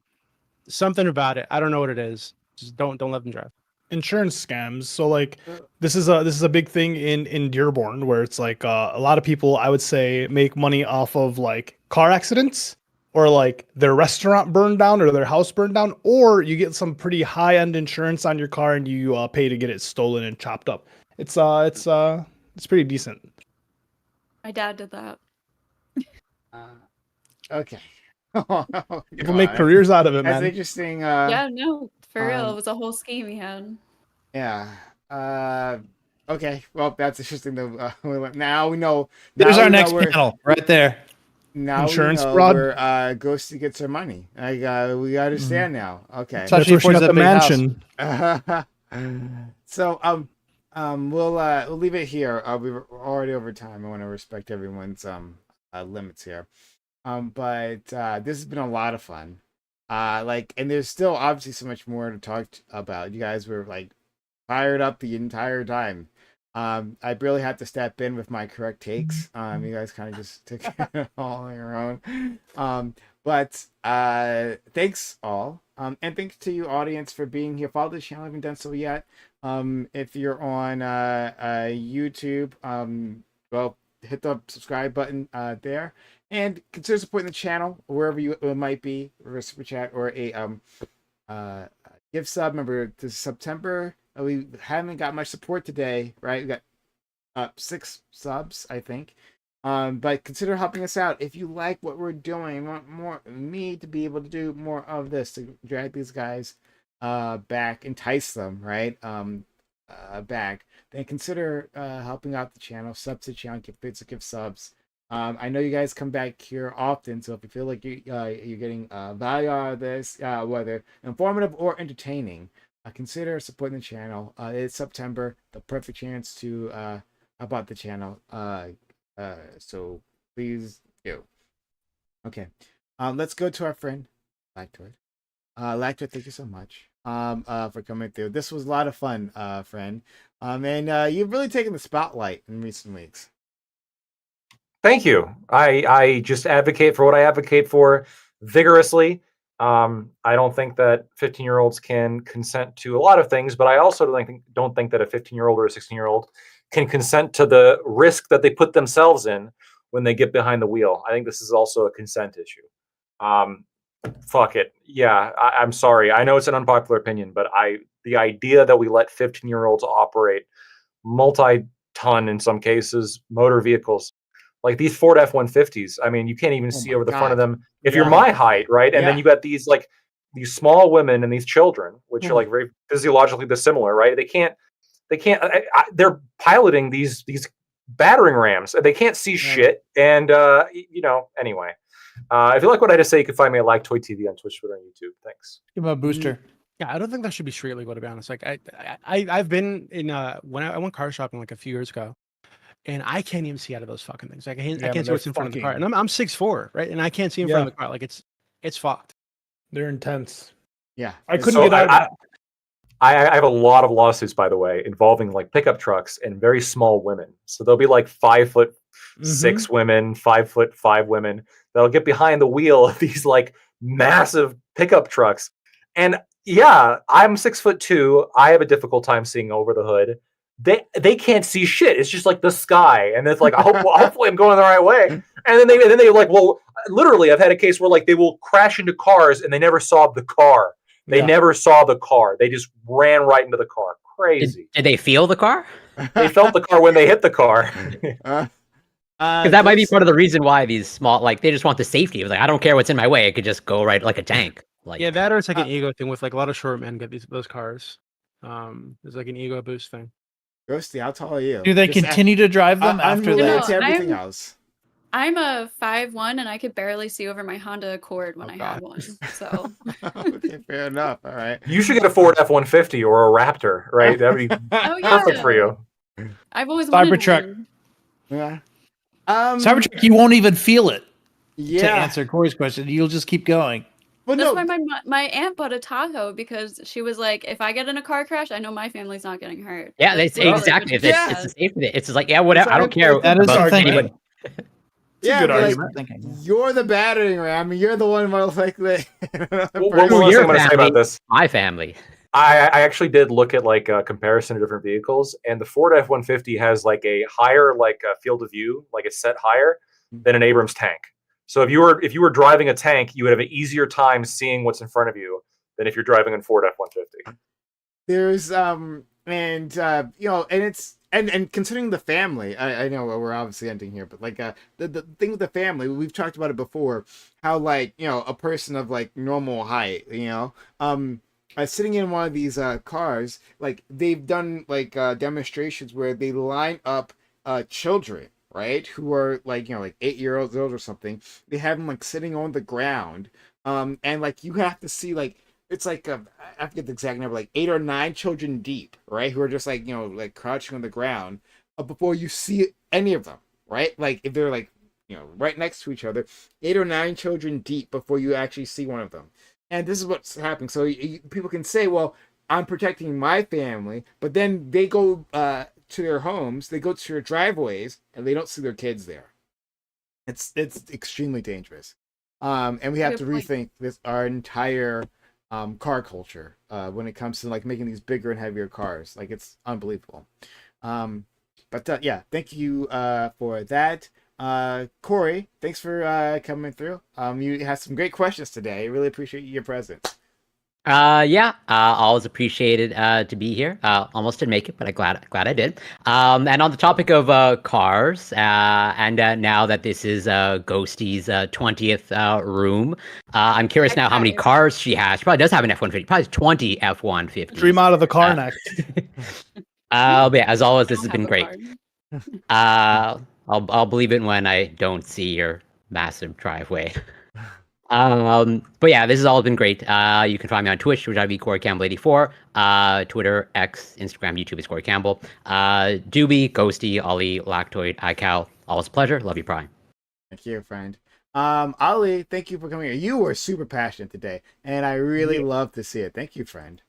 Something about it. I don't know what it is. Just don't let them drive. Insurance scams. So like this is a big thing in Dearborn, where it's like a lot of people, I would say, make money off of like car accidents, or like their restaurant burned down or their house burned down, or you get some pretty high end insurance on your car and you pay to get it stolen and chopped up. It's pretty decent. My dad did that. Okay. People make careers out of it, man. That's interesting. Yeah, no, for real. It was a whole scheme he had. Yeah. Okay. Well, that's interesting. Though. Now we know. There's our next panel right there. Now insurance we know fraud. where Ghosty gets her money. We understand now. Okay. Especially if she's at the mansion. So we'll leave it here. We're already over time. I want to respect everyone's limits here. But this has been a lot of fun. And there's still obviously so much more to talk about. You guys were like fired up the entire time. I barely had to step in with my correct takes. You guys kind of just took it all on your own. But thanks all. And thanks to you audience for being here. Follow the channel if you haven't done so yet. If you're on YouTube, well, hit the subscribe button there. And consider supporting the channel wherever you might be, or a super chat or a gift sub. Remember, this is September. We haven't got much support today, right? We got 6 subs, I think. But consider helping us out if you like what we're doing. Want me to be able to do more of this, to drag these guys back, entice them, right? Back. Then consider helping out the channel, sub to the channel, give bits, give subs. I know you guys come back here often, so if you feel like you're getting value out of this, whether informative or entertaining, consider supporting the channel. It's September, the perfect chance to about the channel. So please do. Okay, let's go to our friend Lactoid. Lactoid, thank you so much for coming through. This was a lot of fun, friend. And you've really taken the spotlight in recent weeks. Thank you. I just advocate for what I advocate for vigorously. I don't think that 15-year-olds can consent to a lot of things, but I also don't think that a 15-year-old or a 16-year-old can consent to the risk that they put themselves in when they get behind the wheel. I think this is also a consent issue. Fuck it. Yeah, I'm sorry. I know it's an unpopular opinion, but the idea that we let 15-year-olds operate multi-ton, in some cases, motor vehicles, like these Ford F-150s. I mean, you can't even see over the front of them if you're my height, right? And then you got these small women and these children, which are like very physiologically dissimilar, right? They can't. They're piloting these battering rams. They can't see shit. And anyway. If you like what I had to say, you can find me at Lactoid TV on Twitch, Twitter, and YouTube. Thanks. Give him a booster. Yeah, I don't think that should be street legal, to be honest. Like I've been in when I went car shopping like a few years ago, and I can't even see out of those fucking things. Like I can't see what's in front of the car, and I'm 6'4", right? And I can't see in front of the car. Like it's fucked. They're intense. Yeah, I couldn't get out. I have a lot of lawsuits, by the way, involving like pickup trucks and very small women. So there'll be like 5'6" women, 5'5" women that'll get behind the wheel of these like massive pickup trucks. And yeah, I'm 6'2". I have a difficult time seeing over the hood. They can't see shit. It's just like the sky, and it's like hopefully I'm going the right way. And then they like, well, literally, I've had a case where like they will crash into cars and they never saw the car. They never saw the car. They just ran right into the car. Crazy. Did they feel the car? They felt the car when they hit the car. Because that might be part of the reason why these small, like, they just want the safety. It was like, I don't care what's in my way. It could just go right like a tank. Like, yeah, that or it's like an ego thing with like a lot of short men get those cars. There's like an ego boost thing. Ghosty, how tall are you? Do they continue to drive them after that? To everything else. I'm a 5'1", and I could barely see over my Honda Accord when I had one. So okay, fair enough. All right. You should get a Ford F-150 or a Raptor, right? That'd be perfect for you. I've always wanted Cybertruck. one. Yeah. Cybertruck, you won't even feel it. Yeah. To answer Corey's question, you'll just keep going. Well, that's why my aunt bought a Tahoe, because she was like, if I get in a car crash, I know my family's not getting hurt. Yeah, like, exactly. It's a safety. It's just like, yeah, whatever. I don't care. That is our anybody. Yeah, good like, argument. You're the battering ram. You're the one most likely. One more thing I'm going to say about this. My family. I actually did look at like a comparison of different vehicles, and the Ford F-150 has like a higher field of view, like it's set higher than an Abrams tank. So if you were driving a tank, you would have an easier time seeing what's in front of you than if you're driving a Ford F-150. There's and it's and considering the family, I know we're obviously ending here, but like the thing with the family, we've talked about it before, how like, a person of like normal height, sitting in one of these cars, like they've done like demonstrations where they line up children, right, who are like 8-year-olds old or something. They have them like sitting on the ground, and like you have to see like it's like I forget the exact number, like 8 or 9 children deep, right, who are just like like crouching on the ground before you see any of them, right? Like if they're like right next to each other, 8 or 9 children deep before you actually see one of them. And this is what's happening. So people can say, well, I'm protecting my family, but then they go to their homes, they go to their driveways, and they don't see their kids there. It's extremely dangerous. And we have to rethink our entire car culture when it comes to like making these bigger and heavier cars. Like, it's unbelievable. But yeah, thank you for that. Corey, thanks for coming through. You had some great questions today. I really appreciate your presence. Always appreciated to be here. Almost didn't make it, but I'm glad I did. And on the topic of cars, and now that this is Ghosty's 20th room, I'm curious now how many cars she has. She probably does have an F-150. Probably 20 F-150s. Dream out of the car next. But yeah, as always, this has been great. I'll believe it when I don't see your massive driveway. But yeah, this has all been great. You can find me on Twitch, which I'd be Corey Campbell 84. Twitter, X, Instagram, YouTube is Corey Campbell. Doobie, Ghosty, Ollie, Lactoid, iCal. Always a pleasure. Love you, Prime. Thank you, friend. Ali, thank you for coming here. You were super passionate today, and I really love to see it. Thank you, friend.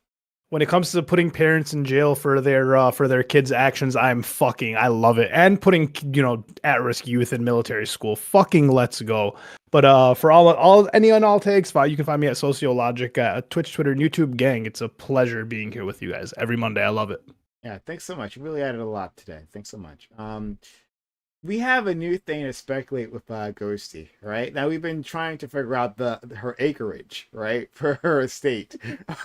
When it comes to putting parents in jail for their kids' actions, I love it. And putting at-risk youth in military school, fucking let's go. But for any on all takes, you can find me at Sociologic, Twitch, Twitter, and YouTube. Gang, it's a pleasure being here with you guys every Monday. I love it. Yeah, thanks so much. You really added a lot today. Thanks so much. We have a new thing to speculate with Ghosty, right? Now we've been trying to figure out her acreage, right, for her estate.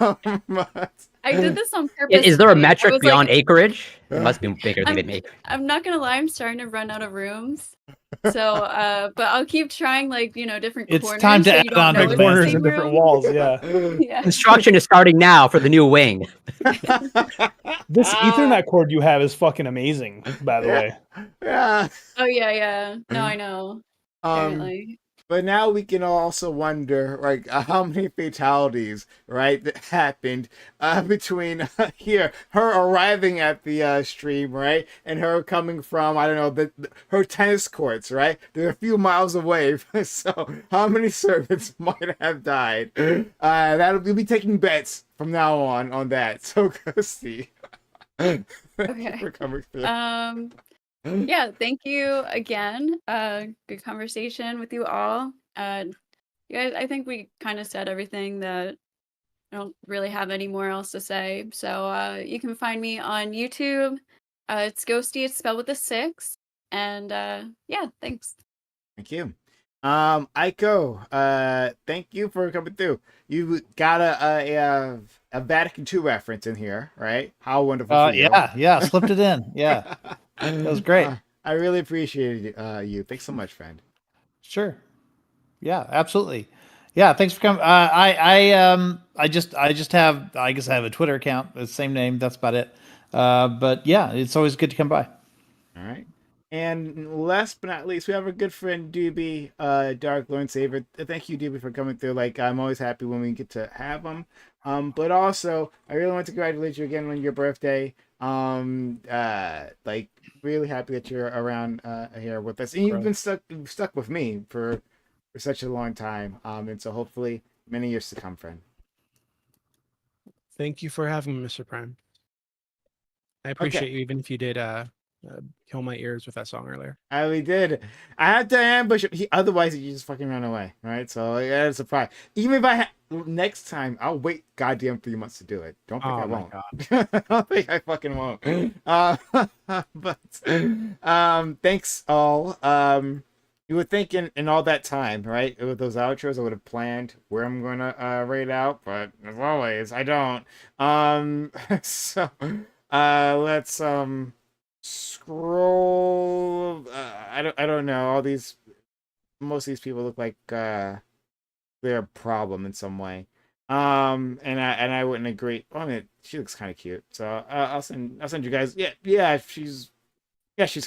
I did this on purpose. Is there a today. metric beyond acreage? It must be bigger than they make. I'm not gonna lie, I'm starting to run out of rooms. So, but I'll keep trying, different It's corners. time to so add you don't on know to it's the the Corners same and different room. walls, yeah. Yeah. Construction is starting now for the new wing. This Ethernet cord you have is fucking amazing, by the way. Yeah. Oh yeah. No, I know. Apparently. But now we can also wonder, like, how many fatalities, right, that happened between her arriving at the stream, right, and her coming from, I don't know, her tennis courts, right? They're a few miles away. So how many servants might have died? We'll be taking bets from now on that. So Ghosty. Okay. For coming through. Yeah, thank you again. Good conversation with you all. You guys, I think we kind of said everything that I don't really have any more else to say. So you can find me on YouTube. It's Ghosty. It's spelled with a 6. And yeah, thanks. Thank you. Aiko, thank you for coming through. You got a Vatican II reference in here, right? How wonderful for you. Yeah, slipped it in. Yeah. That was great. I really appreciate you. Thanks so much, friend. Sure. Yeah, absolutely. Yeah, thanks for coming. I just have, I guess I have a Twitter account, the same name. That's about it. But yeah, it's always good to come by. All right. And last but not least, we have our good friend Doobie, Dark Lord Saver. Thank you, Doobie, for coming through. Like, I'm always happy when we get to have him. But also, I really want to congratulate you again on your birthday. Like, really happy that you're around here with us, and you've been stuck with me for such a long time. And so hopefully many years to come, friend. Thank you for having me, Mr. Prime. I appreciate you, even if you did kill my ears with that song earlier. We did. I had to ambush him. Otherwise, he just fucking ran away. Right? So yeah, it's a surprise. Even if next time, I'll wait goddamn 3 months to do it. Don't think I won't. I don't think I fucking won't. But thanks all. You would think in all that time, right? With those outros, I would have planned where I'm gonna rate out, but as always, I don't. So let's scroll. I don't know. Most of these people look like they're a problem in some way. And I wouldn't agree. Well, I mean, she looks kind of cute, so I'll send you guys. Yeah, she's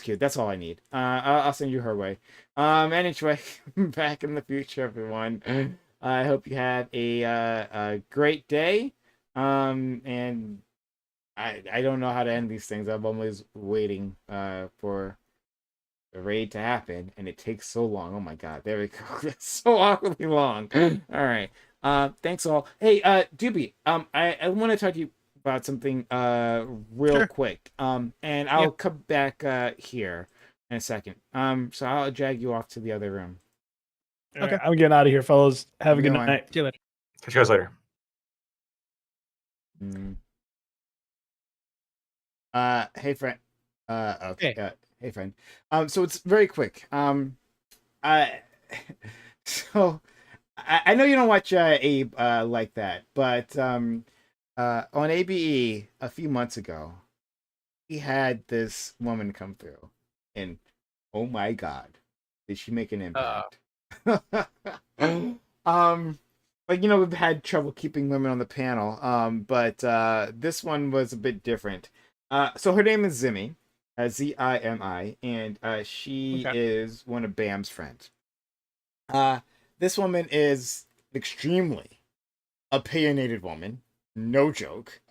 cute. That's all I need. I'll send you her way. Anyway, back in the future, everyone. I hope you have a great day. And I don't know how to end these things. I'm always waiting for the raid to happen, and it takes so long. Oh my god, there we go. It's so awkwardly long. All right. Thanks all. Hey, Doobie. I want to talk to you about something real quick. And I'll come back here in a second. So I'll drag you off to the other room. Okay, I'm getting out of here, fellas. Have a good night. See you later. Catch you guys later. Hey friend. Okay. Hey friend. So it's very quick. So I know you don't watch Abe like that, but on ABE a few months ago, he had this woman come through, and oh my god, did she make an impact? Like, we've had trouble keeping women on the panel, but this one was a bit different. So her name is Zimmy, Zimi, and she Okay. is one of Bam's friends. This woman is extremely opinionated woman, no joke.